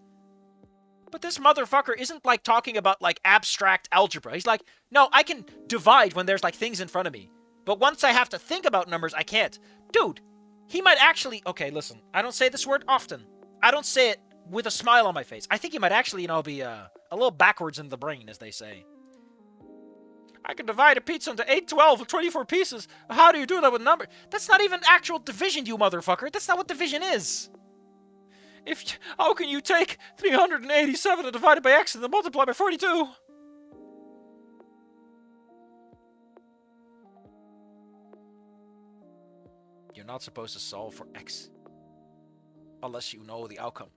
But this motherfucker isn't, like, talking about, like, abstract algebra. He's like, no, I can divide when there's, like, things in front of me. But once I have to think about numbers, I can't. Dude, he might actually... Okay, listen. I don't say this word often. I don't say it with a smile on my face. I think he might actually, you know, be a little backwards in the brain, as they say. I can divide a pizza into 8, 12, or 24 pieces. How do you do that with number? That's not even actual division, you motherfucker. That's not what division is. How can you take 387 and divide it by x and then multiply by 42? You're not supposed to solve for x. Unless you know the outcome.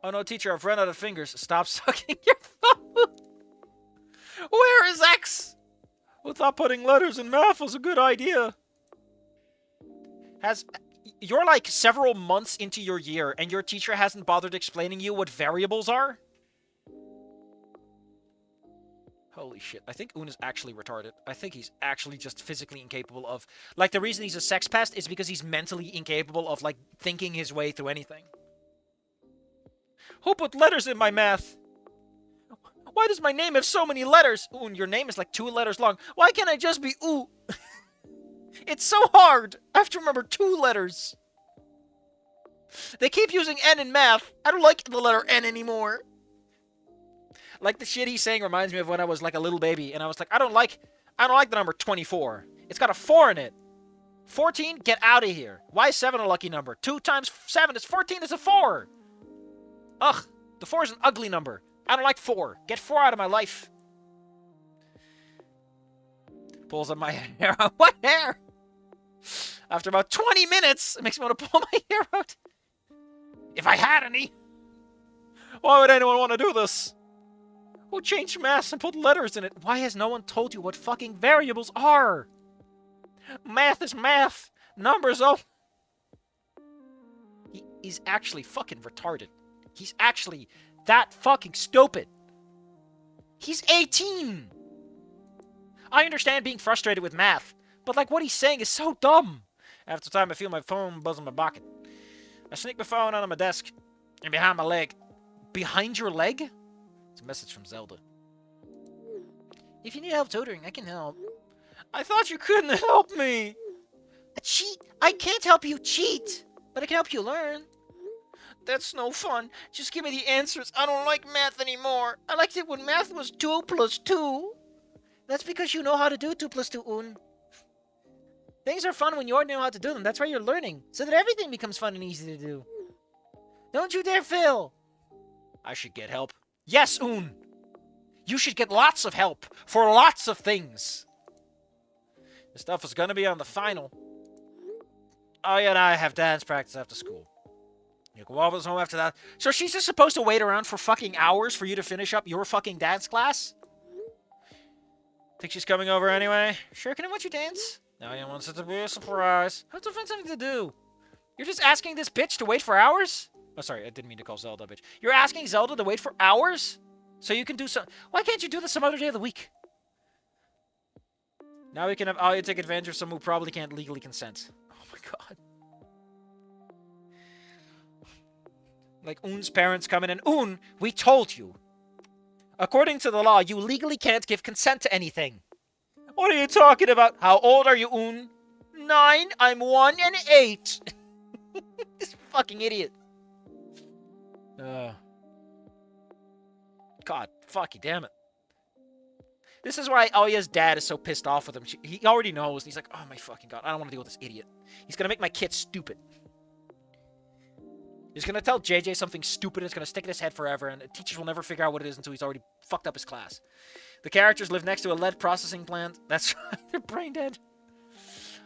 Oh no, teacher, I've run out of fingers. Stop sucking your thumb. Where is x? Who thought putting letters in math was a good idea? You're like several months into your year and your teacher hasn't bothered explaining you what variables are? Holy shit. I think Un is actually retarded. I think he's actually just physically incapable of... Like, the reason he's a sex pest is because he's mentally incapable of, like, thinking his way through anything. Who put letters in my math? Why does my name have so many letters? Un, your name is like 2 letters long. Why can't I just be U? It's so hard. I have to remember 2 letters. They keep using N in math. I don't like the letter N anymore. Like the shit he's saying reminds me of when I was like a little baby and I was like, I don't like the number 24. It's got a 4 in it. 14? Get out of here. Why is 7 a lucky number? 2 times 7 is 14. It's a 4. Ugh, the 4 is an ugly number. I don't like 4. Get 4 out of my life. Pulls up my hair out. What hair? After about 20 minutes, it makes me want to pull my hair out. If I had any. Why would anyone want to do this? Who changed math and put letters in it? Why has no one told you what fucking variables are? Math is math. Numbers, oh. He's actually fucking retarded. He's actually that fucking stupid. He's 18. I understand being frustrated with math, but like what he's saying is so dumb. After time, I feel my phone buzz in my pocket. I sneak my phone out of my desk and behind my leg. Behind your leg? It's a message from Zelda. If you need help tutoring, I can help. I thought you couldn't help me. A cheat? I can't help you cheat, but I can help you learn. That's no fun. Just give me the answers. I don't like math anymore. I liked it when math was 2 plus 2. That's because you know how to do 2 plus 2, Un. Things are fun when you already know how to do them. That's why you're learning, so that everything becomes fun and easy to do. Don't you dare fail. I should get help. Yes, Un. You should get lots of help for lots of things. This stuff is going to be on the final. Oh, yeah, and I have dance practice after school. You can walk us home after that. So she's just supposed to wait around for fucking hours for you to finish up your fucking dance class? Think she's coming over anyway? Sure, can I watch you dance? Now you want it to be a surprise. Have to find something to do. You're just asking this bitch to wait for hours? Oh, sorry, I didn't mean to call Zelda a bitch. You're asking Zelda to wait for hours? So you can do some... Why can't you do this some other day of the week? Now we can have Alia take advantage of someone who probably can't legally consent. Oh my god. Like Un's parents come in and... Un, we told you. According to the law, you legally can't give consent to anything. What are you talking about? How old are you, Un? 9, I'm 1 and 8. This fucking idiot. God, fucking damn it. This is why Alia's dad is so pissed off with him. He already knows. He's like, oh my fucking god, I don't want to deal with this idiot. He's gonna make my kid stupid. He's gonna tell JJ something stupid. It's gonna stick in his head forever, and the teachers will never figure out what it is until he's already fucked up his class. The characters live next to a lead processing plant. That's right, they're brain dead.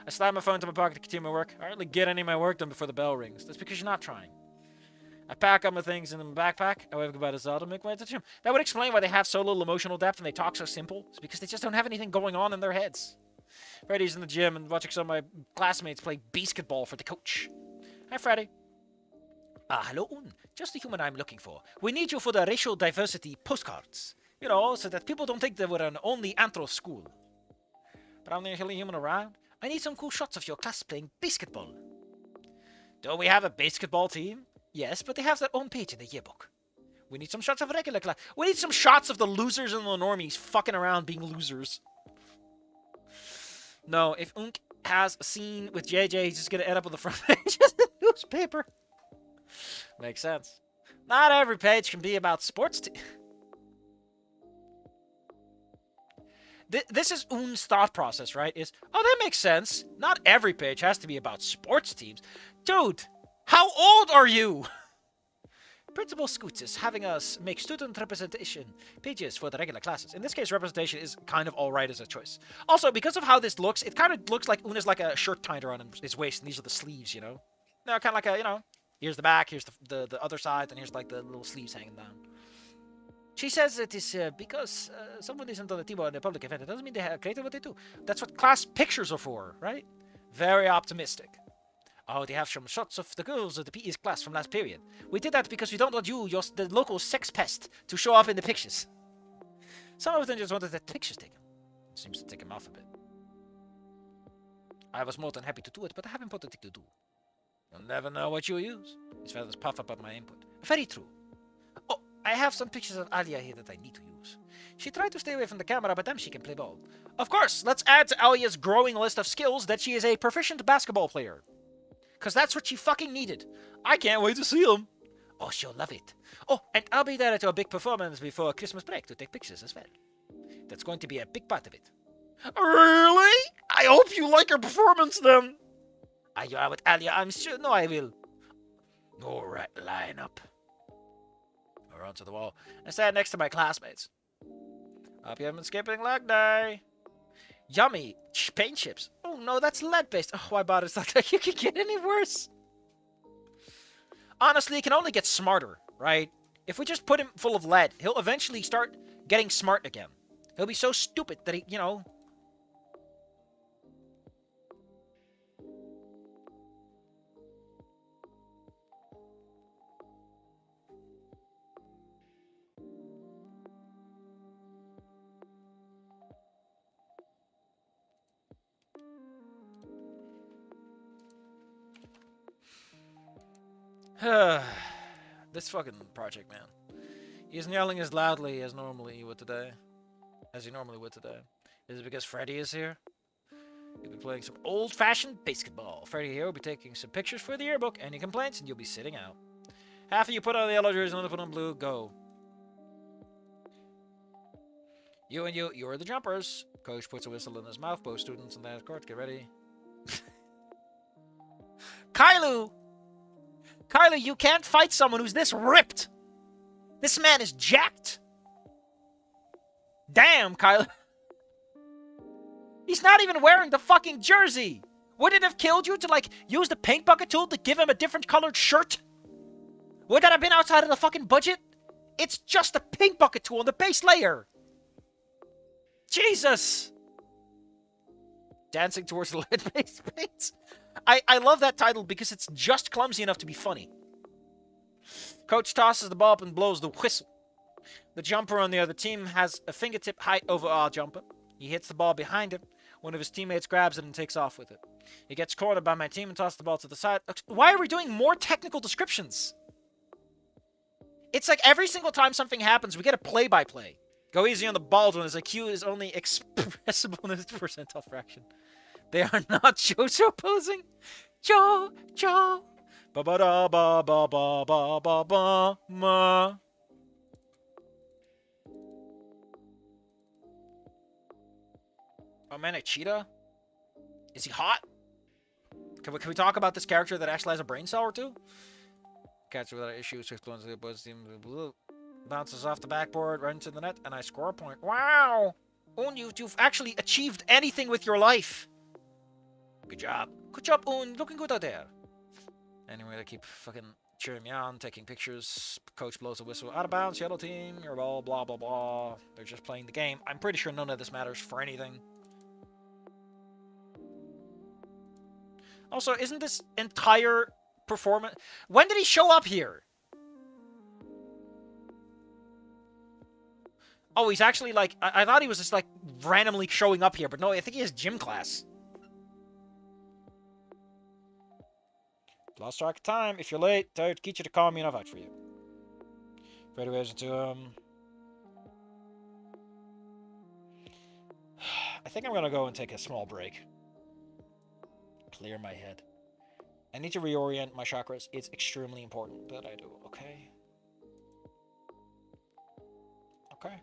I slide my phone into my pocket to continue my work. I hardly get any of my work done before the bell rings. That's because you're not trying. I pack up my things in my backpack. I wave goodbye to Zelda and make my way to the gym. That would explain why they have so little emotional depth and they talk so simple. It's because they just don't have anything going on in their heads. Freddy's in the gym and watching some of my classmates play basketball for the coach. Hi, Freddy. Hello, Un. Just the human I'm looking for. We need you for the racial diversity postcards. You know, so that people don't think that we're an only anthro school. But I'm the only human around. I need some cool shots of your class playing basketball. Do we have a basketball team? Yes, but they have their own page in the yearbook. We need some shots of regular class. We need some shots of the losers and the normies fucking around being losers. No, if Unk has a scene with JJ, he's just gonna end up on the front page of the newspaper. Makes sense. Not every page can be about sports team. This is Un's thought process, right? Is, oh, that makes sense. Not every page has to be about sports teams. Dude, how old are you? Principal Scoots is having us make student representation pages for the regular classes. In this case, representation is kind of alright as a choice. Also, because of how this looks, it kind of looks like Un is like a shirt tied around his waist, and these are the sleeves, you know? No, kind of like a, here's the back, here's the other side, and here's like the little sleeves hanging down. She says it is because someone isn't on the team or in a public event. It doesn't mean they have created what they do. That's what class pictures are for, right? Very optimistic. Oh, they have some shots of the girls of the PE's class from last period. We did that because we don't want you, the local sex pest, to show up in the pictures. Some of them just wanted their pictures taken. Seems to take him off a bit. I was more than happy to do it, but I haven't put a thing to do. You'll never know what you use. His feathers puff up at my input. Very true. Oh, I have some pictures of Alia here that I need to use. She tried to stay away from the camera, but then she can play ball. Of course, let's add to Alia's growing list of skills that she is a proficient basketball player. Because that's what she fucking needed. I can't wait to see him. Oh, she'll love it. Oh, and I'll be there at your big performance before Christmas break to take pictures as well. That's going to be a big part of it. Really? I hope you like her performance then. Are you out with Alia? I'm sure. No, I will. All right, line up. Or onto the wall. And stand next to my classmates. Hope you haven't been skipping leg day. Yummy paint chips. Oh no, that's lead-based. Oh, why bother? It's not like you could get any worse. Honestly, it can only get smarter, right? If we just put him full of lead, he'll eventually start getting smart again. He'll be so stupid that he, This fucking project, man. He isn't yelling as loudly as he normally would today. Is it because Freddy is here? You'll be playing some old-fashioned basketball. Freddy here will be taking some pictures for the yearbook. Any complaints, and you'll be sitting out. Half of you put on the yellow jersey, another put on blue. Go. You're the jumpers. Coach puts a whistle in his mouth. Both students in the court, get ready. Kylu, you can't fight someone who's this ripped. This man is jacked. Damn, Kylu. He's not even wearing the fucking jersey. Would it have killed you to, like, use the paint bucket tool to give him a different colored shirt? Would that have been outside of the fucking budget? It's just a paint bucket tool on the base layer. Jesus. Dancing towards the lead-based paints. I love that title because it's just clumsy enough to be funny. Coach tosses the ball up and blows the whistle. The jumper on the other team has a fingertip height over our jumper. He hits the ball behind him. One of his teammates grabs it and takes off with it. He gets cornered by my team and tosses the ball to the side. Why are we doing more technical descriptions? It's like every single time something happens, we get a play-by-play. Go easy on the bald one as IQ is only expressible in its percentile fraction. They are not JoJo posing. JoJo. Ba ba da ba ba ba ba ba ba ma. Oh man, a cheetah? Is he hot? Can we talk about this character that actually has a brain cell or two? Catcher without issues, swift ones, the buzz team bounces off the backboard, right into the net, and I score a point. Wow! Un, you've actually achieved anything with your life. Good job. Good job, Un. Looking good out there. Anyway, they keep fucking cheering me on, taking pictures. Coach blows a whistle. Out of bounds, yellow team, your ball, blah, blah, blah. They're just playing the game. I'm pretty sure none of this matters for anything. Also, isn't this entire performance... When did he show up here? Oh, he's actually like... I thought he was just like randomly showing up here, but no, I think he has gym class. Lost track of time. If you're late, tell your teacher to call me and I'll vouch for you. Freddy waves into him. I think I'm gonna go and take a small break. Clear my head. I need to reorient my chakras. It's extremely important that I do, okay? Okay.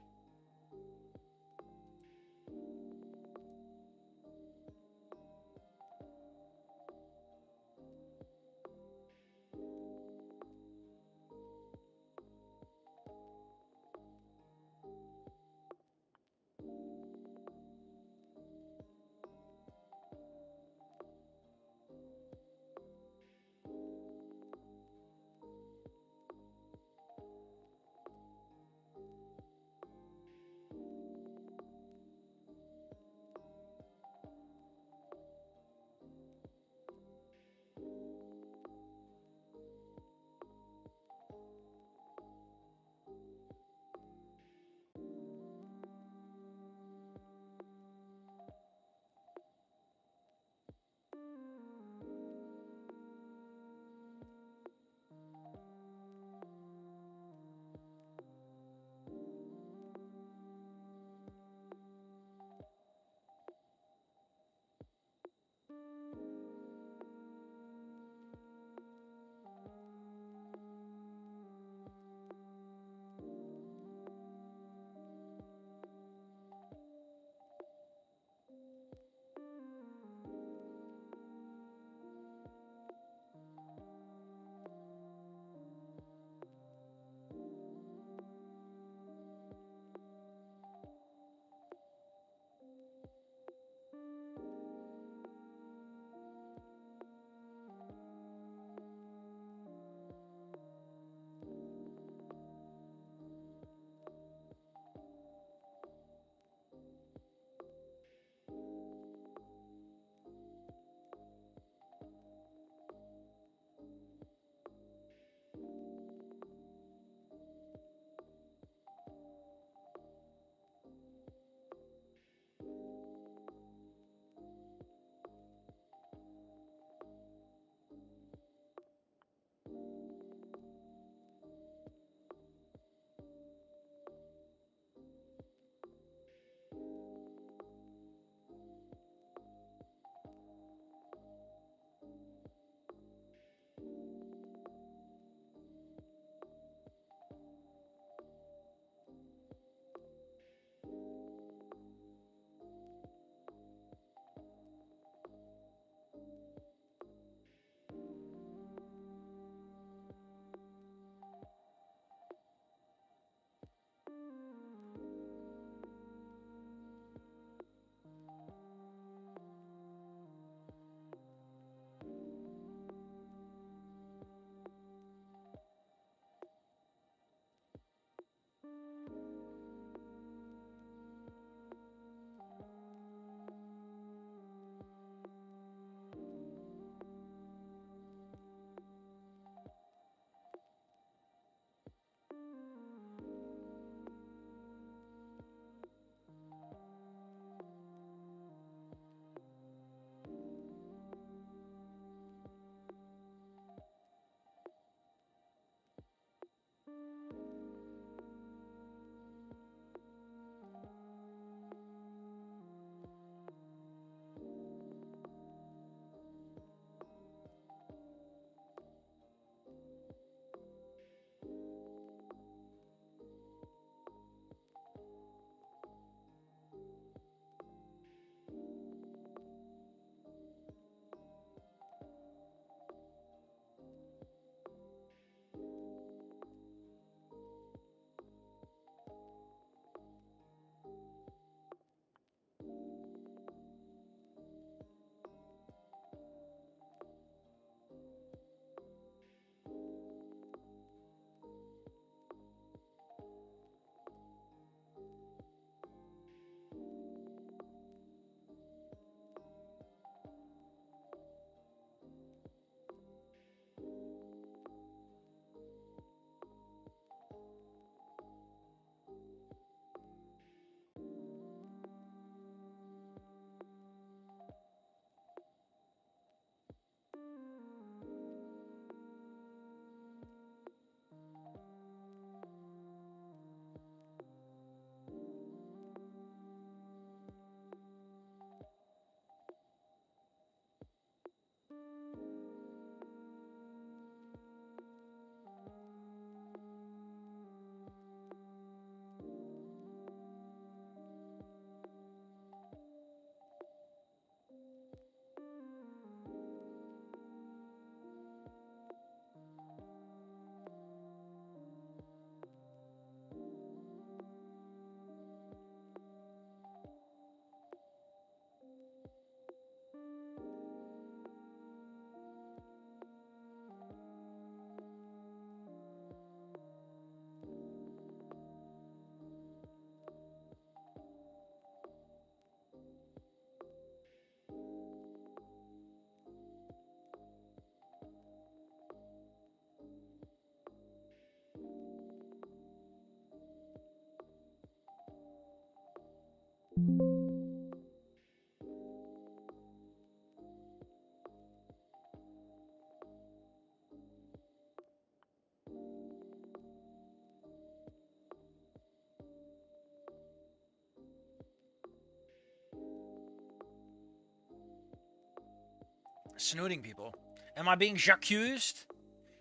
Snooting people. Am I being j'accused?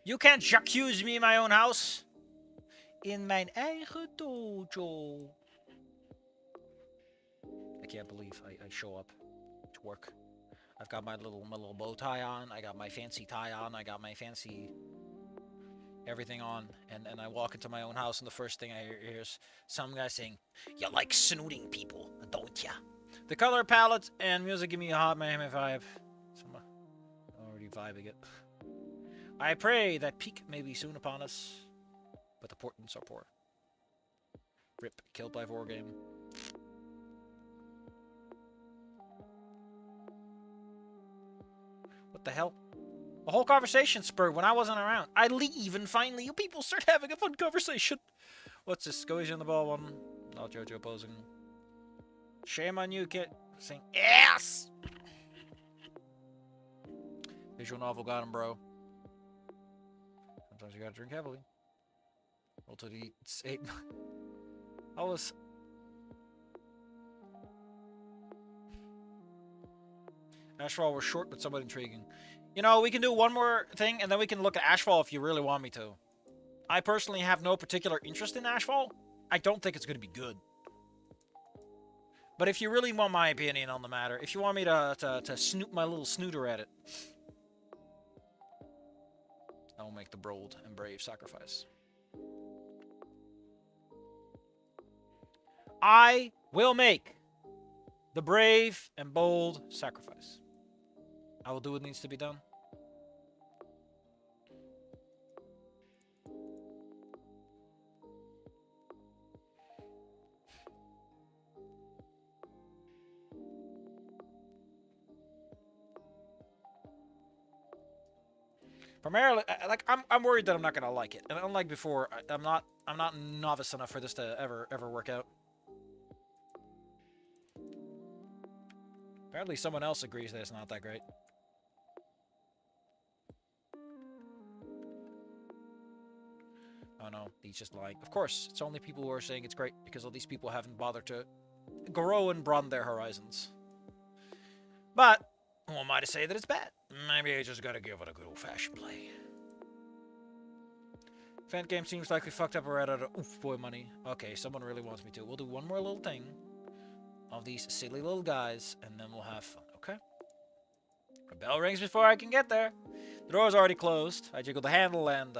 You can't j'accuse me in my own house. In mijn eigen dojo. I can't believe I show up to work. I've got my little bow tie on. I got my fancy tie on. I got my fancy everything on. And I walk into my own house, and the first thing I hear is some guy saying, "You like snooting people, don't ya?" The color palette and music give me a hot Miami vibe. So I'm already vibing it. I pray that peak may be soon upon us, but the portents are poor. Rip, killed by Vorgame. What the hell? The whole conversation spurred when I wasn't around. I leave, and finally you people start having a fun conversation. What's this? Scotia on the ball one. Not Jojo opposing. Shame on you, kid. Saying yes! Visual novel got him, bro. Sometimes you gotta drink heavily. Roll to the 8. I was... Ashfall was short, but somewhat intriguing. You know, we can do one more thing, and then we can look at Ashfall if you really want me to. I personally have no particular interest in Ashfall. I don't think it's going to be good. But if you really want my opinion on the matter, if you want me to snoop my little snooter at it, I will make the bold and brave sacrifice. I will make the brave and bold sacrifice. I will do what needs to be done. Primarily, like I'm worried that I'm not gonna like it, and unlike before, I'm not novice enough for this to ever work out. Apparently, someone else agrees that it's not that great. Oh no, he's just lying. Of course, it's only people who are saying it's great because all these people haven't bothered to grow and broaden their horizons. But who am I to say that it's bad? Maybe I just gotta give it a good old-fashioned play. Fan game seems like we fucked up right out of oof boy money. Okay, someone really wants me to. We'll do one more little thing of these silly little guys, and then we'll have fun, okay? The bell rings before I can get there. The door's already closed. I jiggle the handle, and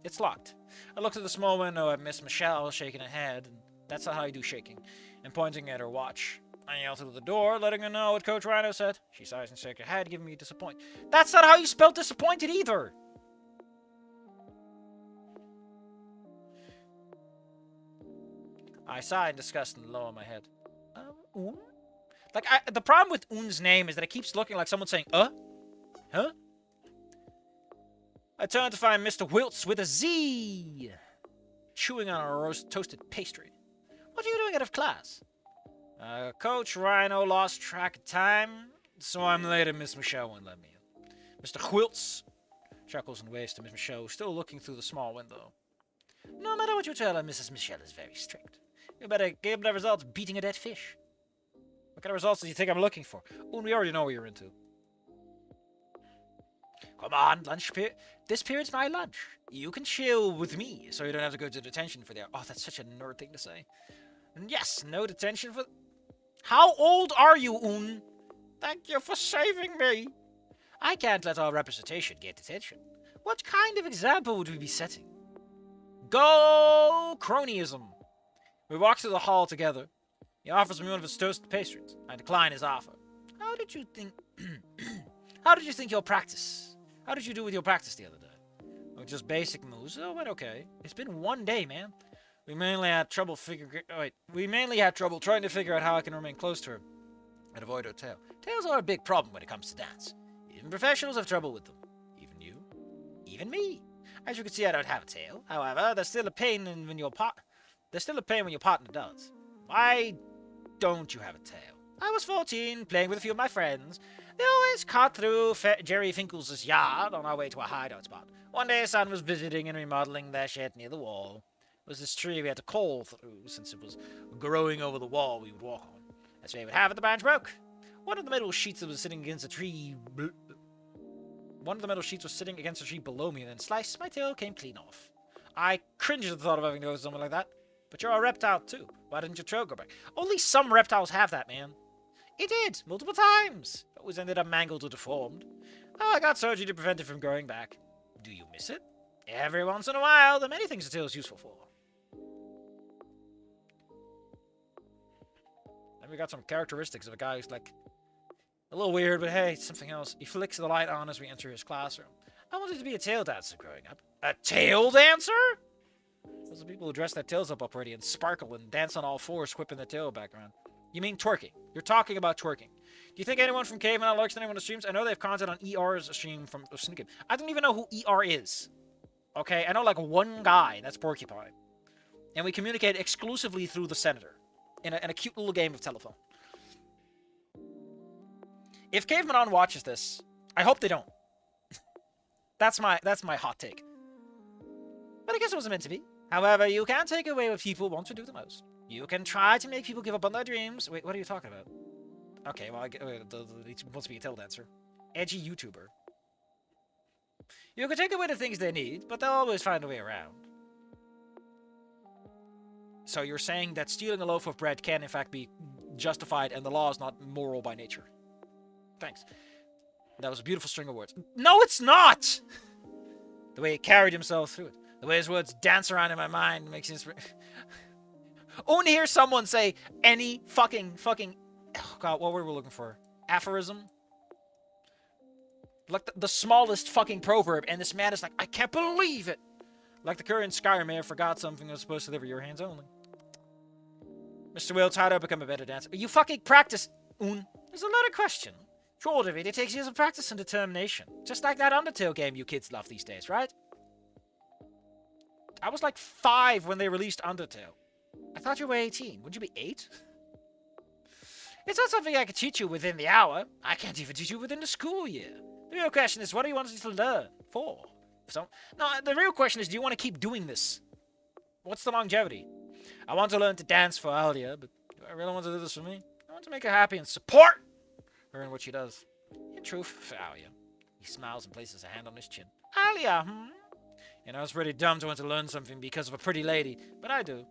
it's locked. I looked at the small window at Miss Michelle shaking her head, and that's not how you do shaking, and pointing at her watch. I yell through the door, letting her know what Coach Rhino said. She sighs and shakes her head, giving me disappointed. That's not how you spell disappointed either! I sigh in disgust and lower my head. Like, the problem with Un's name is that it keeps looking like someone saying, Huh? I turn to find Mr. Wiltz with a Z, chewing on a toasted pastry. What are you doing out of class? Coach Rhino lost track of time, so I'm late and Miss Michelle won't let me in. Mr. Quilts chuckles and waves to Miss Michelle, still looking through the small window. No matter what you tell her, Mrs. Michelle is very strict. You better give the results beating a dead fish. What kind of results do you think I'm looking for? Oh, we already know what you're into. Come on, lunch period. This period's my lunch. You can chill with me, so you don't have to go to detention for that. Oh, that's such a nerd thing to say. And yes, no detention for... How old are you, Un? Thank you for saving me. I can't let our representation get detention. What kind of example would we be setting? Go cronyism. We walk through the hall together. He offers me one of his toasted pastries. I decline his offer. How did you think... How did you think your practice? How did you do with your practice the other day? Oh, just basic moves. Oh, it went okay. It's been one day, man. We mainly had trouble trying to figure out how I can remain close to her and avoid her tail. Tails are a big problem when it comes to dance. Even professionals have trouble with them. Even you. Even me. As you can see, I don't have a tail. However, there's still a pain when your partner does. Why don't you have a tail? I was 14, playing with a few of my friends. They always cut through Jerry Finkel's yard on our way to a hideout spot. One day, his son was visiting and remodeling their shed near the wall. It was this tree we had to call through, since it was growing over the wall we would walk on. As fate would have it, the branch broke. One of the metal sheets that was sitting against the tree One of the metal sheets was sitting against a tree below me, and then slice, my tail came clean off. I cringed at the thought of having to go something like that. But you're a reptile too. Why didn't your trail go back? Only some reptiles have that, man. It did, multiple times. It always ended up mangled or deformed. Oh, I got surgery to prevent it from growing back. Do you miss it? Every once in a while, there are many things a tail is useful for. Then we got some characteristics of a guy who's like a little weird, but hey, it's something else. He flicks the light on as we enter his classroom. I wanted to be a tail dancer growing up. A tail dancer? Those are people who dress their tails up already and sparkle and dance on all fours, whipping their tail back around. You mean twerking. You're talking about twerking. Do you think anyone from Caveman lurks on anyone's streams? I know they have content on ER's stream from Sneakin. I don't even know who ER is. Okay, I know like one guy, that's Porcupine. And we communicate exclusively through the Senator. In a cute little game of telephone. If Caveman watches this, I hope they don't. That's my hot take. But I guess it wasn't meant to be. However, you can take away what people want to do the most. You can try to make people give up on their dreams. Wait, what are you talking about? Okay, well, he wants to be a tail dancer. Edgy YouTuber. You can take away the things they need, but they'll always find a way around. So you're saying that stealing a loaf of bread can, in fact, be justified and the law is not moral by nature. Thanks. That was a beautiful string of words. No, it's not! The way he carried himself through it. The way his words dance around in my mind makes it... Only hear someone say any fucking... Oh God, what were we looking for? Aphorism? Like the smallest fucking proverb, and this man is like, I can't believe it! Like the current Skyrim may have forgot something that was supposed to deliver your hands only. Mr. Wills, how do I become a better dancer? You fucking practice, Un. There's a lot of question. Short of it, it takes years of practice and determination. Just like that Undertale game you kids love these days, right? I was like 5 when they released Undertale. I thought you were 18. Would you be 8? It's not something I could teach you within the hour. I can't even teach you within the school year. The real question is, what do you want us to learn? For? So, no, the real question is, do you want to keep doing this? What's the longevity? I want to learn to dance for Alia, but do I really want to do this for me? I want to make her happy and support her in what she does. In truth, for Alia. He smiles and places a hand on his chin. Alia, You know, it's pretty dumb to want to learn something because of a pretty lady, but I do.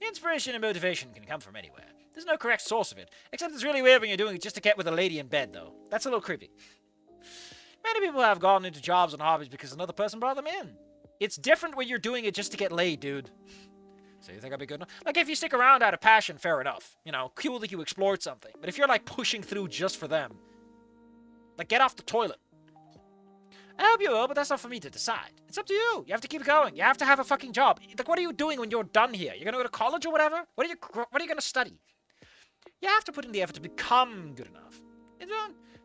Inspiration and motivation can come from anywhere. There's no correct source of it, except it's really weird when you're doing it just to get with a lady in bed, though. That's a little creepy. Many people have gone into jobs and hobbies because another person brought them in. It's different when you're doing it just to get laid, dude. So you think I'd be good enough? Like, if you stick around out of passion, fair enough. You know, cool that you explored something. But if you're, like, pushing through just for them, like, get off the toilet. I help you will, but that's not for me to decide. It's up to you. You have to keep going. You have to have a fucking job. Like, what are you doing when you're done here? You're gonna go to college or whatever? What are you gonna study? You have to put in the effort to become good enough. And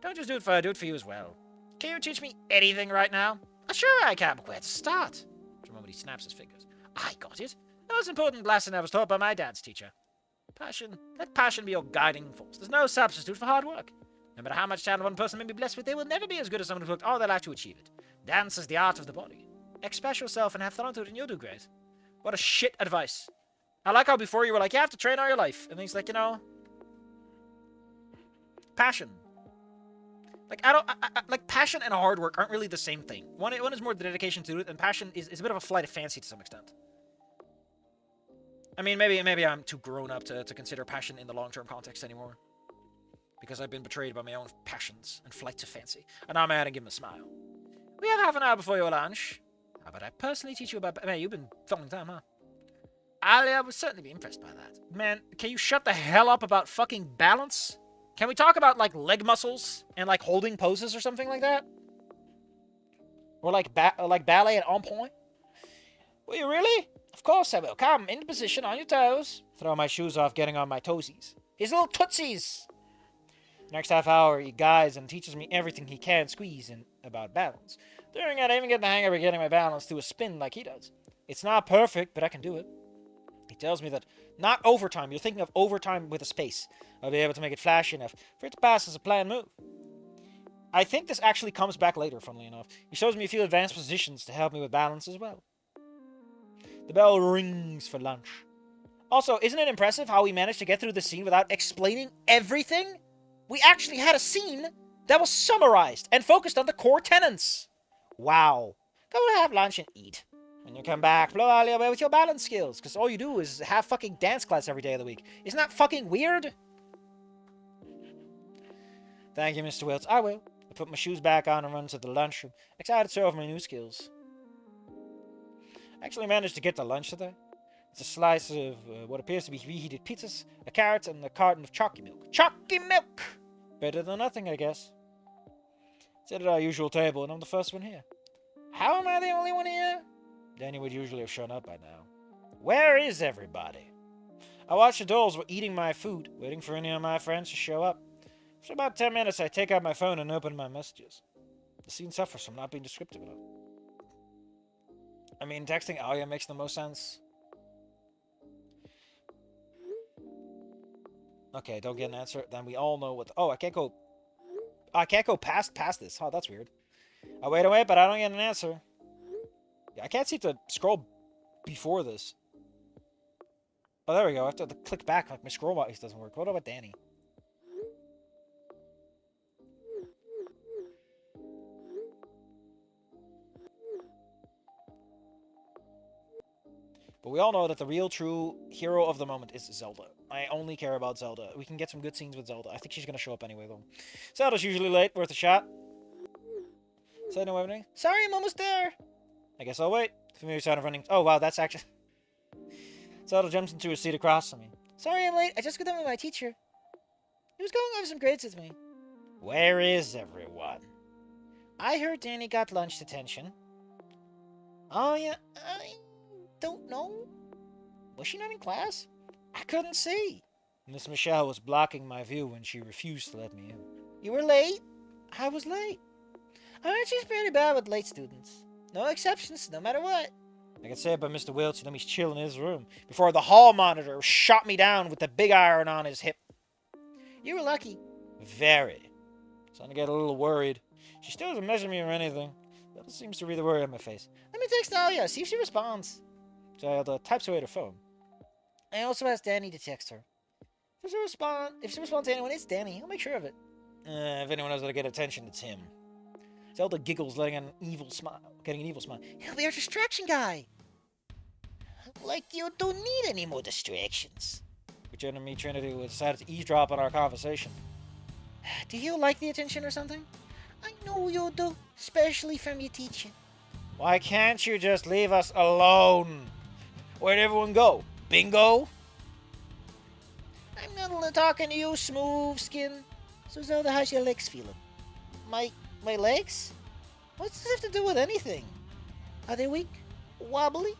don't just do it for you as well. Can you teach me anything right now? Sure I can, but where to start? For a moment he snaps his fingers. I got it. The most important lesson I was taught by my dance teacher. Passion. Let passion be your guiding force. There's no substitute for hard work. No matter how much talent one person may be blessed with, they will never be as good as someone who worked all their life to achieve it. Dance is the art of the body. Express yourself and have fun to it and you'll do great. What a shit advice. I like how before you were like, you have to train all your life. And then he's like, you know... Passion. Like, like, passion and hard work aren't really the same thing. One is more the dedication to it, and passion is a bit of a flight of fancy to some extent. I mean, maybe I'm too grown up to consider passion in the long-term context anymore. Because I've been betrayed by my own passions and flights of fancy. And now I'm out and give him a smile. We have half an hour before your lunch. How about I personally teach you about... Man, you've been filming time, huh? Alia would certainly be impressed by that. Man, can you shut the hell up about fucking balance? Can we talk about, like, leg muscles and, like, holding poses or something like that? Or, like, ballet and on point? Will you really? Of course I will. Come, into position, on your toes. Throw my shoes off, getting on my toesies. His little tootsies! Next half hour, he guides and teaches me everything he can squeeze in about balance. During it, I even get the hang of getting my balance to a spin like he does. It's not perfect, but I can do it. He tells me that not overtime. You're thinking of overtime with a space. I'll be able to make it flashy enough for it to pass as a planned move. I think this actually comes back later, funnily enough. He shows me a few advanced positions to help me with balance as well. The bell rings for lunch. Also, isn't it impressive how we managed to get through the scene without explaining everything? We actually had a scene that was summarized and focused on the core tenets. Wow. Go have lunch and eat. When you come back, blow all away with your balance skills, because all you do is have fucking dance class every day of the week. Isn't that fucking weird? Thank you, Mr. Wilts. I will. I put my shoes back on and run to the lunchroom, excited to show off my new skills. I actually managed to get the lunch today. It's a slice of what appears to be reheated pizzas, a carrot, and a carton of chalky milk. Chalky milk! Better than nothing, I guess. Sit at our usual table, and I'm the first one here. How am I the only one here? Danny would usually have shown up by now. Where is everybody? I watch the dolls were eating my food, waiting for any of my friends to show up. For about 10 minutes, I take out my phone and open my messages. The scene suffers from not being descriptive enough. I mean, texting Alia makes the most sense. Okay, don't get an answer. Then we all know what... Oh, I can't go past this. Oh, that's weird. I wait, but I don't get an answer. Yeah, I can't seem to scroll before this. Oh, there we go. I have to click back. Like, my scroll bar doesn't work. What about Danny? But we all know that the real, true hero of the moment is Zelda. I only care about Zelda. We can get some good scenes with Zelda. I think she's going to show up anyway, though. Zelda's usually late. Worth a shot. Say no evening. Sorry, I'm almost there. I guess I'll wait. Familiar sound of running. Oh, wow, that's actually... Zelda jumps into a seat across from me. Sorry I'm late. I just got done with my teacher. He was going over some grades with me. Where is everyone? I heard Danny got lunch detention. Oh, yeah. I don't know. Was she not in class? I couldn't see. Miss Michelle was blocking my view when she refused to let me in. You were late? I was late. I heard she's pretty bad with late students. No exceptions, no matter what. I can say it by Mr. Wilts, he let me chill in his room before the hall monitor shot me down with the big iron on his hip. You were lucky. Very. Starting to get a little worried. She still doesn't measure me or anything. That seems to read the worry on my face. Let me text Alia, see if she responds. Zelda types away her phone. I also asked Danny to text her. If she responds to anyone, it's Danny. I'll make sure of it. If anyone knows how to get attention, it's him. Zelda giggles, getting an evil smile. He'll be our distraction guy. Like you don't need any more distractions. Which enemy Trinity decided to eavesdrop on our conversation. Do you like the attention or something? I know you do, especially from your teacher. Why can't you just leave us alone? Where'd everyone go? Bingo? I'm not talking to you, smooth skin. So Zelda, how's your legs feeling? My legs? What does this have to do with anything? Are they weak? Wobbly?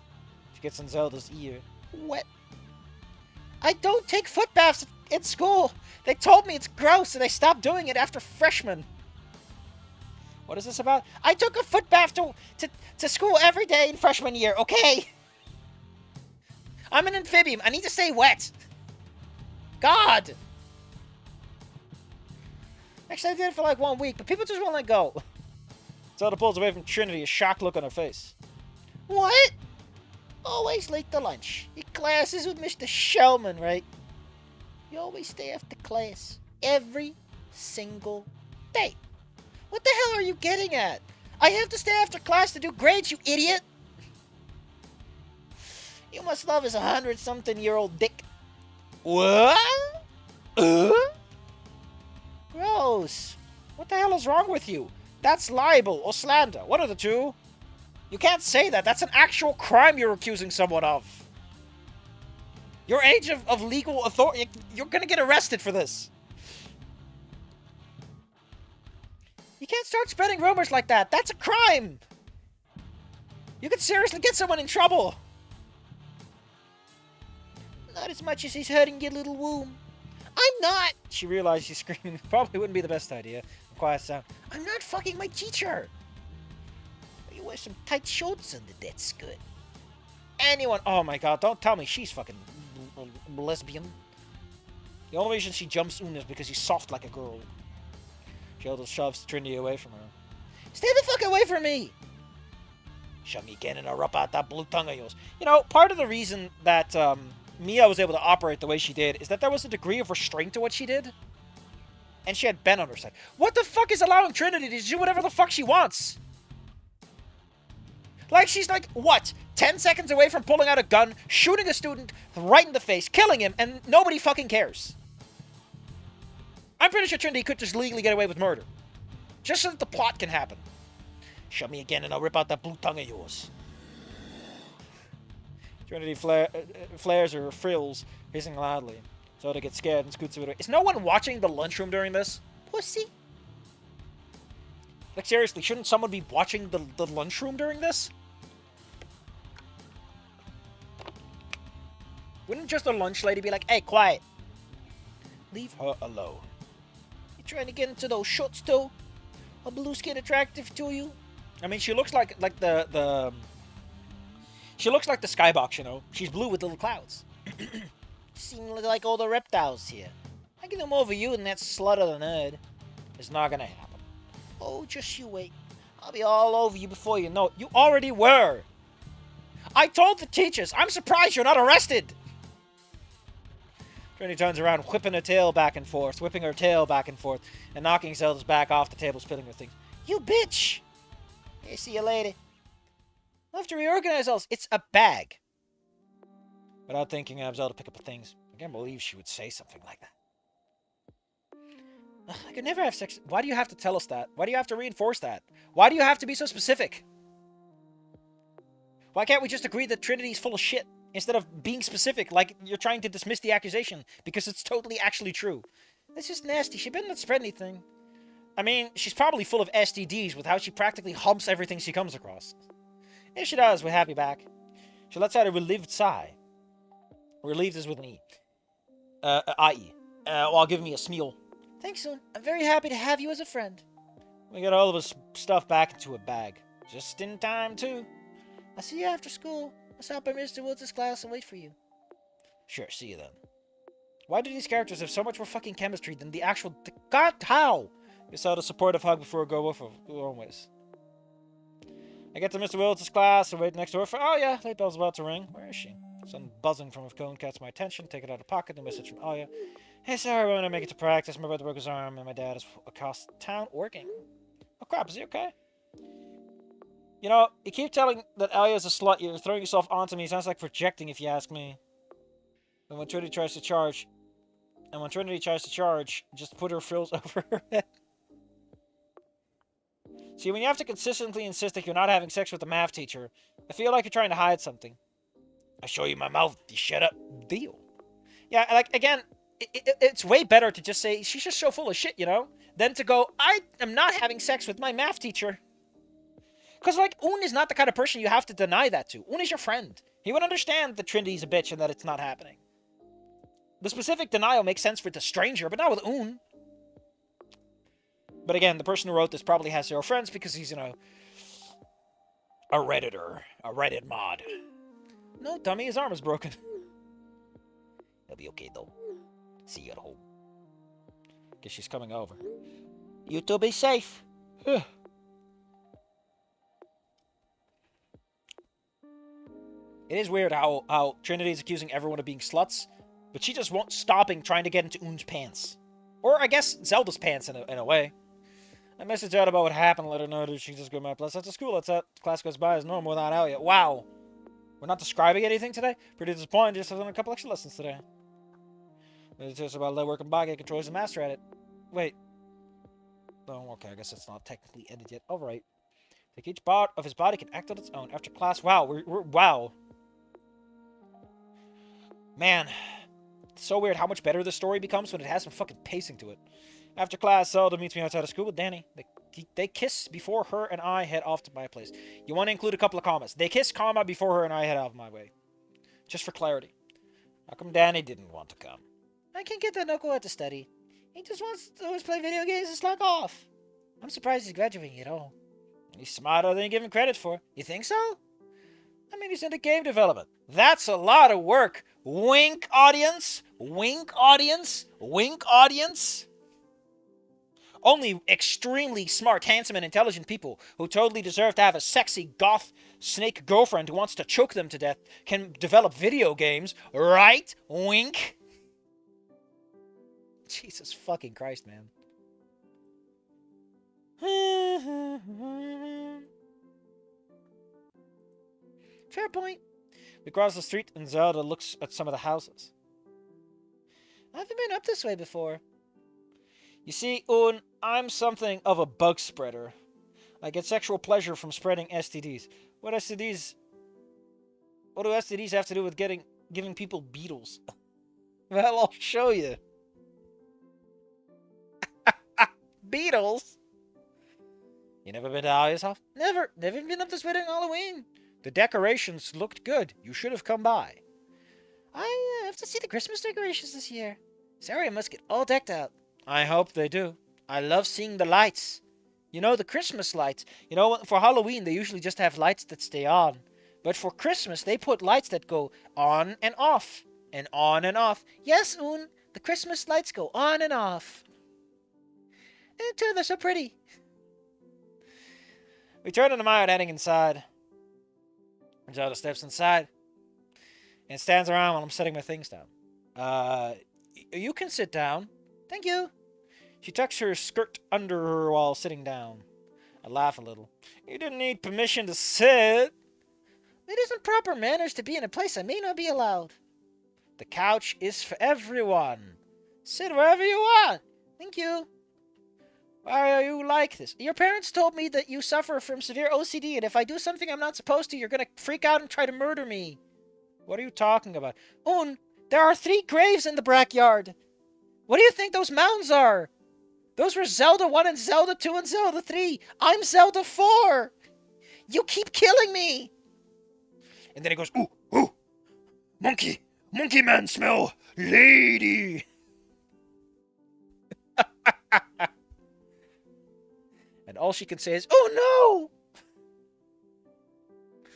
She gets in Zelda's ear. Wet. I don't take foot baths in school. They told me it's gross and I stopped doing it after freshman. What is this about? I took a foot bath to school every day in freshman year, okay? I'm an amphibian. I need to stay wet. God! Actually, I did it for like 1 week, but people just won't let go. Zelda pulls away from Trinity, a shocked look on her face. What? Always late to lunch. Your class is with Mr. Shellman, right? You always stay after class. Every single day. What the hell are you getting at? I have to stay after class to do grades, you idiot! You must love his 100-something-year-old dick. What? Gross. What the hell is wrong with you? That's libel or slander. One of the two. You can't say that. That's an actual crime you're accusing someone of. Your age of legal authority, you're gonna get arrested for this. You can't start spreading rumors like that. That's a crime. You could seriously get someone in trouble. Not as much as he's hurting your little womb. I'm not! She realized she's screaming. Probably wouldn't be the best idea. Quiet sound. I'm not fucking my teacher! You wear some tight shorts under that skirt. Anyone... Oh my god, don't tell me she's fucking lesbian. The only reason she jumps in is because he's soft like a girl. Zelda shoves Trinity away from her. Stay the fuck away from me! Shove me again and I'll rub out that blue tongue of yours. You know, part of the reason that, Mia was able to operate the way she did is that there was a degree of restraint to what she did. And she had Ben on her side. What the fuck is allowing Trinity to do whatever the fuck she wants? Like, she's like, what? 10 seconds away from pulling out a gun, shooting a student right in the face, killing him, and nobody fucking cares. I'm pretty sure Trinity could just legally get away with murder. Just so that the plot can happen. Show me again and I'll rip out that blue tongue of yours. Trinity flares her frills, hissing loudly. Zelda gets scared and scoots away. Is no one watching the lunchroom during this? Pussy. Like, seriously, shouldn't someone be watching the lunchroom during this? Wouldn't just the lunch lady be like, hey, quiet. Leave her alone. You trying to get into those shorts, too? A blue skin attractive to you? I mean, she looks like the she looks like the skybox, you know? She's blue with little clouds. Seem like all the reptiles here. I get them over you and that slut of the nerd. It's not gonna happen. Oh, just you wait. I'll be all over you before you know it. You already were. I told the teachers. I'm surprised you're not arrested. Trinity turns around, whipping her tail back and forth, and knocking Zelda's back off the table, spilling her things. You bitch! Hey, see you later. We'll have to reorganize all this. It's a bag. Without thinking, I have Zelda pick up the things. I can't believe she would say something like that. I could never have sex. Why do you have to tell us that? Why do you have to reinforce that? Why do you have to be so specific? Why can't we just agree that Trinity's full of shit instead of being specific like you're trying to dismiss the accusation because it's totally actually true? That's just nasty. She better not spread anything. I mean, she's probably full of STDs with how she practically humps everything she comes across. If she does, we're happy back. She lets out a relieved sigh. Relieved is with an E. I-E. While giving me a smile. Thanks, son. I'm very happy to have you as a friend. We got all of his stuff back into a bag. Just in time, too. I'll see you after school. I'll stop by Mr. Woods' class and wait for you. Sure, see you then. Why do these characters have so much more fucking chemistry than the actual... God, how? You saw the supportive hug before we go off of our own ways. I get to Mr. Willis' class and wait next door for... Oh, yeah, late bell's about to ring. Where is she? Something buzzing from her phone catches my attention. Take it out of pocket. A message from Alia. Hey, sorry, when I make it to practice, my brother broke his arm, and my dad is across town working. Oh, crap, is he okay? You know, you keep telling that Alia's a slut. You're throwing yourself onto me. It sounds like projecting, if you ask me. And when Trinity tries to charge... just put her frills over her head. See, when you have to consistently insist that you're not having sex with the math teacher, I feel like you're trying to hide something. I show you my mouth, you shut up. Deal. Yeah, like, again, it's way better to just say, she's just so full of shit, you know? Than to go, I am not having sex with my math teacher. Because, like, Un is not the kind of person you have to deny that to. Un is your friend. He would understand that Trinity's a bitch and that it's not happening. The specific denial makes sense for the stranger, but not with Un. But again, the person who wrote this probably has zero friends because he's, you know, a Redditor. A Reddit mod. No, dummy, his arm is broken. He'll be okay, though. See you at home. Guess she's coming over. You two be safe. It is weird how Trinity's accusing everyone of being sluts, but she just won't stopping trying to get into Un's pants. Or, I guess, Zelda's pants in a way. I messaged out about what happened, let her know that she just go my plus. That's a school, that's it. Class goes by as normal without Alia. Wow. We're not describing anything today? Pretty disappointed, just having a couple extra lessons today. It's just about lead work and body control. He's a master at it. Wait. Oh, okay, I guess it's not technically ended yet. Alright. Like each part of his body can act on its own. After class, wow, wow. Man. It's so weird how much better the story becomes when it has some fucking pacing to it. After class, Zelda meets me outside of school with Danny. They kiss before her and I head off to my place. You want to include a couple of commas. They kiss, comma, before her and I head off my way. Just for clarity. How come Danny didn't want to come? I can't get that knuckle out to study. He just wants to always play video games and slack off. I'm surprised he's graduating at all. He's smarter than you give him credit for. You think so? I mean, he's into game development. That's a lot of work. Wink, audience. Wink, audience. Wink, audience. Only extremely smart, handsome, and intelligent people who totally deserve to have a sexy, goth, snake girlfriend who wants to choke them to death can develop video games, right? Wink. Jesus fucking Christ, man. Fair point. We cross the street and Zelda looks at some of the houses. I haven't been up this way before. You see, Un, I'm something of a bug spreader. I get sexual pleasure from spreading STDs. What STDs? What do STDs have to do with giving people beetles? Well, I'll show you. Beetles? You never been to Alia's house? Never. Never been up this way during Halloween. The decorations looked good. You should have come by. I have to see the Christmas decorations this year. Sorry, I must get all decked out. I hope they do. I love seeing the lights. You know, the Christmas lights. You know, for Halloween, they usually just have lights that stay on. But for Christmas, they put lights that go on and off. And on and off. Yes, Un, the Christmas lights go on and off. And too, they're so pretty. We turn in the mile, heading inside. Zelda steps inside and stands around while I'm setting my things down. You can sit down. Thank you. She tucks her skirt under her while sitting down. I laugh a little. You didn't need permission to sit. It isn't proper manners to be in a place I may not be allowed. The couch is for everyone. Sit wherever you want. Thank you. Why are you like this? Your parents told me that you suffer from severe OCD, and if I do something I'm not supposed to, you're gonna freak out and try to murder me. What are you talking about? Un, there are 3 graves in the backyard. What do you think those mounds are? Those were Zelda 1 and Zelda 2 and Zelda 3. I'm Zelda 4. You keep killing me. And then he goes, ooh, ooh, monkey man smell, lady. And all she can say is, oh no!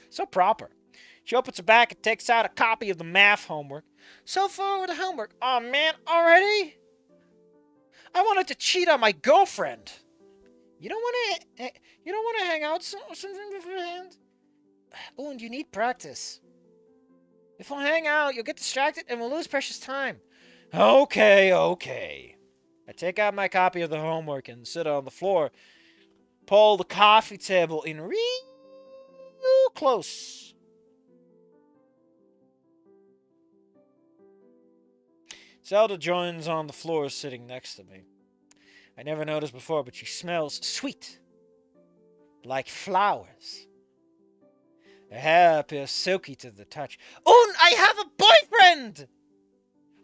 So proper. She opens her bag and takes out a copy of the math homework. So far with the homework. Oh man, already? I wanted to cheat on my girlfriend. You don't want to hang out something beforehand? Oh, and you need practice. If we'll hang out, you'll get distracted and we'll lose precious time. Okay. I take out my copy of the homework and sit on the floor. Pull the coffee table in real close. Zelda joins on the floor sitting next to me. I never noticed before, but she smells sweet. Like flowers. Her hair appears silky to the touch. Un, I have a boyfriend!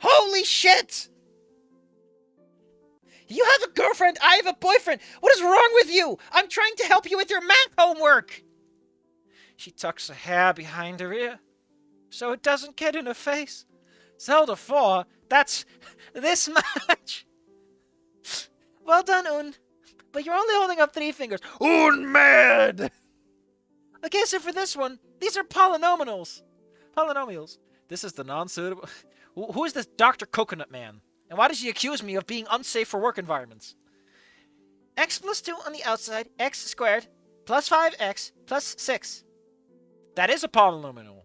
Holy shit! You have a girlfriend, I have a boyfriend! What is wrong with you? I'm trying to help you with your math homework! She tucks her hair behind her ear, so it doesn't get in her face. Zelda 4, that's this much. Well done, Un. But you're only holding up 3 fingers. Un mad! Okay, so for this one, these are polynomials. This is the non-suitable... Who is this Dr. Coconut Man? And why does he accuse me of being unsafe for work environments? X plus 2 on the outside, x squared, plus 5x, plus 6. That is a polynomial.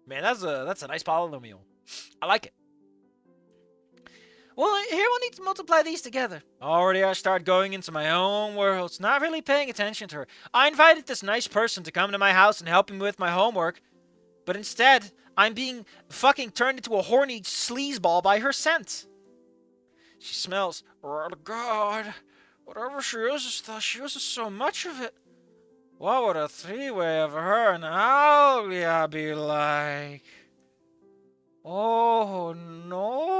Man, that's a nice polynomial. I like it. Well, here we'll need to multiply these together. Already I start going into my own worlds, not really paying attention to her. I invited this nice person to come to my house and help me with my homework, but instead, I'm being fucking turned into a horny sleazeball by her scent. She smells, oh God, whatever she uses so much of it. What would a 3-way of her and Alia be like? Oh no.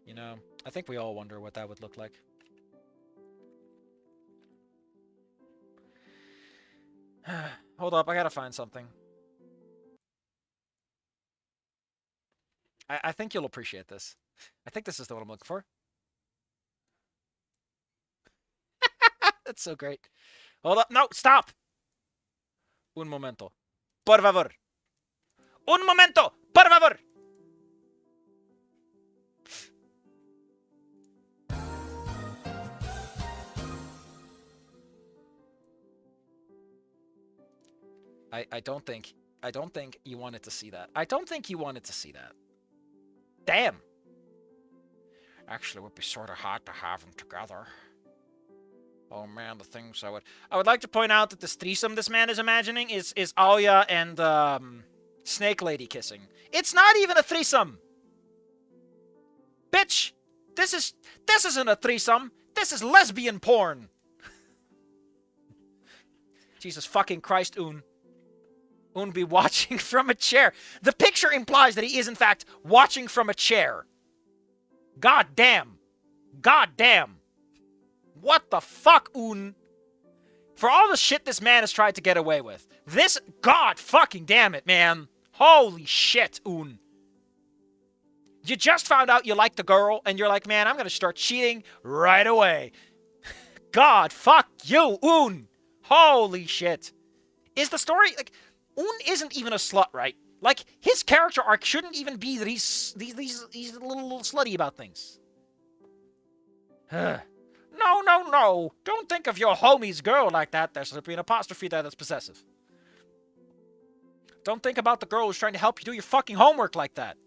You know, I think we all wonder what that would look like. Hold up, I gotta find something. I think you'll appreciate this. I think this is the one I'm looking for. That's so great. Hold up. No, stop. Un momento. Por favor. Un momento. Por favor. I don't think I don't think you wanted to see that. I don't think you wanted to see that. Damn. Actually, it would be sort of hot to have them together. Oh man, the things I would like to point out that this threesome this man is imagining is Alia and Snake Lady kissing. It's not even a threesome. Bitch, this isn't a threesome. This is lesbian porn. Jesus fucking Christ, Un. Un be watching from a chair. The picture implies that he is in fact watching from a chair. God damn. God damn. What the fuck, Un? For all the shit this man has tried to get away with. This, God fucking damn it, man. Holy shit, Un. You just found out you like the girl, and you're like, man, I'm gonna start cheating right away. God fuck you, Un. Holy shit. Is the story, like, Un isn't even a slut, right? Like, his character arc shouldn't even be that he's a little slutty about things. No. Don't think of your homie's girl like that. There's an apostrophe there that's possessive. Don't think about the girl who's trying to help you do your fucking homework like that.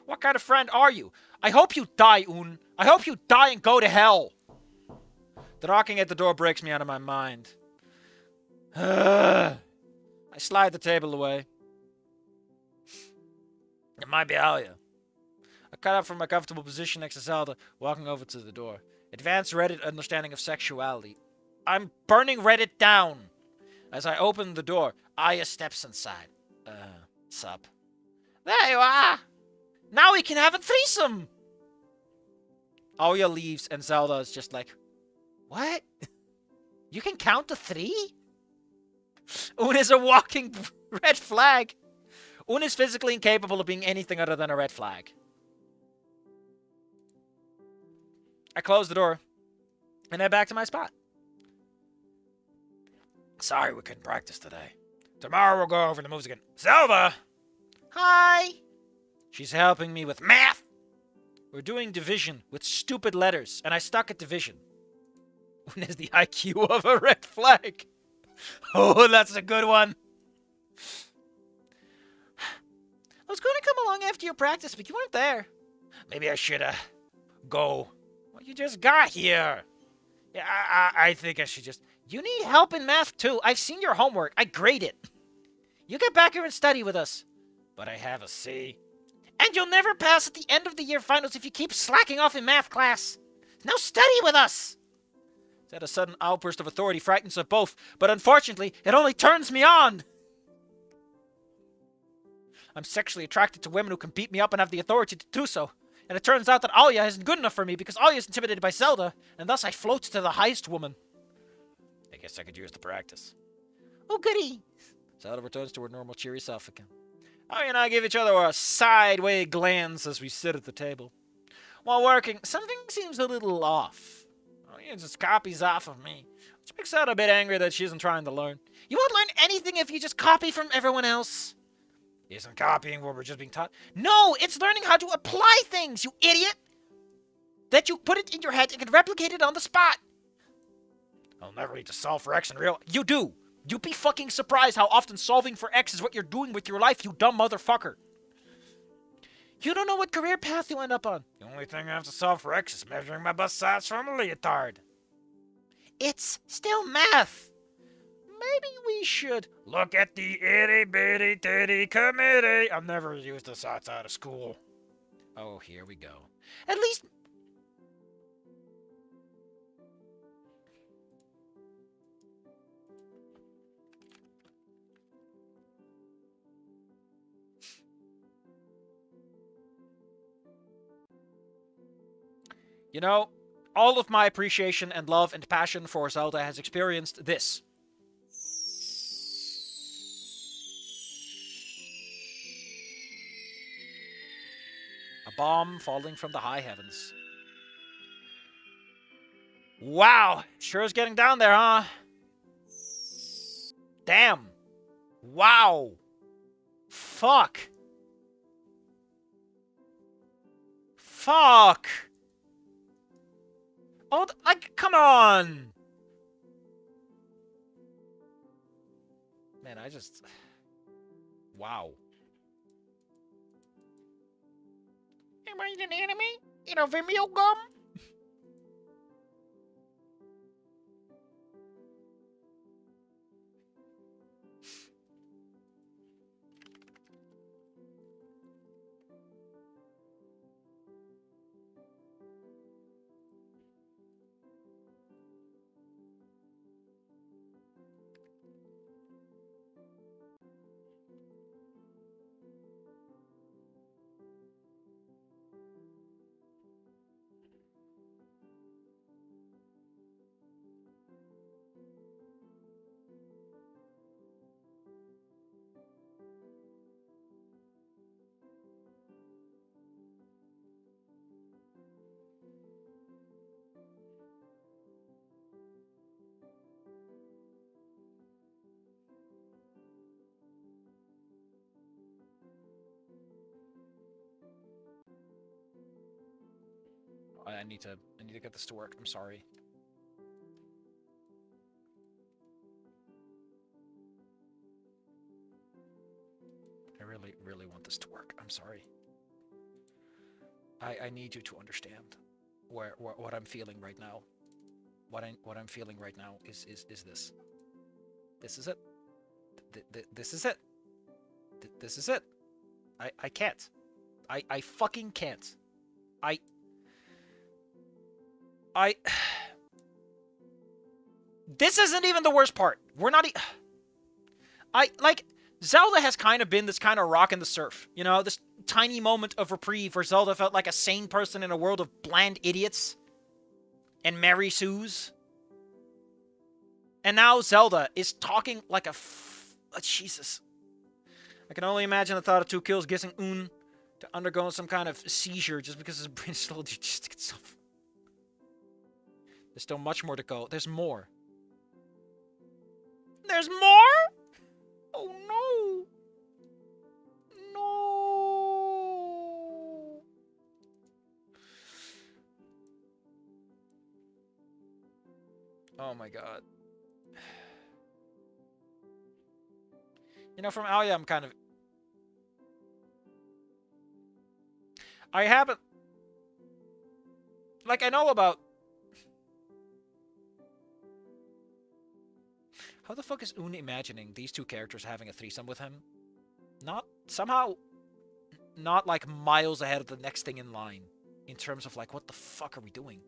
What kind of friend are you? I hope you die, Un. I hope you die and go to hell. The knocking at the door breaks me out of my mind. I slide the table away. It might be Alia. I cut up from my comfortable position next to Zelda, walking over to the door. Advanced Reddit understanding of sexuality. I'm burning Reddit down. As I open the door, Aya steps inside. Sup? There you are! Now we can have a threesome! Aya leaves and Zelda is just like, what? You can count to 3? Un is a walking red flag. Un is physically incapable of being anything other than a red flag. I close the door and head back to my spot. Sorry we couldn't practice today. Tomorrow we'll go over the moves again. Zelda! Hi! She's helping me with math! We're doing division with stupid letters, and I stuck at division. Un has the IQ of a red flag. Oh, that's a good one. I was going to come along after your practice, but you weren't there. Maybe I should, go. Well, you just got here. Yeah, I think I should just... You need help in math, too. I've seen your homework. I grade it. You get back here and study with us. But I have a C. And you'll never pass at the end of the year finals if you keep slacking off in math class. Now study with us. That a sudden outburst of authority frightens us both, but unfortunately, it only turns me on. I'm sexually attracted to women who can beat me up and have the authority to do so. And it turns out that Alia isn't good enough for me because Alia is intimidated by Zelda, and thus I float to the highest woman. I guess I could use the practice. Oh, goody. Zelda returns to her normal cheery self again. Alia and I give each other a sideway glance as we sit at the table. While working, something seems a little off. Alia just copies off of me, which makes Zelda a bit angry that she isn't trying to learn. You won't learn anything if you just copy from everyone else. Isn't copying what we're just being taught? No, it's learning how to apply things, you idiot! That you put it in your head and can replicate it on the spot. I'll never need to solve for X in real... You do! You'd be fucking surprised how often solving for X is what you're doing with your life, you dumb motherfucker. You don't know what career path you end up on. The only thing I have to solve for X is measuring my bust size from a leotard. It's still math. Maybe we should look at the itty-bitty-titty committee. I've never used this outside of school. Oh, here we go. At least... You know, all of my appreciation and love and passion for Zelda has experienced this. A bomb falling from the high heavens. Wow, sure is getting down there, huh? Damn. Wow. Fuck. Fuck. Oh, like, come on. Man, I just... Wow. Am I an enemy? In a Vimeo gum? I need to get this to work. I'm sorry. I really, really want this to work. I'm sorry. I need you to understand what I'm feeling right now. What I'm feeling right now is this. This is it. This is it. This is it. I can't. I fucking can't. I This isn't even the worst part. We're not like Zelda has kind of been this kind of rock in the surf, you know, this tiny moment of reprieve where Zelda felt like a sane person in a world of bland idiots and Mary Sues. And now Zelda is talking like Jesus. I can only imagine the thought of 2 kills getting Un to undergo some kind of seizure just because his brain is slowly just gets off. There's still much more to go. There's more. There's more? Oh no. No. Oh my god. You know, from Alia, I'm kind of... I haven't... Like, I know about... How the fuck is Un imagining these 2 characters having a threesome with him? Not... Somehow... Not, like, miles ahead of the next thing in line. In terms of, like, what the fuck are we doing?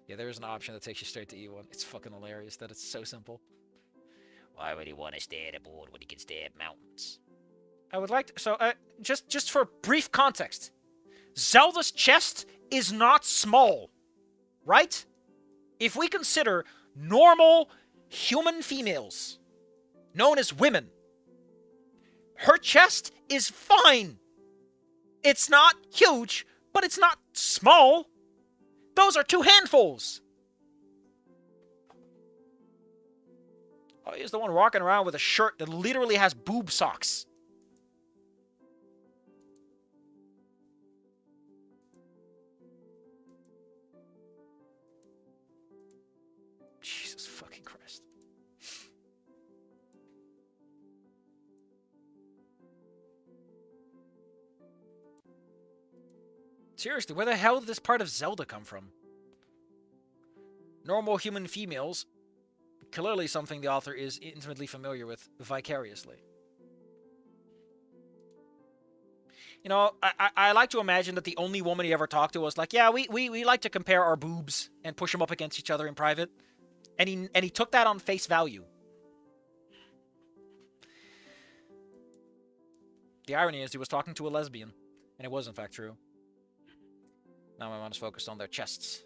Yeah, there is an option that takes you straight to E1. It's fucking hilarious that it's so simple. Why would he want to stay at a board when he can stay at mountains? I would like to... So, just for brief context. Zelda's chest is not small. Right? If we consider normal human females, known as women, her chest is fine. It's not huge, but it's not small. Those are 2 handfuls. Oh, he's the one walking around with a shirt that literally has boob socks. Jesus fucking Christ. Seriously, where the hell did this part of Zelda come from? Normal human females, clearly something the author is intimately familiar with vicariously. You know, I like to imagine that the only woman he ever talked to was like, yeah, we like to compare our boobs and push them up against each other in private. And he took that on face value. The irony is he was talking to a lesbian, and it was in fact true. Now my mind is focused on their chests.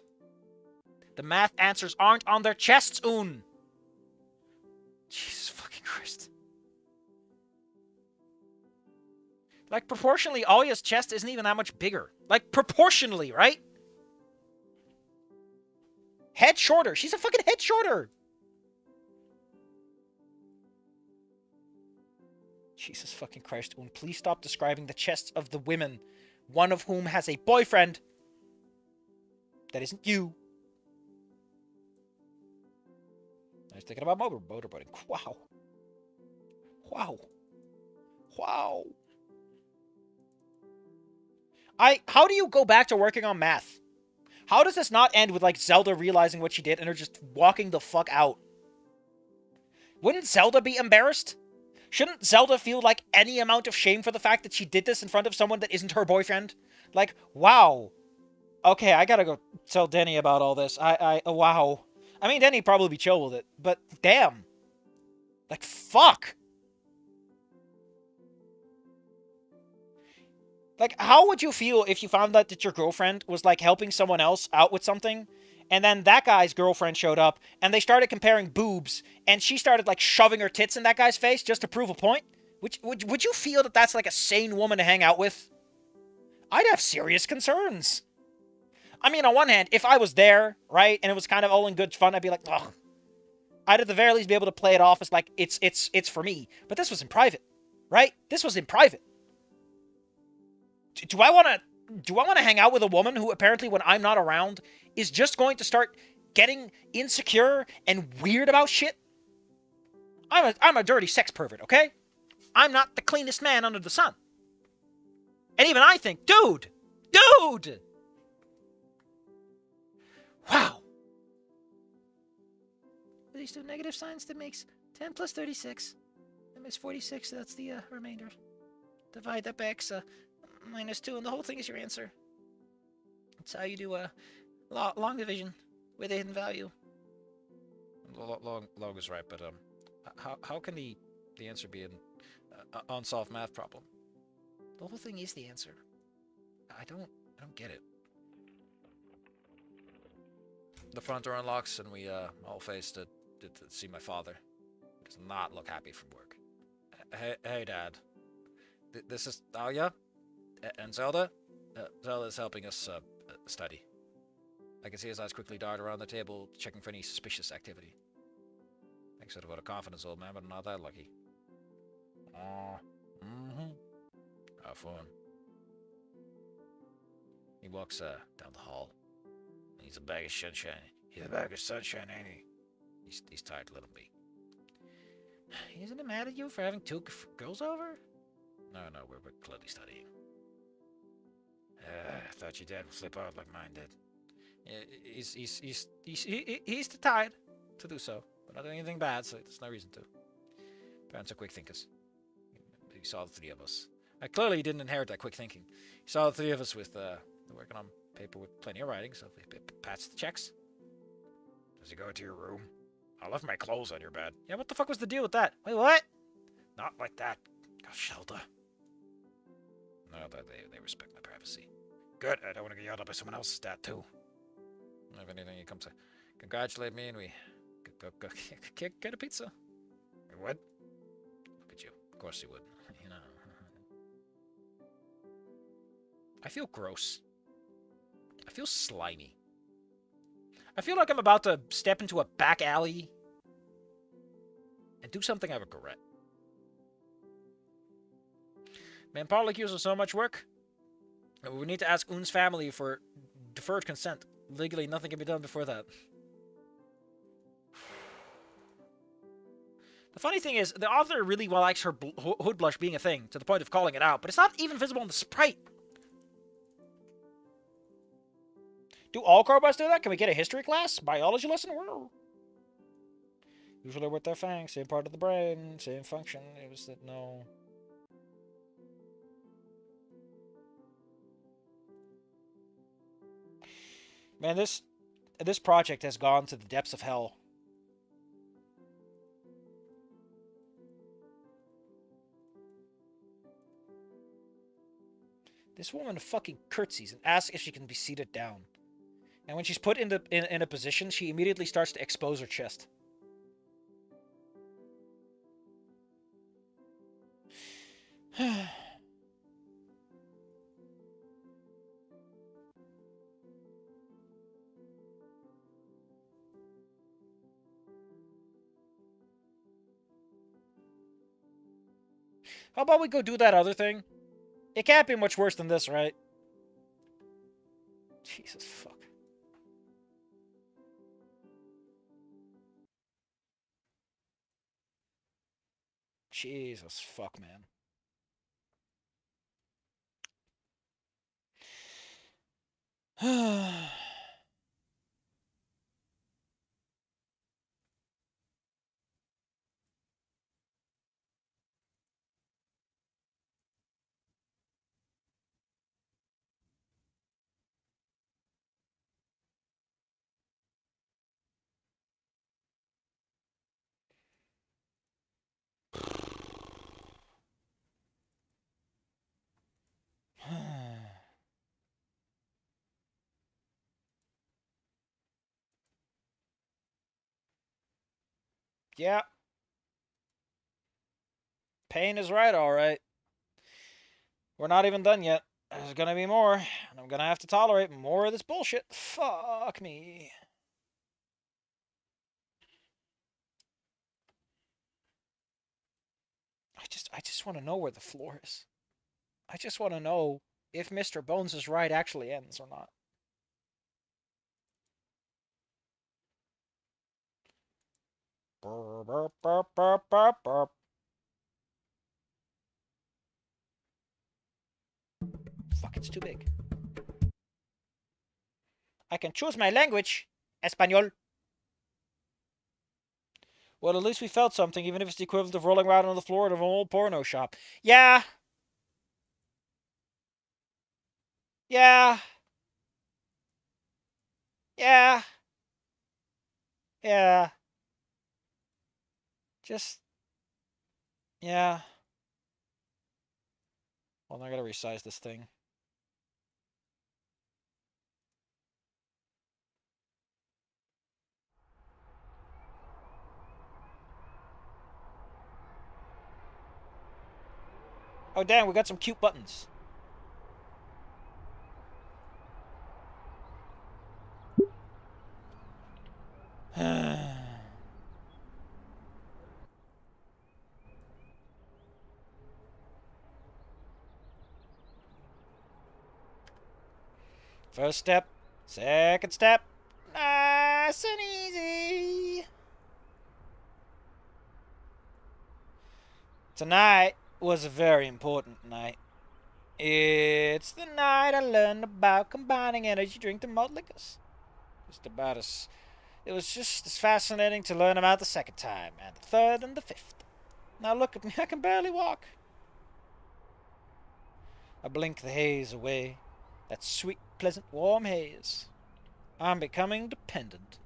The math answers aren't on their chests, Un! Jesus fucking Christ. Like, proportionally, Alia's chest isn't even that much bigger. Like, proportionally, right? Head shorter. She's a fucking head shorter. Jesus fucking Christ, Un. Please stop describing the chests of the women, one of whom has a boyfriend. That isn't you. I was thinking about motorboating. Wow. Wow. Wow. How do you go back to working on math? How does this not end with, like, Zelda realizing what she did and her just walking the fuck out? Wouldn't Zelda be embarrassed? Shouldn't Zelda feel, like, any amount of shame for the fact that she did this in front of someone that isn't her boyfriend? Like, wow. Okay, I gotta go tell Denny about all this. Wow. I mean, Denny'd probably be chill with it, but damn. Like, fuck. Like, how would you feel if you found out that your girlfriend was, like, helping someone else out with something, and then that guy's girlfriend showed up, and they started comparing boobs, and she started, like, shoving her tits in that guy's face just to prove a point? Would you feel that that's, like, a sane woman to hang out with? I'd have serious concerns. I mean, on one hand, if I was there, right, and it was kind of all in good fun, I'd be like, ugh. I'd at the very least be able to play it off as, like, it's for me. But this was in private, right? This was in private. Do I want to hang out with a woman who apparently, when I'm not around, is just going to start getting insecure and weird about shit? I'm a dirty sex pervert, okay? I'm not the cleanest man under the sun. And even I think, dude! Wow. These two negative signs, that makes 10 plus 36. That makes 46, so that's the remainder. Divide that by x, minus 2, and the whole thing is your answer. That's how you do long division with a hidden value. Long is right, but how can the answer be an unsolved math problem? The whole thing is the answer. I don't get it. The front door unlocks, and we all face to see my father. He does not look happy from work. Hey, Dad. This is Alia and Zelda. Zelda is helping us study. I can see his eyes quickly dart around the table, checking for any suspicious activity. Thanks for the vote of confidence, old man, but I'm not that lucky. Have fun. He walks down the hall. He's a bag of sunshine. He's a bag of sunshine, ain't he? He's tired little me. Isn't it mad at you for having two girls over? No, we're clearly studying. I thought your dad would flip out like mine did. He's too tired to do so. We're not doing anything bad, so there's no reason to. Parents are quick thinkers. He saw the three of us. Clearly, he didn't inherit that quick thinking. He saw the three of us with working on paper with plenty of writing, so he pats the checks. Does he go into your room? I left my clothes on your bed. Yeah, what the fuck was the deal with that? Wait, what? Not like that. Gosh, Zelda. No, they respect my privacy. Good, I don't want to get yelled at by someone else's dad, too. If anything, you come to congratulate me and we go get a pizza. You would? Look at you. Of course you would. You know. I feel gross. I feel slimy. I feel like I'm about to step into a back alley and do something I regret. Man, Paul accuses so much work. We need to ask Un's family for deferred consent. Legally, nothing can be done before that. The funny thing is, the author really likes her hood blush being a thing, to the point of calling it out, but it's not even visible in the sprite. Do all crowbars do that? Can we get a history class? Biology lesson? Whoa. Usually with their fangs, same part of the brain, same function. It was that no. Man, this project has gone to the depths of hell. This woman fucking curtsies and asks if she can be seated down. And when she's put in a position, she immediately starts to expose her chest. How about we go do that other thing? It can't be much worse than this, right? Jesus fuck. Jesus fuck, man. Yeah. Pain is right, alright. We're not even done yet. There's gonna be more, and I'm gonna have to tolerate more of this bullshit. Fuck me. I just want to know where the floor is. I just want to know if Mr. Bones' ride actually ends or not. Burp, burp, burp, burp, burp, burp. Fuck, it's too big. I can choose my language. Espanol. Well, at least we felt something, even if it's the equivalent of rolling around on the floor of an old porno shop. Yeah. Yeah. Yeah. Yeah. Just. Yeah. Well, now I gotta resize this thing. Oh, damn, we got some cute buttons. First step. Second step. Nice and easy. Tonight was a very important night. It's the night I learned about combining energy drink and malt liquors. It was just as fascinating to learn about the second time, and the third and the fifth. Now look at me, I can barely walk. I blink the haze away. That sweet, pleasant, warm haze. I'm becoming dependent.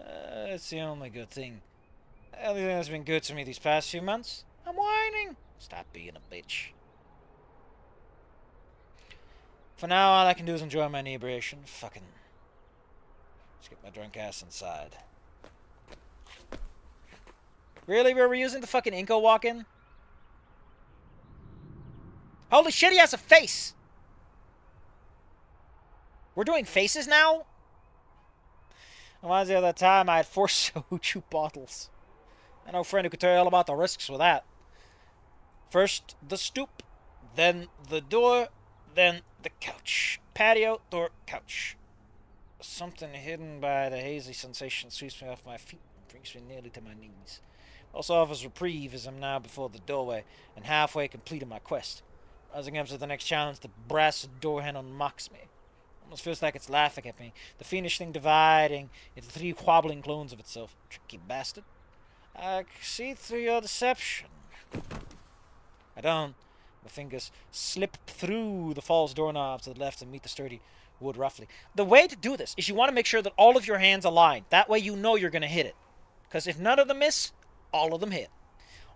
It's the only good thing. The only thing that's been good to me these past few months. I'm whining. Stop being a bitch. For now, all I can do is enjoy my inebriation. Fucking. Let's get my drunk ass inside. Really? We're using the fucking Inco walk-in? Holy shit, he has a face! We're doing faces now? Reminds me of that time I had 4 soju bottles. I know a friend who could tell you all about the risks with that. First the stoop, then the door, then the couch. Patio, door, couch. Something hidden by the hazy sensation sweeps me off my feet and brings me nearly to my knees. Also offers reprieve as I'm now before the doorway and halfway completed my quest. Rising up to the next challenge, the brass door handle mocks me. Almost feels like it's laughing at me. The fiendish thing dividing into 3 wobbling clones of itself. Tricky bastard. I see through your deception. I don't. My fingers slip through the false doorknob to the left and meet the sturdy wood roughly. The way to do this is you want to make sure that all of your hands align. That way you know you're going to hit it. Because if none of them miss, all of them hit.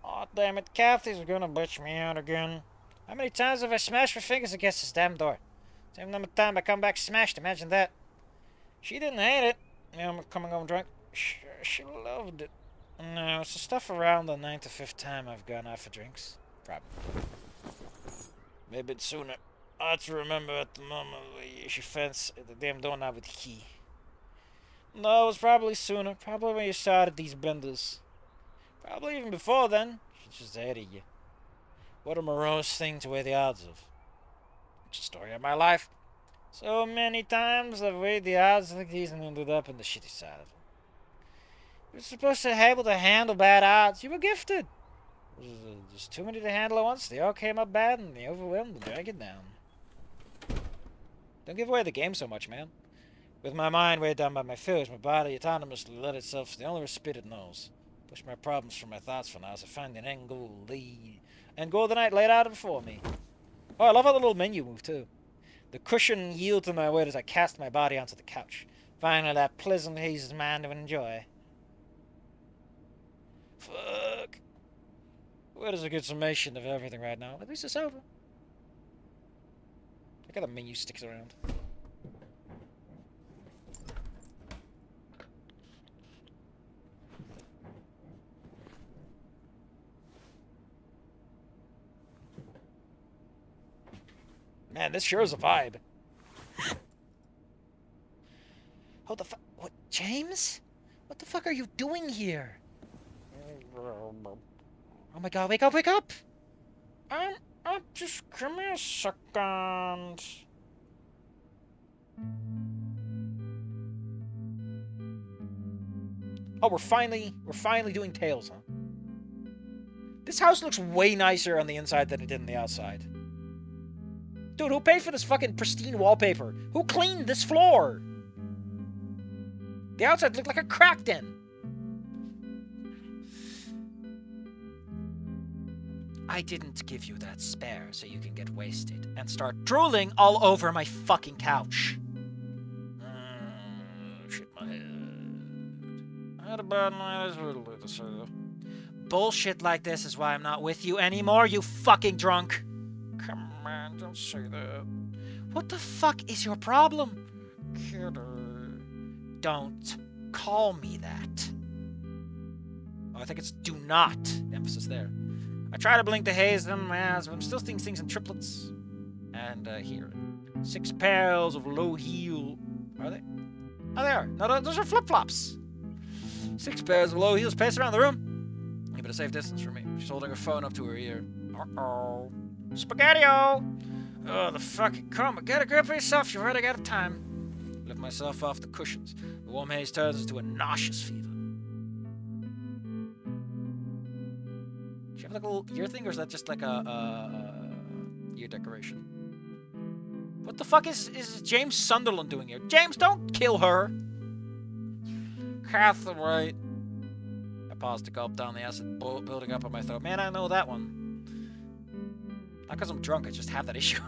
Oh, damn it. Kathy's going to bitch me out again. How many times have I smashed my fingers against this damn door? Same number of times I come back smashed. Imagine that. She didn't hate it. You know, I'm coming home drunk. She loved it. No, it's the stuff around the 9th or 5th time I've gone out for drinks. Probably. Maybe it's sooner. I have to remember at the moment she fenced the damn doorknob with the key. No, it was probably sooner. Probably when you started these blenders. Probably even before then. She's just ahead of you. What a morose thing to weigh the odds of. It's the story of my life. So many times I've weighed the odds like these and ended up on the shitty side of them. You're supposed to be able to handle bad odds. You were gifted. There's too many to handle at once. They all came up bad, and they overwhelmed the drag it down. Don't give away the game so much, man. With my mind weighed down by my fears, my body autonomously led itself to the only respite it knows. Push my problems from my thoughts for now as I find an end goal of the night laid out before me. Oh, I love how the little menu moved, too. The cushion yielded to my weight as I cast my body onto the couch. Finally, that pleasant haze is mine to enjoy. Fuck. What is a good summation of everything right now? At least it's over. Look how the menu sticks around. Man, this sure is a vibe. What the fuck? What, James? What the fuck are you doing here? Oh my god, wake up, wake up! Just give me a second. Oh, we're finally doing Tails, huh? This house looks way nicer on the inside than it did on the outside. Dude, who paid for this fucking pristine wallpaper? Who cleaned this floor? The outside looked like a crack den. I didn't give you that spare so you can get wasted and start drooling all over my fucking couch. Shit my head. I had a bad night as well, so. Bullshit like this is why I'm not with you anymore, you fucking drunk. Come on, don't say that. What the fuck is your problem? Kidder. Don't call me that. Oh, I think it's do not. Emphasis there. I try to blink the haze in my eyes, but I'm still seeing things in triplets. And here. 6 pairs of low heel. Are they? Oh, they are. No, those are flip-flops. 6 pairs of low heels pace around the room. Keep it a safe distance from me. She's holding her phone up to her ear. Uh-oh. Spaghetti-o! Oh, the fucking come. Get a grip of yourself. You're running out of time. Lift myself off the cushions. The warm haze turns into a nauseous fever. Do you have like a little ear thing, or is that just like a ear decoration? What the fuck is James Sunderland doing here? James, don't kill her! Catherine. I paused to gulp down the acid building up on my throat. Man, I know that one. Not because I'm drunk, I just have that issue.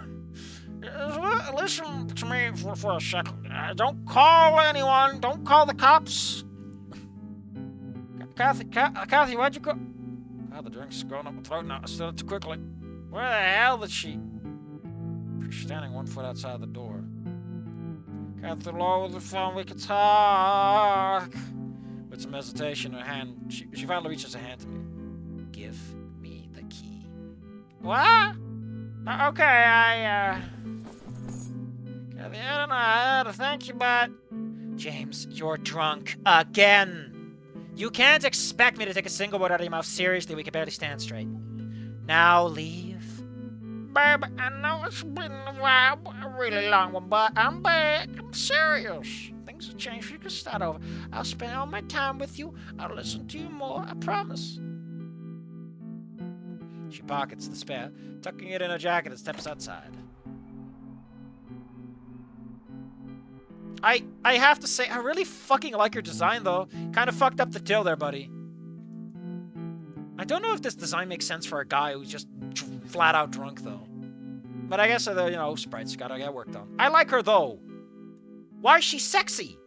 Listen to me for a second. Don't call anyone. Don't call the cops. Kathy, why'd you go? Oh, the drink's going up my throat now. I said it too quickly. Where the hell did she? She's standing 1 foot outside the door. Kathy, lower the phone. We can talk. With some hesitation, her hand. She finally reaches a hand to me. Give me the key. What? Okay, Kathy, I don't know how to thank you, but James, you're drunk again. You can't expect me to take a single word out of your mouth seriously. We can barely stand straight. Now leave. Baby, I know it's been a while, a really long one, but I'm back. I'm serious. Things have changed. You can start over. I'll spend all my time with you. I'll listen to you more. I promise. She pockets the spare, tucking it in her jacket and steps outside. I have to say, I really fucking like your design, though. Kind of fucked up the tail there, buddy. I don't know if this design makes sense for a guy who's just flat out drunk, though. But I guess, sprites gotta get worked on. I like her, though. Why is she sexy?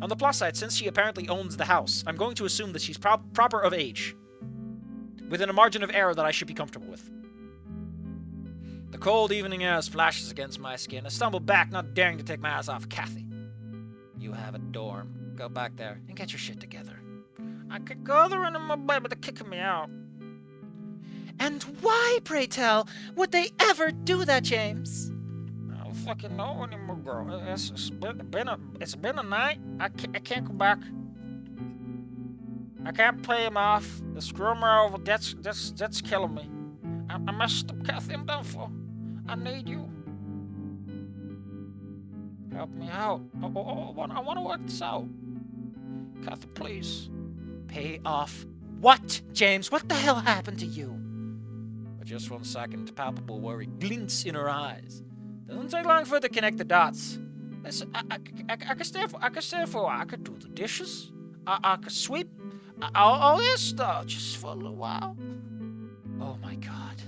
On the plus side, since she apparently owns the house, I'm going to assume that she's proper of age. Within a margin of error that I should be comfortable with. The cold evening air splashes against my skin. I stumble back, not daring to take my eyes off Kathy. You have a dorm. Go back there and get your shit together. I could go there in my bed, but they're kicking me out. And why, pray tell, would they ever do that, James? I don't fucking know anymore, girl. It's been a night. I can't go back. I can't pay him off. The screw me over. That's killing me. I messed up, Kathy. I'm done for. I need you. Help me out. I want to work this out. Kathy, please. Pay off What, James? What the hell happened to you? For just 1 second, palpable worry glints in her eyes. Doesn't take long for her to connect the dots. Listen, I could stay for a while. I could do the dishes. I could sweep. All this stuff just for a little while. Oh my God.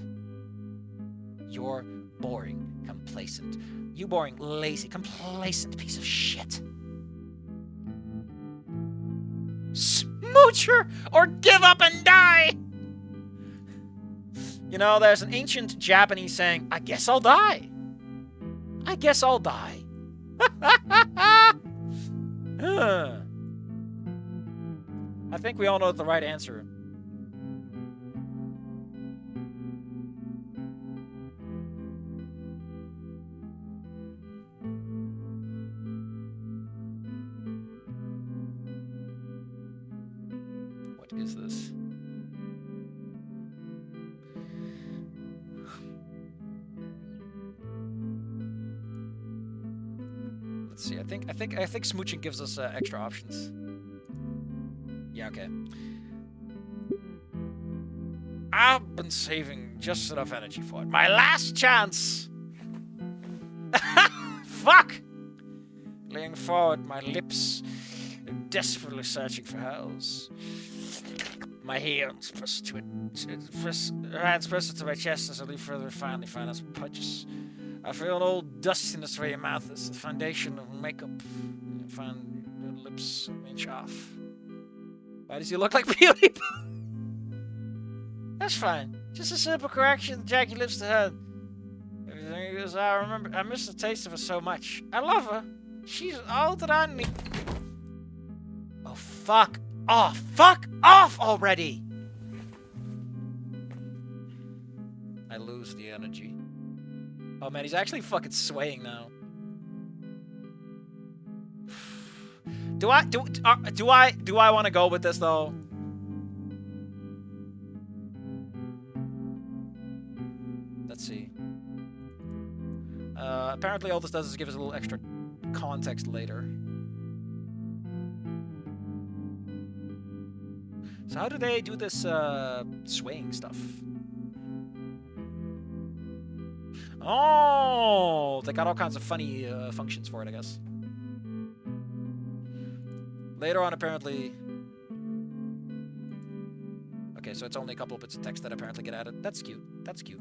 You're boring, complacent. You boring, lazy, complacent piece of shit. Smoocher or give up and die! You know, there's an ancient Japanese saying, I guess I'll die. I guess I'll die. I think we all know the right answer. What is this? Let's see. I think smooching gives us extra options. Yeah, okay. I've been saving just enough energy for it. My last chance! Fuck! Leaning forward, my lips desperately searching for hers. My hands pressed to my chest as I lean further and finally find us punches. I feel an old dustiness where your mouth is, the foundation of makeup. You find your lips an inch off. Why does he look like Beauty? That's fine. Just a simple correction. Jack your lips to her. Everything is I remember. I miss the taste of her so much. I love her. She's all that I need. Oh, fuck off. Fuck off already. I lose the energy. Oh man, he's actually fucking swaying now. Do I want to go with this though? Let's see. Apparently all this does is give us a little extra context later. So how do they do this swaying stuff? Oh, they got all kinds of funny functions for it, I guess. Later on, apparently... Okay, so it's only a couple of bits of text that apparently get added. That's cute. That's cute.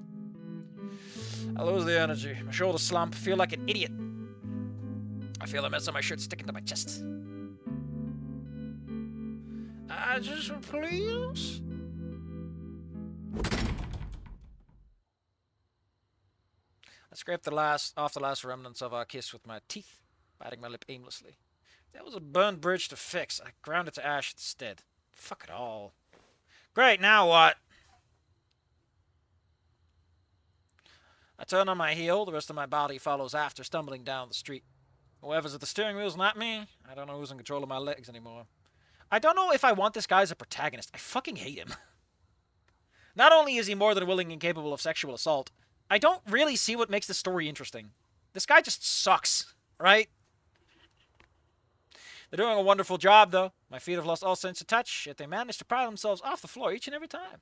I lose the energy. My shoulders slump. Feel like an idiot. I feel the mess on my shirt sticking to my chest. I just please. I scraped off the last remnants of our kiss with my teeth, biting my lip aimlessly. That was a burned bridge to fix. I ground it to ash instead. Fuck it all. Great, now what? I turn on my heel. The rest of my body follows after, stumbling down the street. Whoever's at the steering wheel's not me. I don't know who's in control of my legs anymore. I don't know if I want this guy as a protagonist. I fucking hate him. Not only is he more than willing and capable of sexual assault, I don't really see what makes the story interesting. This guy just sucks, right? They're doing a wonderful job, though. My feet have lost all sense of touch, yet they manage to pry themselves off the floor each and every time.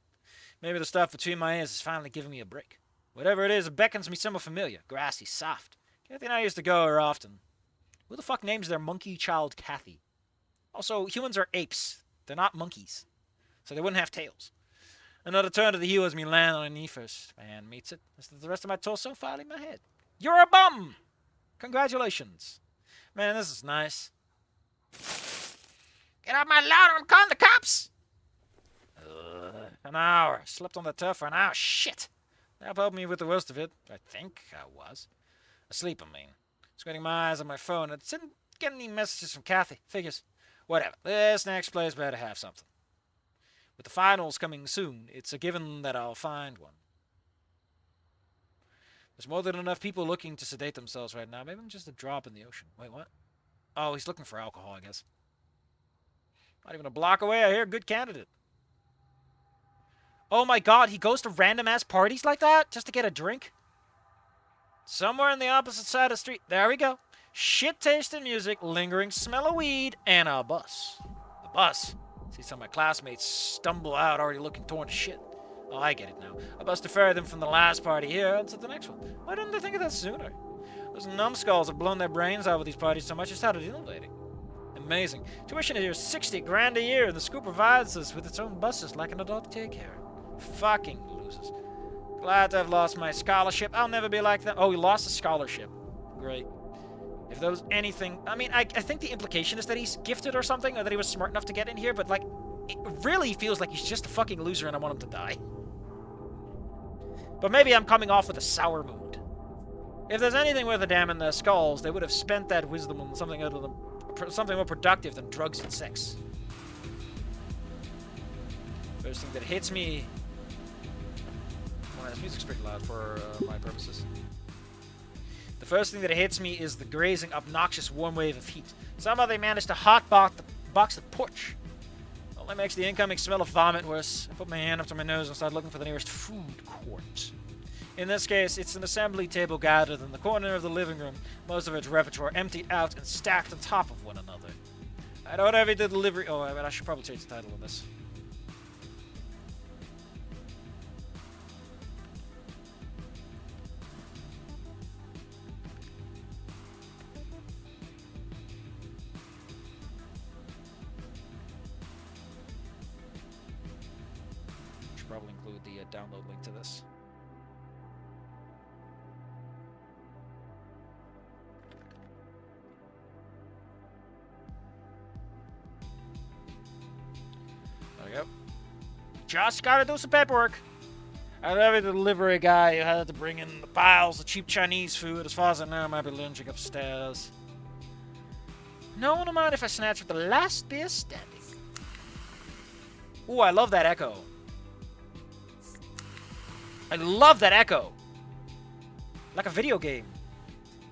Maybe the stuff between my ears is finally giving me a break. Whatever it is, it beckons me somewhat familiar. Grassy, soft. Kathy and I used to go her often. Who the fuck names their monkey child Kathy? Also, humans are apes. They're not monkeys. So they wouldn't have tails. Another turn to the heel as me land on a knee first. My hand meets it. The rest of my torso filing my head. You're a bum! Congratulations. Man, this is nice. Get out my lawn or I'm calling the cops! An hour. Slept on the turf for an hour. Shit! That helped me with the worst of it. I think I was. Asleep, I mean. Squinting my eyes on my phone. I didn't get any messages from Kathy. Figures. Whatever. This next place better have something. With the finals coming soon, it's a given that I'll find one. There's more than enough people looking to sedate themselves right now. Maybe I'm just a drop in the ocean. Wait, what? Oh, he's looking for alcohol, I guess. Not even a block away, I hear. Good candidate. Oh my god, he goes to random-ass parties like that just to get a drink? Somewhere on the opposite side of the street. There we go. Shit taste in music, lingering smell of weed, and a bus. The bus See some of my classmates stumble out already looking torn to shit. Oh, I get it now. I must defer them from the last party here on to the next one. Why didn't they think of that sooner? Those numbskulls have blown their brains out with these parties so much it started innovating. Amazing. Tuition here is 60 grand a year, and the school provides us with its own buses like an adult daycare. Fucking losers. Glad to have lost my scholarship. I'll never be like them. Oh, he lost a scholarship. Great. If there was anything... I mean, I think the implication is that he's gifted or something, or that he was smart enough to get in here, but, like, it really feels like he's just a fucking loser and I want him to die. But maybe I'm coming off with a sour mood. If there's anything worth a damn in their skulls, they would have spent that wisdom on something other than... something more productive than drugs and sex. First thing that hits me... Well, this music's pretty loud for my purposes. The first thing that hits me is the grazing, obnoxious warm wave of heat. Somehow they managed to hotbox the porch. Only makes the incoming smell of vomit worse. I put my hand up to my nose and start looking for the nearest food court. In this case, it's an assembly table gathered in the corner of the living room, most of its repertoire emptied out and stacked on top of one another. I don't have the delivery... Oh, I should probably change the title on this. Should probably include the download link to this. There we go. Just gotta do some paperwork. I have a delivery guy who had to bring in the piles of cheap Chinese food. As far as I know, I might be lunging upstairs. No one will mind if I snatch with the last beer standing. Ooh, I love that echo. I love that echo. Like a video game.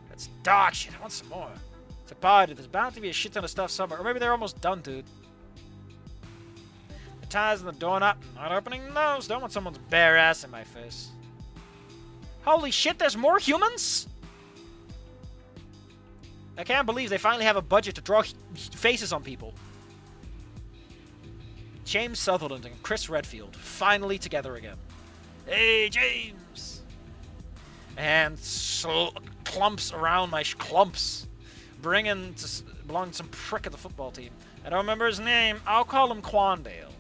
That's dog shit. I want some more. It's a party. There's bound to be a shit ton of stuff somewhere. Or maybe they're almost done, dude. The ties in the doorknob. Not opening those. Don't want someone's bare ass in my face. Holy shit, there's more humans? I can't believe they finally have a budget to draw faces on people. James Sutherland and Chris Redfield, finally together again. Hey, James! And clumps around my clumps. Belonging to some prick of the football team. I don't remember his name. I'll call him Quandale.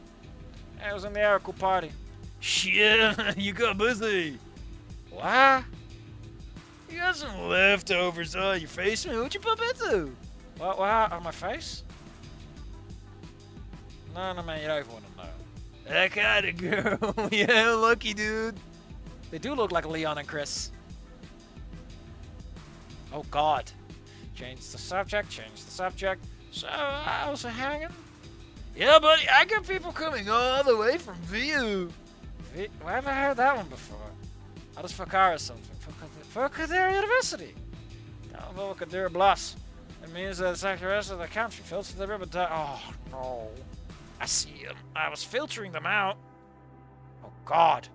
I was in the Aracle party. Shit, you got busy. What? You got some leftovers on your face, man. What'd you bump into? What, on my face? No, man, you don't even want to know. That kind of girl. Yeah, lucky, dude. They do look like Leon and Chris. Oh, God. Change the subject. So, I was hanging? Yeah, buddy, I got people coming all the way from VU. Why have I heard that one before? How does Fakara something? Volcaldera University. Down Volcaldera Bluffs. It means that it's like the rest of the country filters the river down. Oh, no. I see them. I was filtering them out. Oh, God.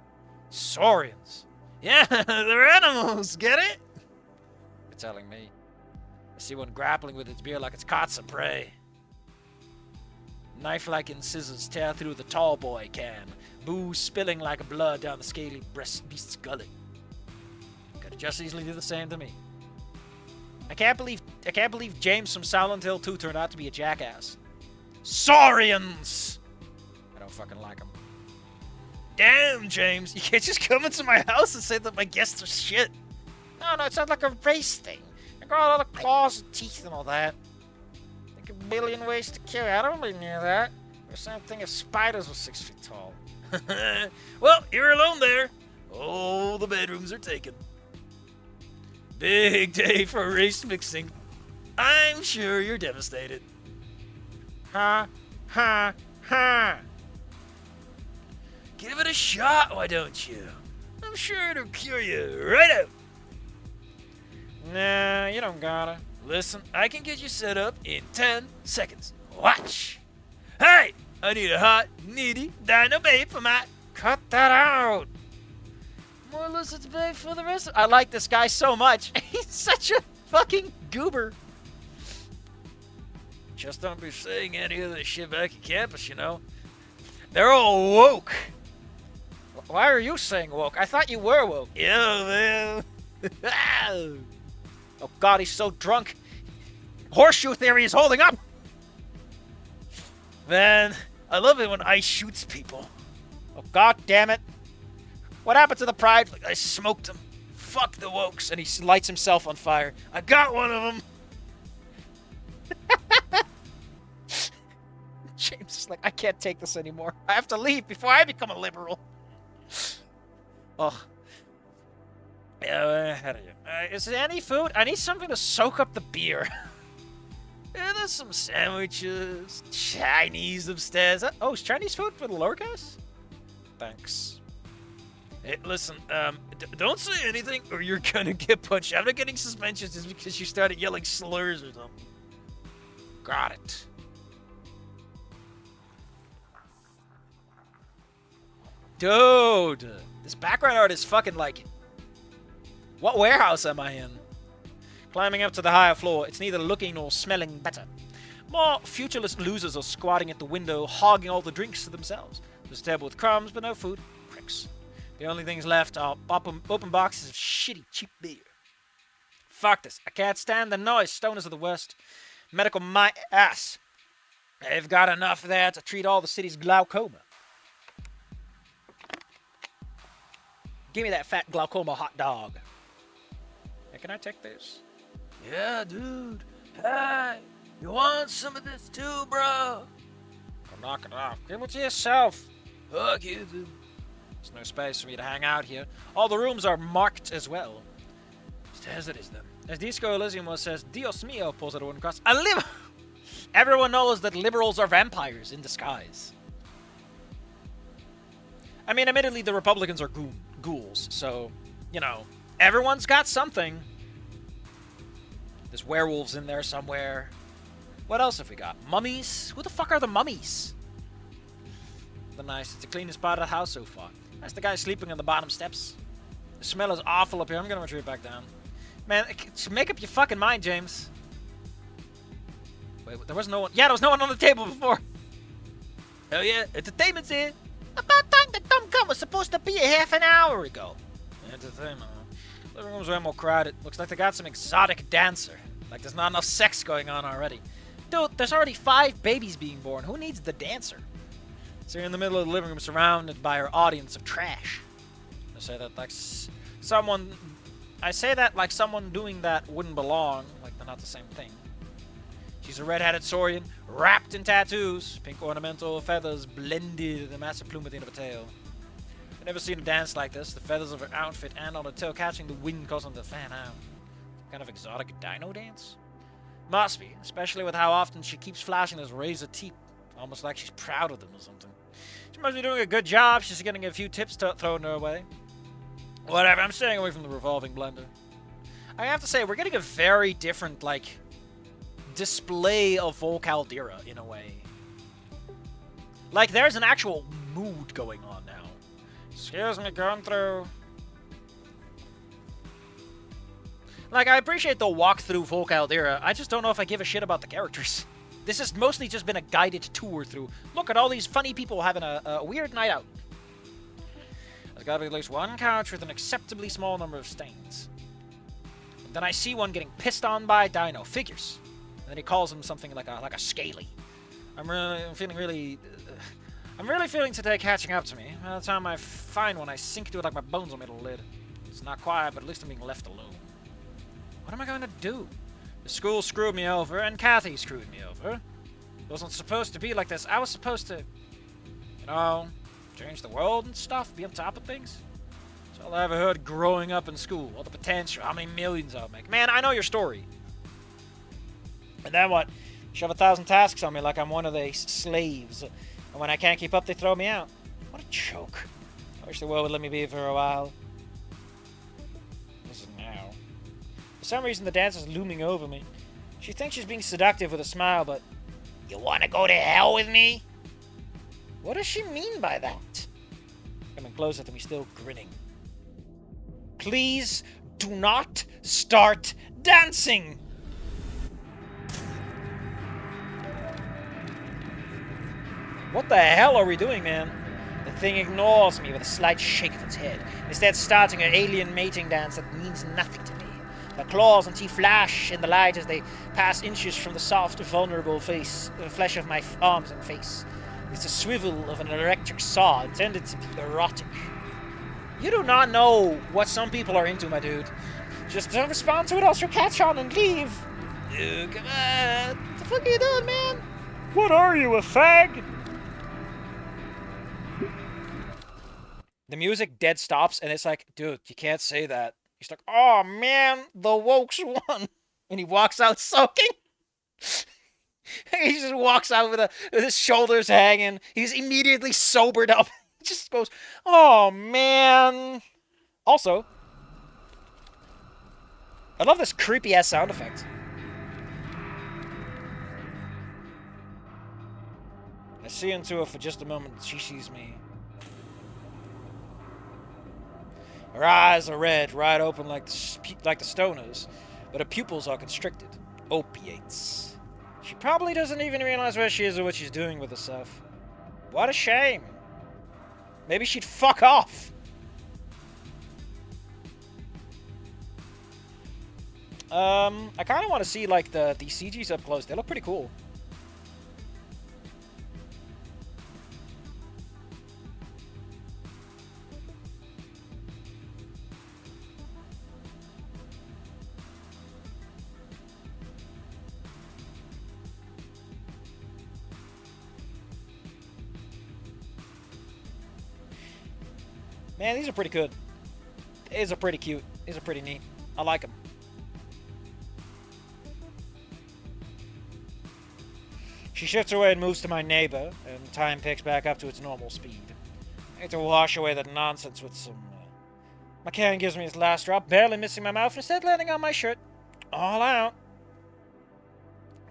Saurians. Yeah, they're animals. Get it? You're telling me. I see one grappling with its beard like it's caught some prey. Knife-like incisors tear through the tall boy can. Booze spilling like blood down the scaly beast's gullet. Could just easily do the same to me. I can't believe James from Silent Hill 2 turned out to be a jackass. Saurians! I don't fucking like them. Damn, James, you can't just come into my house and say that my guests are shit. No, it sounds like a race thing. I got all the claws and teeth and all that. Think a billion ways to kill. I don't really know that. Or something if spiders were 6 feet tall. Well, you're alone there. Oh, the bedrooms are taken. Big day for race mixing. I'm sure you're devastated. Ha, ha, ha. Give it a shot, why don't you? I'm sure it'll cure you right out. Nah, you don't gotta. Listen, I can get you set up in 10 seconds. Watch. Hey, I need a hot, needy dino babe for my... Cut that out. More lizards babe for the rest of... I like this guy so much. He's such a fucking goober. Just don't be saying any of this shit back at campus, you know. They're all woke. Why are you saying woke? I thought you were woke. Yeah, man. Oh God, he's so drunk. Horseshoe theory is holding up. Man, I love it when ice shoots people. Oh God damn it. What happened to the pride? I smoked him. Fuck the wokes. And he lights himself on fire. I got one of them. James is like, I can't take this anymore. I have to leave before I become a liberal. Oh. Yeah, is there any food? I need something to soak up the beer. Yeah, there's some sandwiches. Chinese upstairs. Oh, is Chinese food for the lower guys? Thanks. Hey, listen, don't say anything or you're gonna get punched. I'm not getting suspensions just because you started yelling slurs or something. Got it. Dude, this background art is fucking like... What warehouse am I in? Climbing up to the higher floor, it's neither looking nor smelling better. More futureless losers are squatting at the window, hogging all the drinks to themselves. There's a table with crumbs, but no food. Pricks. The only things left are open boxes of shitty, cheap beer. Fuck this. I can't stand the noise. Stoners are the worst. Medical my ass. They've got enough there to treat all the city's glaucoma. Give me that fat glaucoma hot dog. Hey, can I take this? Yeah, dude. Hey, you want some of this too, bro? I'll knock it off. Give it to yourself. Fuck you, dude. There's no space for me to hang out here. All the rooms are marked as well. Stairs it is then. As Disco Elysium says, Dios mío, pulls out a wooden cross. Everyone knows that liberals are vampires in disguise. I mean, admittedly, the Republicans are ghouls, so, you know, everyone's got something. There's werewolves in there somewhere. What else have we got? Mummies? Who the fuck are the mummies? The nice. It's the cleanest part of the house so far. That's the guy sleeping on the bottom steps. The smell is awful up here. I'm gonna retreat back down. Man, make up your fucking mind, James. Wait, there was no one. Yeah, there was no one on the table before. Hell yeah, entertainment's here. About time the dumb gun was supposed to be a half an hour ago. Entertainment. Living room's way more crowded. Looks like they got some exotic dancer. Like there's not enough sex going on already. Dude, there's already 5 babies being born. Who needs the dancer? So you're in the middle of the living room surrounded by her audience of trash. I say that like someone... I say that like someone doing that wouldn't belong. Like they're not the same thing. She's a red-hatted saurian, wrapped in tattoos. Pink ornamental feathers blended in a massive plume at the end of a tail. I've never seen a dance like this. The feathers of her outfit and on her tail catching the wind causing them to fan out. Kind of exotic dino dance? Must be, especially with how often she keeps flashing those razor teeth. Almost like she's proud of them or something. She must be doing a good job. She's getting a few tips thrown her way. Whatever, I'm staying away from the revolving blender. I have to say, we're getting a very different, like, display of Volcaldera, in a way. Like, there's an actual mood going on now. Excuse me, going through... Like, I appreciate the walk through Volcaldera. I just don't know if I give a shit about the characters. This has mostly just been a guided tour through. Look at all these funny people having a weird night out. There's gotta be at least one couch with an acceptably small number of stains. And then I see one getting pissed on by a dino. Figures. And then he calls him something like a scaly. I'm feeling today catching up to me. By the time I find one, I sink to it like my bones are made of lid. It's not quiet, but at least I'm being left alone. What am I going to do? The school screwed me over, and Kathy screwed me over. It wasn't supposed to be like this. I was supposed to, you know, change the world and stuff, be on top of things. That's all I ever heard growing up in school. All the potential, how many millions I'll make. Man, I know your story. And then what? Shove 1,000 tasks on me like I'm one of the slaves. And when I can't keep up, they throw me out. What a joke. I wish the world would let me be for a while. This is now. For some reason, the dancer's looming over me. She thinks she's being seductive with a smile, but... You want to go to hell with me? What does she mean by that? Coming closer to me, still grinning. Please do not start dancing! What the hell are we doing, man? The thing ignores me with a slight shake of its head, instead starting an alien mating dance that means nothing to me. The claws and teeth flash in the light as they pass inches from the soft, vulnerable flesh of my arms and face. It's the swivel of an electric saw intended to be erotic. You do not know what some people are into, my dude. Just don't respond to it, else you'll catch on and leave. Dude, come on. What the fuck are you doing, man? What are you, a fag? The music dead stops, and it's like, dude, you can't say that. He's like, oh man, the wokes won. And he walks out soaking. He just walks out with his shoulders hanging. He's immediately sobered up. He just goes, oh man. Also, I love this creepy ass sound effect. I see into her for just a moment. She sees me. Her eyes are red, wide open like the stoners, but her pupils are constricted. Opiates. She probably doesn't even realize where she is or what she's doing with herself. What a shame. Maybe she'd fuck off. I kind of want to see like the CGs up close. They look pretty cool. Man, these are pretty good. These are pretty cute. These are pretty neat. I like them. She shifts away and moves to my neighbor, and time picks back up to its normal speed. I need to wash away that nonsense with some... My can gives me its last drop, barely missing my mouth, instead landing on my shirt. All out.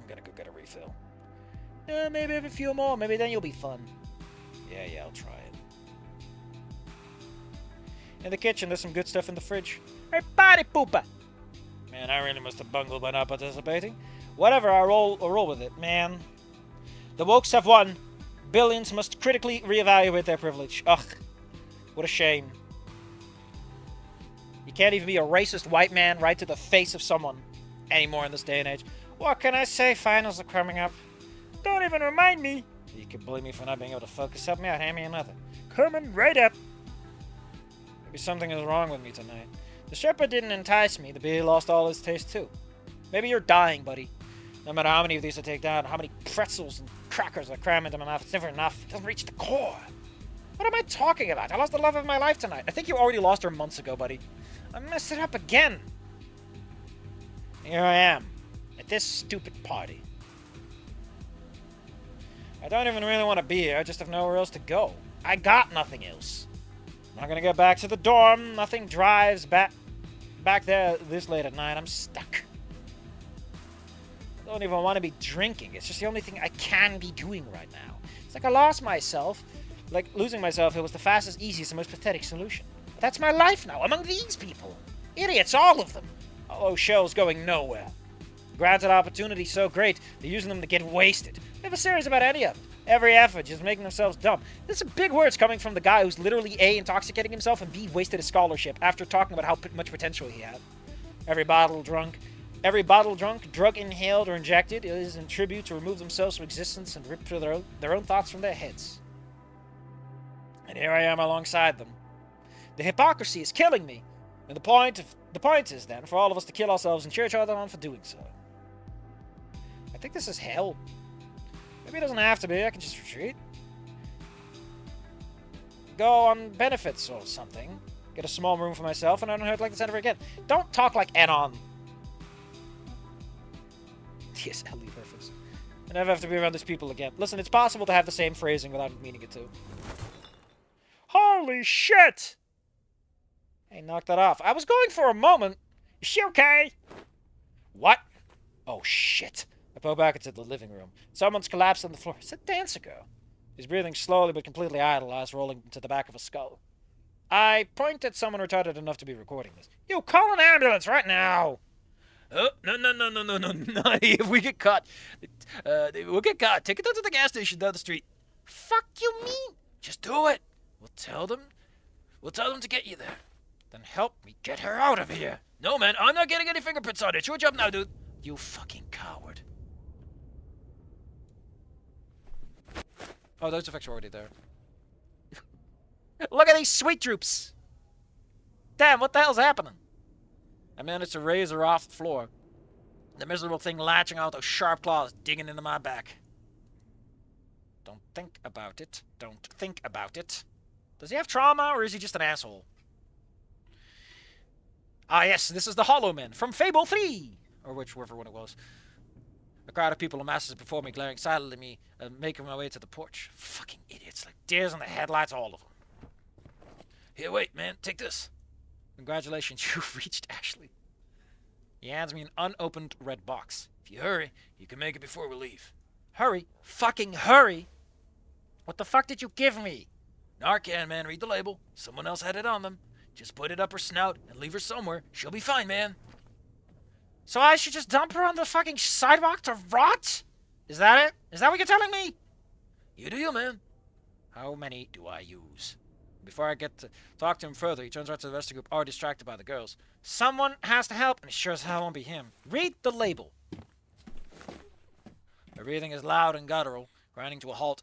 I'm gonna go get a refill. Maybe have a few more. Maybe then you'll be fun. Yeah, I'll try it. In the kitchen, there's some good stuff in the fridge. Hey, body pooper! Man, I really must have bungled by not participating. Whatever, I'll roll with it, man. The wokes have won. Billions must critically reevaluate their privilege. Ugh, what a shame. You can't even be a racist white man right to the face of someone anymore in this day and age. What can I say? Finals are coming up. Don't even remind me. You can blame me for not being able to focus. Help me out. Hand me another. Coming right up. Maybe something is wrong with me tonight. The shepherd didn't entice me. The beer lost all its taste too. Maybe you're dying, buddy. No matter how many of these I take down, how many pretzels and crackers I cram into my mouth, it's never enough. It doesn't reach the core. What am I talking about? I lost the love of my life tonight. I think you already lost her months ago, buddy. I messed it up again. Here I am, at this stupid party. I don't even really want to be here. I just have nowhere else to go. I got nothing else. I'm not gonna get back to the dorm. Nothing drives back there this late at night. I'm stuck. I don't even want to be drinking. It's just the only thing I can be doing right now. It's like I lost myself. Like, losing myself, it was the fastest, easiest, and most pathetic solution. But that's my life now, among these people. Idiots, all of them. Oh, shells going nowhere. Granted opportunity so great, they're using them to get wasted. Never serious about any of it. Every effort, just making themselves dumb. This is big words coming from the guy who's literally A, intoxicating himself, and B, wasted his scholarship after talking about how much potential he had. Every bottle drunk, drug inhaled or injected, is in tribute to remove themselves from existence and rip through their own thoughts from their heads. And here I am alongside them. The hypocrisy is killing me. And the point is then for all of us to kill ourselves and cheer each other on for doing so. I think this is hell. Maybe it doesn't have to be. I can just retreat. Go on benefits or something. Get a small room for myself, and I don't hurt like this ever again. Don't talk like Anon. Yes, Ellie reference. I never have to be around these people again. Listen, it's possible to have the same phrasing without meaning it to. Holy shit! Hey, knock that off. I was going for a moment. Is she okay? What? Oh, shit. I go back into the living room. Someone's collapsed on the floor. It's a dancer girl. He's breathing slowly but completely idle, eyes rolling to the back of a skull. I point at someone retarded enough to be recording this. You call an ambulance right now! Oh, no. If we get caught, we'll get caught. Take it down to the gas station down the street. Fuck you mean? Just do it. We'll tell them. We'll tell them to get you there. Then help me get her out of here. No, man, I'm not getting any fingerprints on it. It's your job now, dude. You fucking coward. Oh, those effects are already there. Look at these sweet troops. Damn, what the hell's happening? I managed to raise her off the floor. The miserable thing latching out those sharp claws, digging into my back. Don't think about it. Don't think about it. Does he have trauma, or is he just an asshole? Ah, yes, this is the Hollow Men from Fable 3! Or whichever one it was. A crowd of people amasses before me, glaring silently at me, making my way to the porch. Fucking idiots, like deers in the headlights, all of them. Here, wait, man, take this. Congratulations, you've reached Ashley. He hands me an unopened red box. If you hurry, you can make it before we leave. Hurry? Fucking hurry? What the fuck did you give me? Narcan, man, read the label. Someone else had it on them. Just put it up her snout and leave her somewhere. She'll be fine, man. So I should just dump her on the fucking sidewalk to rot? Is that it? Is that what you're telling me? You do you, man. How many do I use? Before I get to talk to him further, he turns around to the rest of the group, already distracted by the girls. Someone has to help, and it sure as hell won't be him. Read the label. Her breathing is loud and guttural, grinding to a halt.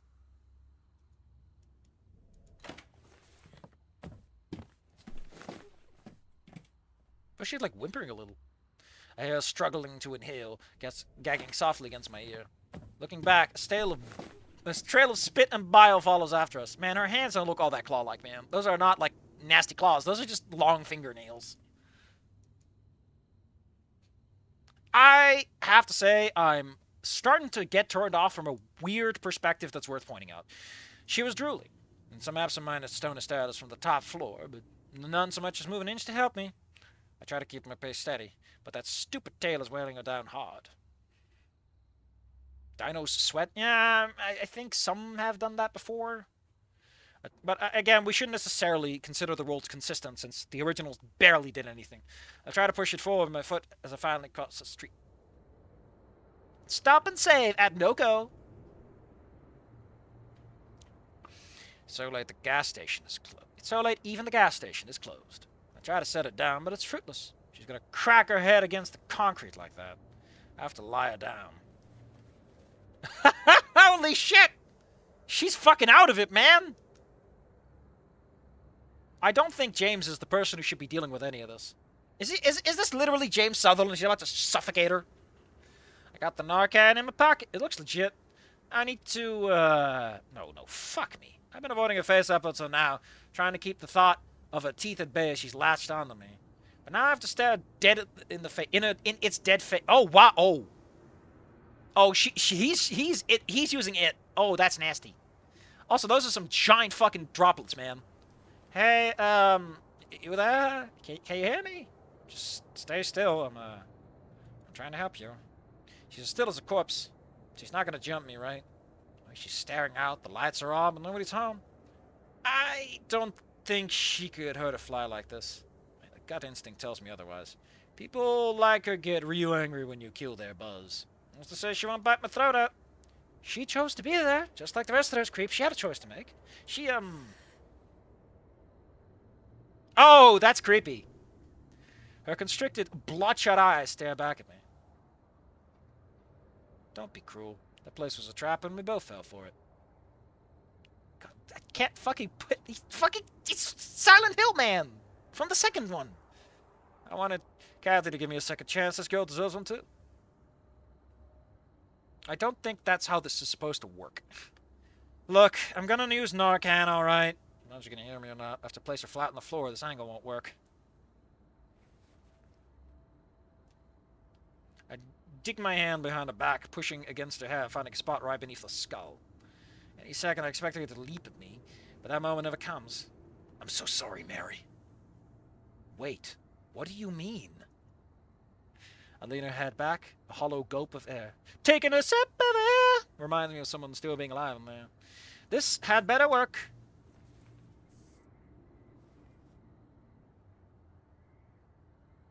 But she's like whimpering a little. I hear her struggling to inhale, gagging softly against my ear. Looking back, this trail of spit and bile follows after us. Man, her hands don't look all that claw-like, man. Those are not, like, nasty claws. Those are just long fingernails. I have to say, I'm starting to get turned off from a weird perspective that's worth pointing out. She was drooling, and some absent-minded stone status from the top floor, but none so much as move an inch to help me. I try to keep my pace steady, but that stupid tail is weighing her down hard. Dinos sweat? Yeah, I think some have done that before. But again, we shouldn't necessarily consider the rules consistent since the originals barely did anything. I try to push it forward with my foot as I finally cross the street. Stop and save at no-go. So late the gas station is closed. It's so late even the gas station is closed. I try to set it down, but it's fruitless. She's gonna crack her head against the concrete like that. I have to lie her down. Holy shit! She's fucking out of it, man! I don't think James is the person who should be dealing with any of this. Is this literally James Sutherland? She's about to suffocate her? I got the Narcan in my pocket. It looks legit. I need to, No, fuck me. I've been avoiding her face up until now, trying to keep the thought of her teeth at bay as she's latched onto me. But now I have to stare dead in the face, in its dead face. Oh, wow, oh. Oh, he's using it. Oh, that's nasty. Also, those are some giant fucking droplets, man. Hey, you there? Can you hear me? Just stay still. I'm trying to help you. She's as still as a corpse. She's not gonna jump me, right? She's staring out. The lights are on, but nobody's home. I don't think she could hurt a fly like this. The gut instinct tells me otherwise. People like her get real angry when you kill their buzz. What's to say she won't bite my throat out? She chose to be there, just like the rest of those creeps. She had a choice to make. She, Oh, that's creepy. Her constricted, bloodshot eyes stare back at me. Don't be cruel. That place was a trap and we both fell for it. God, I can't fucking put... It's Silent Hill Man! From the second one. I wanted Kathy to give me a second chance. This girl deserves one too. I don't think that's how this is supposed to work. Look, I'm gonna use Narcan, alright. I don't know if you're gonna hear me or not. I have to place her flat on the floor. This angle won't work. I dig my hand behind her back, pushing against her hair, finding a spot right beneath the skull. Any second I expect her to leap at me, but that moment never comes. I'm so sorry, Mary. Wait, what do you mean? I lean her head back, a hollow gulp of air. Taking a sip of air! Reminds me of someone still being alive in there. This had better work.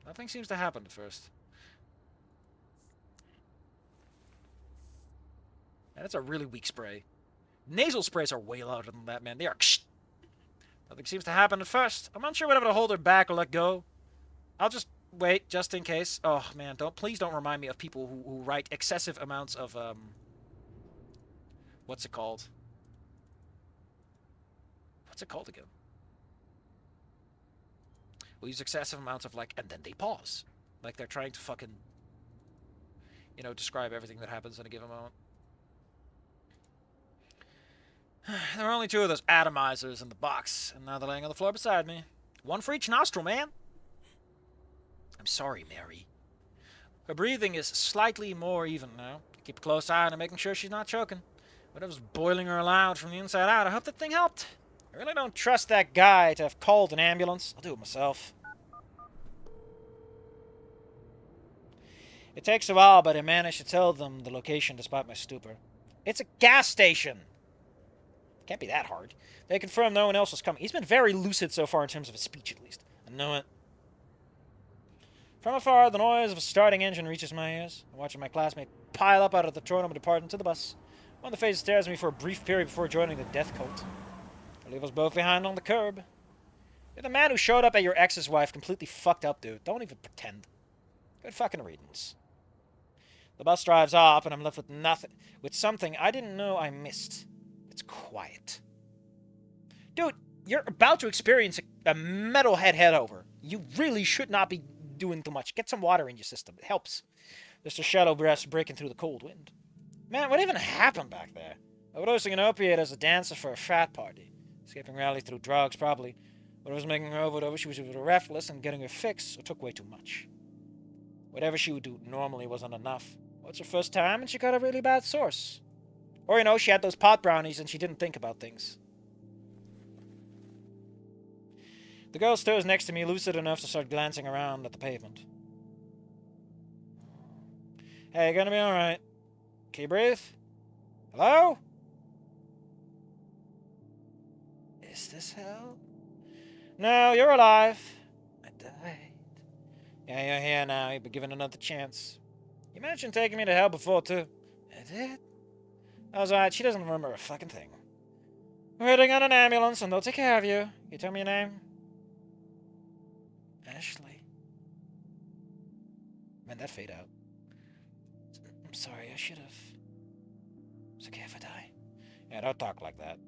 Nothing seems to happen at first. And it's a really weak spray. Nasal sprays are way louder than that, man. They are. Nothing seems to happen at first. I'm unsure whether to hold her back or let go. I'll just wait, just in case. Oh man, please don't remind me of people who write excessive amounts of what's it called? What's it called again? We'll use excessive amounts of like, and then they pause, like they're trying to fucking, describe everything that happens in a given moment. There were only 2 of those atomizers in the box, and now they're laying on the floor beside me. 1 for each nostril, man. I'm sorry, Mary. Her breathing is slightly more even now. Keep a close eye on her, making sure she's not choking. Whatever's boiling her aloud from the inside out, I hope that thing helped. I really don't trust that guy to have called an ambulance. I'll do it myself. It takes a while, but I managed to tell them the location despite my stupor. It's a gas station! Can't be that hard. They confirmed no one else was coming. He's been very lucid so far in terms of his speech, at least. I know it. From afar, the noise of a starting engine reaches my ears. I'm watching my classmate pile up out of the trone and depart into the bus. One of the faces stares at me for a brief period before joining the death cult. They leave us both behind on the curb. You're the man who showed up at your ex's wife completely fucked up, dude. Don't even pretend. Good fucking readings. The bus drives off, and I'm left with nothing. With something I didn't know I missed. It's quiet. Dude, you're about to experience a metalhead headover. You really should not be doing too much. Get some water in your system. It helps. Just a shallow breath breaking through the cold wind. Man, what even happened back there? Overdosing an opiate as a dancer for a frat party. Escaping reality through drugs, probably. Whatever was making her overdose, she was either restless and getting her fix, or took way too much. Whatever she would do normally wasn't enough. What's her first time, and she got a really bad source. Or, she had those pot brownies and she didn't think about things. The girl stirs next to me, lucid enough to start glancing around at the pavement. Hey, you're gonna be alright. Can you breathe? Hello? Is this hell? No, you're alive. I died. Yeah, you're here now. You've been given another chance. You mentioned taking me to hell before, too. I did? I was alright. She doesn't remember a fucking thing. We're heading on an ambulance, and they'll take care of you. Can you tell me your name? Ashley. Man, that fade out. I'm sorry, I should have. It's okay if I die. Yeah, don't talk like that.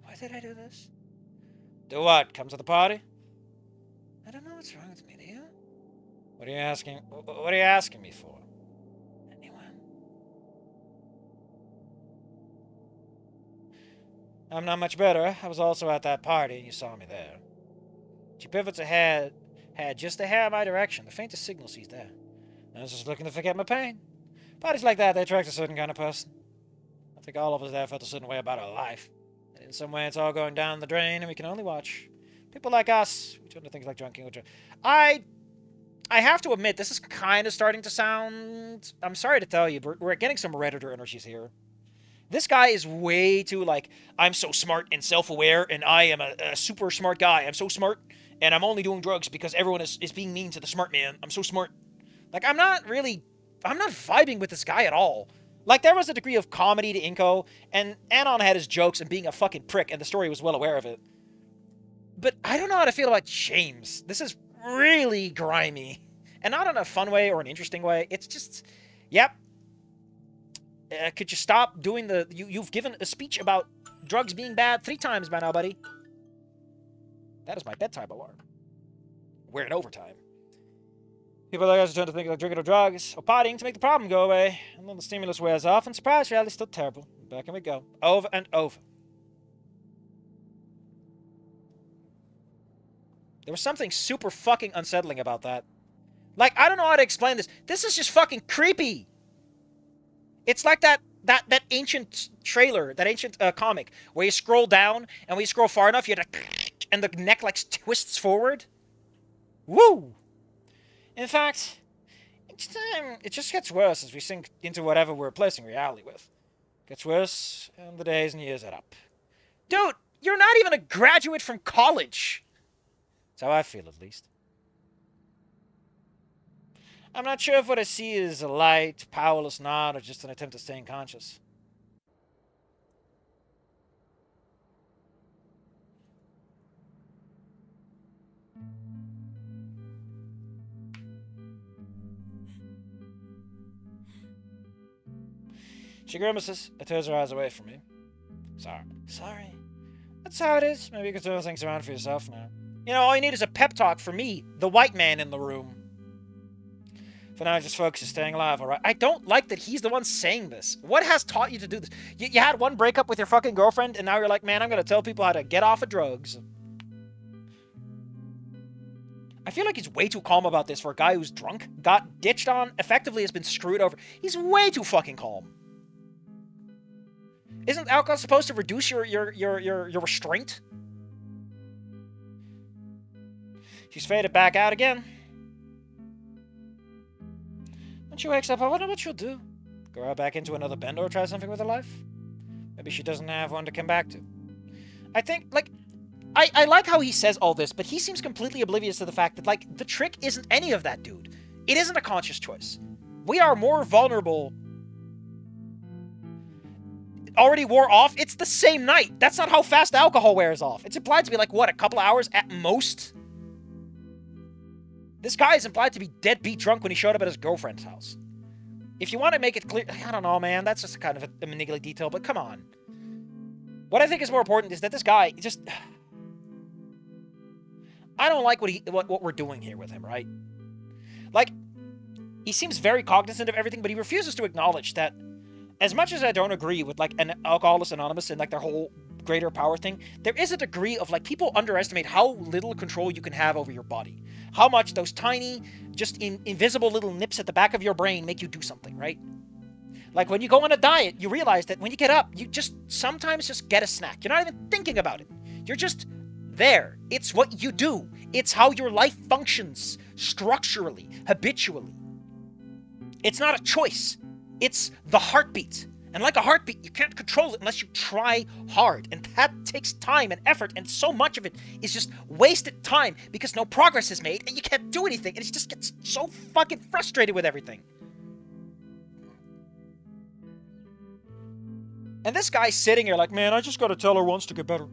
Why did I do this? Do what? Come to the party? I don't know what's wrong with me, do you? What are you asking? What are you asking me for? Anyone? I'm not much better. I was also at that party, and you saw me there. She pivots ahead, just a hair in my direction, the faintest signal she's there. I was just looking to forget my pain. Parties like that, they attract a certain kind of person. I think all of us there felt a certain way about our life. And in some way, it's all going down the drain, and we can only watch. People like us, we turn to things like drinking. I have to admit, this is kind of starting to sound... I'm sorry to tell you, but we're getting some Redditor energies here. This guy is way too, I'm so smart and self-aware, and I am a super smart guy. I'm so smart, and I'm only doing drugs because everyone is being mean to the smart man. I'm so smart. I'm not vibing with this guy at all. There was a degree of comedy to Inko, and Anon had his jokes and being a fucking prick, and the story was well aware of it. But I don't know how to feel about James. This is really grimy. And not in a fun way or an interesting way. It's just, yep. Could you stop doing you've given a speech about drugs being bad 3 times by now, buddy. That is my bedtime alarm. We're in overtime. People like us tend to think like drinking or drugs or partying to make the problem go away. And then the stimulus wears off and surprise reality's still terrible. Back in we go. Over and over. There was something super fucking unsettling about that. I don't know how to explain this. This is just fucking creepy. It's like that ancient trailer, that ancient comic, where you scroll down, and when you scroll far enough, you have to... and the neck, twists forward. Woo! In fact, each time, it just gets worse as we sink into whatever we're replacing reality with. Gets worse, and the days and years add up. Dude, you're not even a graduate from college! That's how I feel, at least. I'm not sure if what I see is a light, powerless nod, or just an attempt at staying conscious. She grimaces and turns her eyes away from me. Sorry. That's how it is. Maybe you can turn things around for yourself now. You know, all you need is a pep talk from me, the white man in the room. For now, just focus on staying alive, alright? I don't like that he's the one saying this. What has taught you to do this? You had one breakup with your fucking girlfriend, and now you're like, man, I'm gonna tell people how to get off of drugs. I feel like he's way too calm about this for a guy who's drunk, got ditched on, effectively has been screwed over. He's way too fucking calm. Isn't alcohol supposed to reduce your restraint? She's faded back out again. When she wakes up, I wonder what she'll do. Go out back into another bend or try something with her life? Maybe she doesn't have one to come back to. I think, like, I like how he says all this, but he seems completely oblivious to the fact that, like, the trick isn't any of that, dude. It isn't a conscious choice. We are more vulnerable. Already wore off? It's the same night. That's not how fast alcohol wears off. It's implied to be, like, what, a couple hours at most? This guy is implied to be deadbeat drunk when he showed up at his girlfriend's house. If you want to make it clear... I don't know, man. That's just kind of a niggly detail, but come on. What I think is more important is that this guy just... I don't like what we're doing here with him, right? Like, he seems very cognizant of everything, but he refuses to acknowledge that as much as I don't agree with, like, an Alcoholics Anonymous and, like, their whole greater power thing, there is a degree of, like, people underestimate how little control you can have over your body. How much those tiny, just invisible little nips at the back of your brain make you do something, right? Like, when you go on a diet, you realize that when you get up, you just sometimes just get a snack. You're not even thinking about it. You're just there. It's what you do. It's how your life functions structurally, habitually. It's not a choice. It's the heartbeat. And like a heartbeat, you can't control it unless you try hard. And that takes time and effort, and so much of it is just wasted time because no progress is made and you can't do anything. And he just gets so fucking frustrated with everything. And this guy's sitting here like, man, I just gotta tell her once to get better.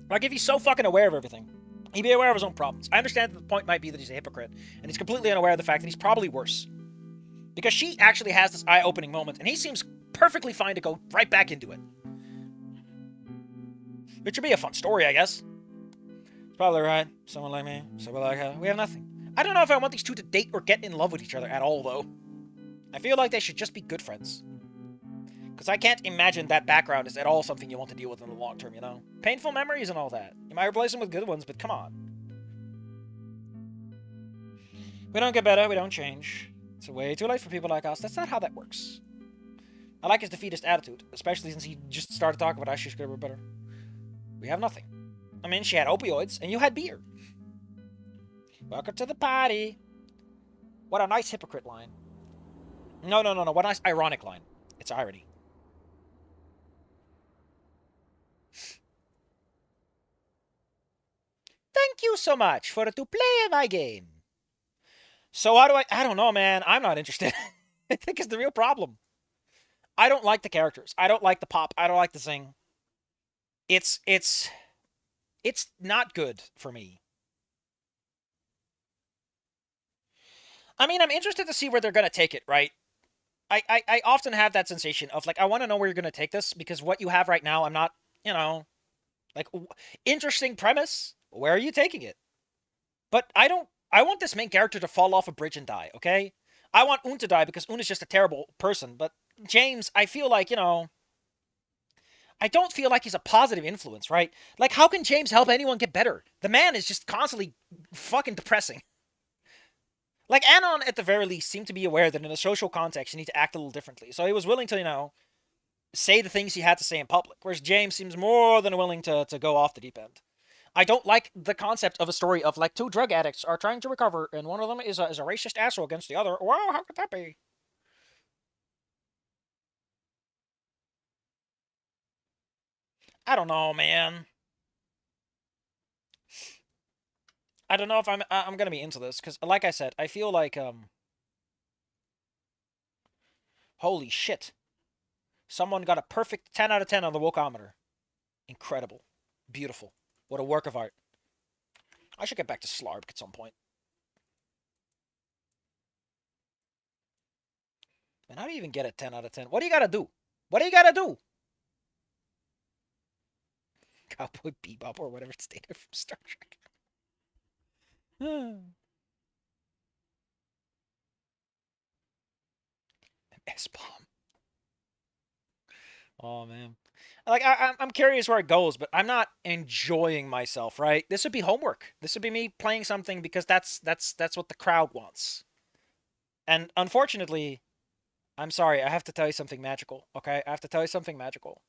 Like, if he's so fucking aware of everything, he'd be aware of his own problems. I understand that the point might be that he's a hypocrite, and he's completely unaware of the fact that he's probably worse. Because she actually has this eye-opening moment, and he seems perfectly fine to go right back into it. It should be a fun story, I guess. It's probably right. Someone like me, someone like her. We have nothing. I don't know if I want these two to date or get in love with each other at all, though. I feel like they should just be good friends. Because I can't imagine that background is at all something you want to deal with in the long term, you know? Painful memories and all that. You might replace them with good ones, but come on. We don't get better, we don't change. It's way too late for people like us. That's not how that works. I like his defeatist attitude, especially since he just started talking about how she should be better. We have nothing. I mean, she had opioids, and you had beer. Welcome to the party. What a nice hypocrite line. No. What a nice ironic line. It's irony. Thank you so much for to play my game. So how do I don't know, man. I'm not interested. I think it's the real problem. I don't like the characters. I don't like the pop. I don't like the sing. It's not good for me. I mean, I'm interested to see where they're going to take it, right? I often have that sensation of, like, I want to know where you're going to take this, because what you have right now, I'm not, you know, like, interesting premise. Where are you taking it? But I want this main character to fall off a bridge and die, okay? I want Un to die because Un is just a terrible person, but James, I feel like, you know, I don't feel like he's a positive influence, right? Like, how can James help anyone get better? The man is just constantly fucking depressing. Like, Anon, at the very least, seemed to be aware that in a social context, you need to act a little differently. So he was willing to, you know, say the things he had to say in public, whereas James seems more than willing to go off the deep end. I don't like the concept of a story of, like, two drug addicts are trying to recover, and one of them is a racist asshole against the other. Wow, how could that be? I don't know, man. I don't know if I'm gonna be into this, because, like I said, I feel like, holy shit. Someone got a perfect 10 out of 10 on the Wokometer. Incredible. Beautiful. What a work of art. I should get back to Slark at some point. And how do you even get a 10 out of 10? What do you gotta do? What do you gotta do? Cowboy Bebop or whatever it's dated from Star Trek. S-bomb. Oh man. Like I'm curious where it goes, but I'm not enjoying myself. Right? This would be homework. This would be me playing something because that's what the crowd wants. And unfortunately, I'm sorry. I have to tell you something magical. Okay, I have to tell you something magical.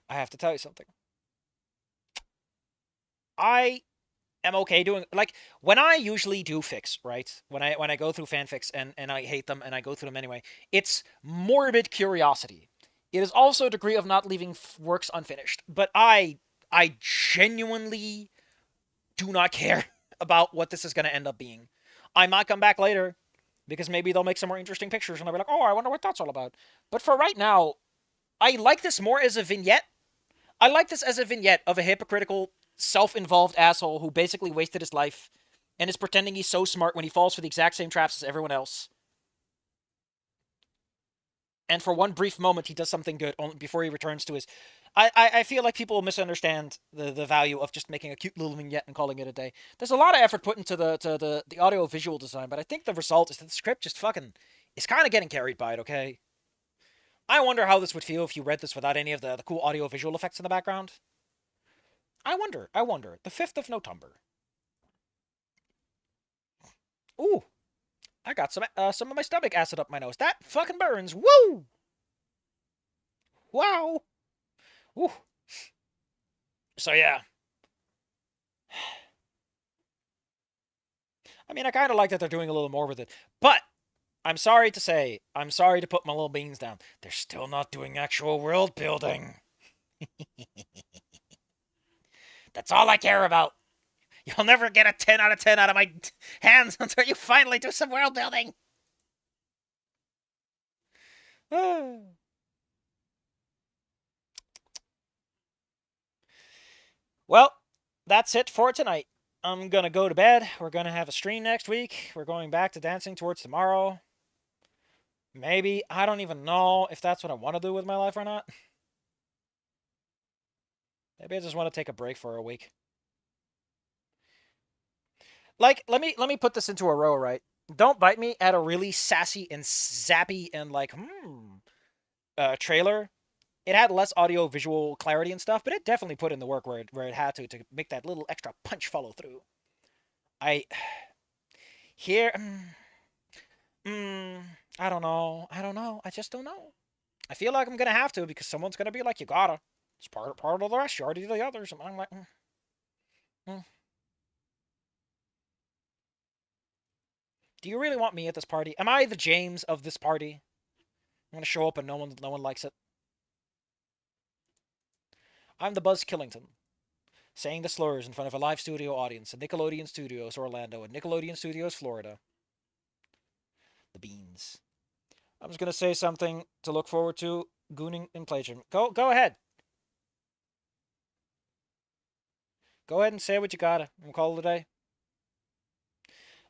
I have to tell you something. I am okay doing like when I usually do fix, right? When I go through fanfics and I hate them and I go through them anyway, it's morbid curiosity. It is also a degree of not leaving works unfinished. But I genuinely do not care about what this is going to end up being. I might come back later because maybe they'll make some more interesting pictures and I'll be like, "Oh, I wonder what that's all about." But for right now, I like this more as a vignette. I like this as a vignette of a hypocritical, self-involved asshole who basically wasted his life and is pretending he's so smart when he falls for the exact same traps as everyone else. And for one brief moment, he does something good before he returns to his. I feel like people misunderstand the value of just making a cute little vignette and calling it a day. There's a lot of effort put into the audio visual design, but I think the result is that the script just fucking is kind of getting carried by it. Okay. I wonder how this would feel if you read this without any of the cool audio visual effects in the background. I wonder. I wonder. The 5th of November. Ooh, I got some of my stomach acid up my nose. That fucking burns. Woo! Wow. Ooh. So yeah. I mean, I kind of like that they're doing a little more with it, but I'm sorry to say, I'm sorry to put my little beans down. They're still not doing actual world building. That's all I care about. You'll never get a 10 out of 10 out of my hands until you finally do some world building. Well, that's it for tonight. I'm gonna go to bed. We're gonna have a stream next week. We're going back to dancing towards tomorrow. Maybe. I don't even know if that's what I want to do with my life or not. Maybe I just want to take a break for a week. Like, let me put this into a row, right? Don't Bite Me had a really sassy and zappy and like trailer. It had less audio visual clarity and stuff, but it definitely put in the work where it had to make that little extra punch follow through. I here mm, I don't know. I don't know. I just don't know. I feel like I'm gonna have to because someone's gonna be like, you gotta. It's part of the rest. You already do the others. And I'm like, mm. Do you really want me at this party? Am I the James of this party? I'm gonna show up and no one likes it. I'm the Buzz Killington, saying the slurs in front of a live studio audience at Nickelodeon Studios Orlando and Nickelodeon Studios Florida. The beans. I'm just gonna say something to look forward to. Gooning and plagiarism. Go ahead. Go ahead and say what you gotta. We'll call it a day.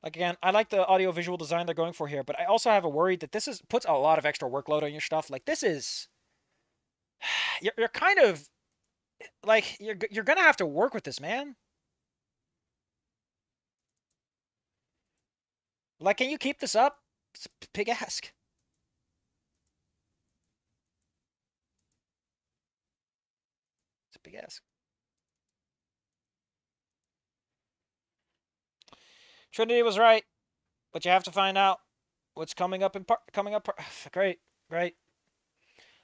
Like again, I like the audio visual design they're going for here, but I also have a worry that this is puts a lot of extra workload on your stuff. Like this is, you're kind of like you're gonna have to work with this, man. Like, can you keep this up? It's a big ask. It's a big ask. Trinity was right, but you have to find out what's coming up coming up. Great, great.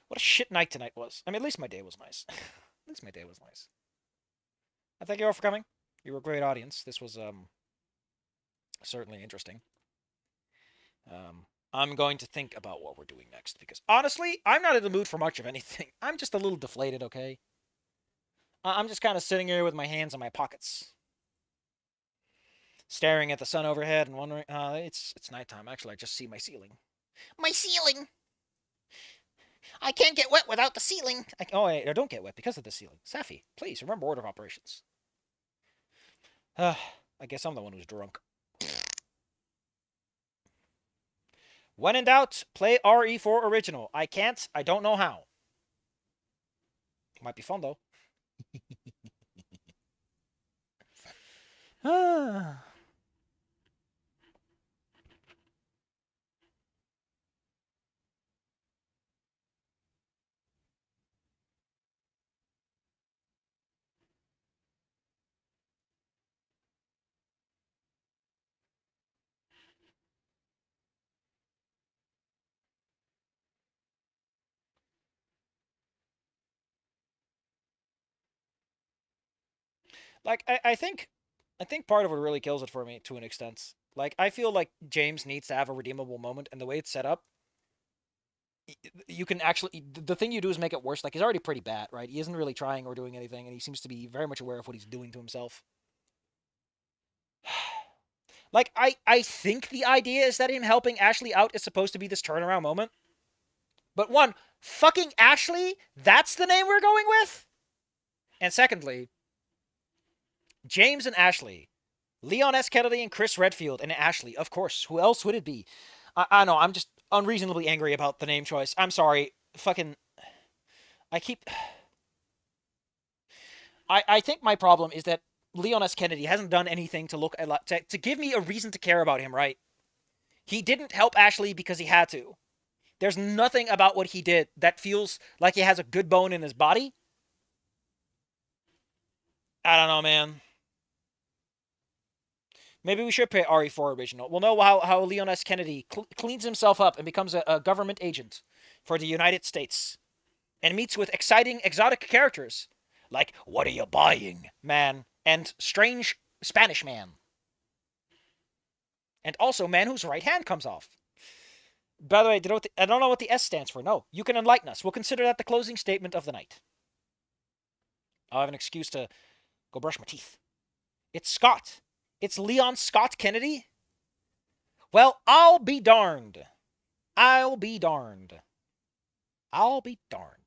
What a shit night tonight was. I mean, at least my day was nice. At least my day was nice. I thank you all for coming. You were a great audience. This was certainly interesting. I'm going to think about what we're doing next because honestly, I'm not in the mood for much of anything. I'm just a little deflated, okay? I'm just kind of sitting here with my hands in my pockets, staring at the sun overhead and wondering. It's nighttime. Actually, I just see my ceiling. My ceiling. I can't get wet without the ceiling. Oh, wait, don't get wet because of the ceiling. Safi, please remember order of operations. I guess I'm the one who's drunk. When in doubt, play RE4 original. I can't. I don't know how. Might be fun though. Like I think part of what really kills it for me to an extent. Like I feel like James needs to have a redeemable moment, and the way it's set up, you can actually the thing you do is make it worse. Like he's already pretty bad, right? He isn't really trying or doing anything, and he seems to be very much aware of what he's doing to himself. Like I think the idea is that him helping Ashley out is supposed to be this turnaround moment. But one, fucking Ashley, that's the name we're going with? And secondly, James and Ashley. Leon S. Kennedy and Chris Redfield and Ashley, of course. Who else would it be? I know, I'm just unreasonably angry about the name choice. I'm sorry. Fucking. I keep. I think my problem is that Leon S. Kennedy hasn't done anything to look at to give me a reason to care about him, right? He didn't help Ashley because he had to. There's nothing about what he did that feels like he has a good bone in his body. I don't know, man. Maybe we should pay RE4 original. We'll know how Leon S. Kennedy cleans himself up and becomes a government agent for the United States and meets with exciting, exotic characters like What Are You Buying, Man, and Strange Spanish Man. And also Man Whose Right Hand Comes Off. By the way, I don't know what the S stands for. No, you can enlighten us. We'll consider that the closing statement of the night. I'll have an excuse to go brush my teeth. It's Scott. It's Leon Scott Kennedy. Well, I'll be darned. I'll be darned. I'll be darned.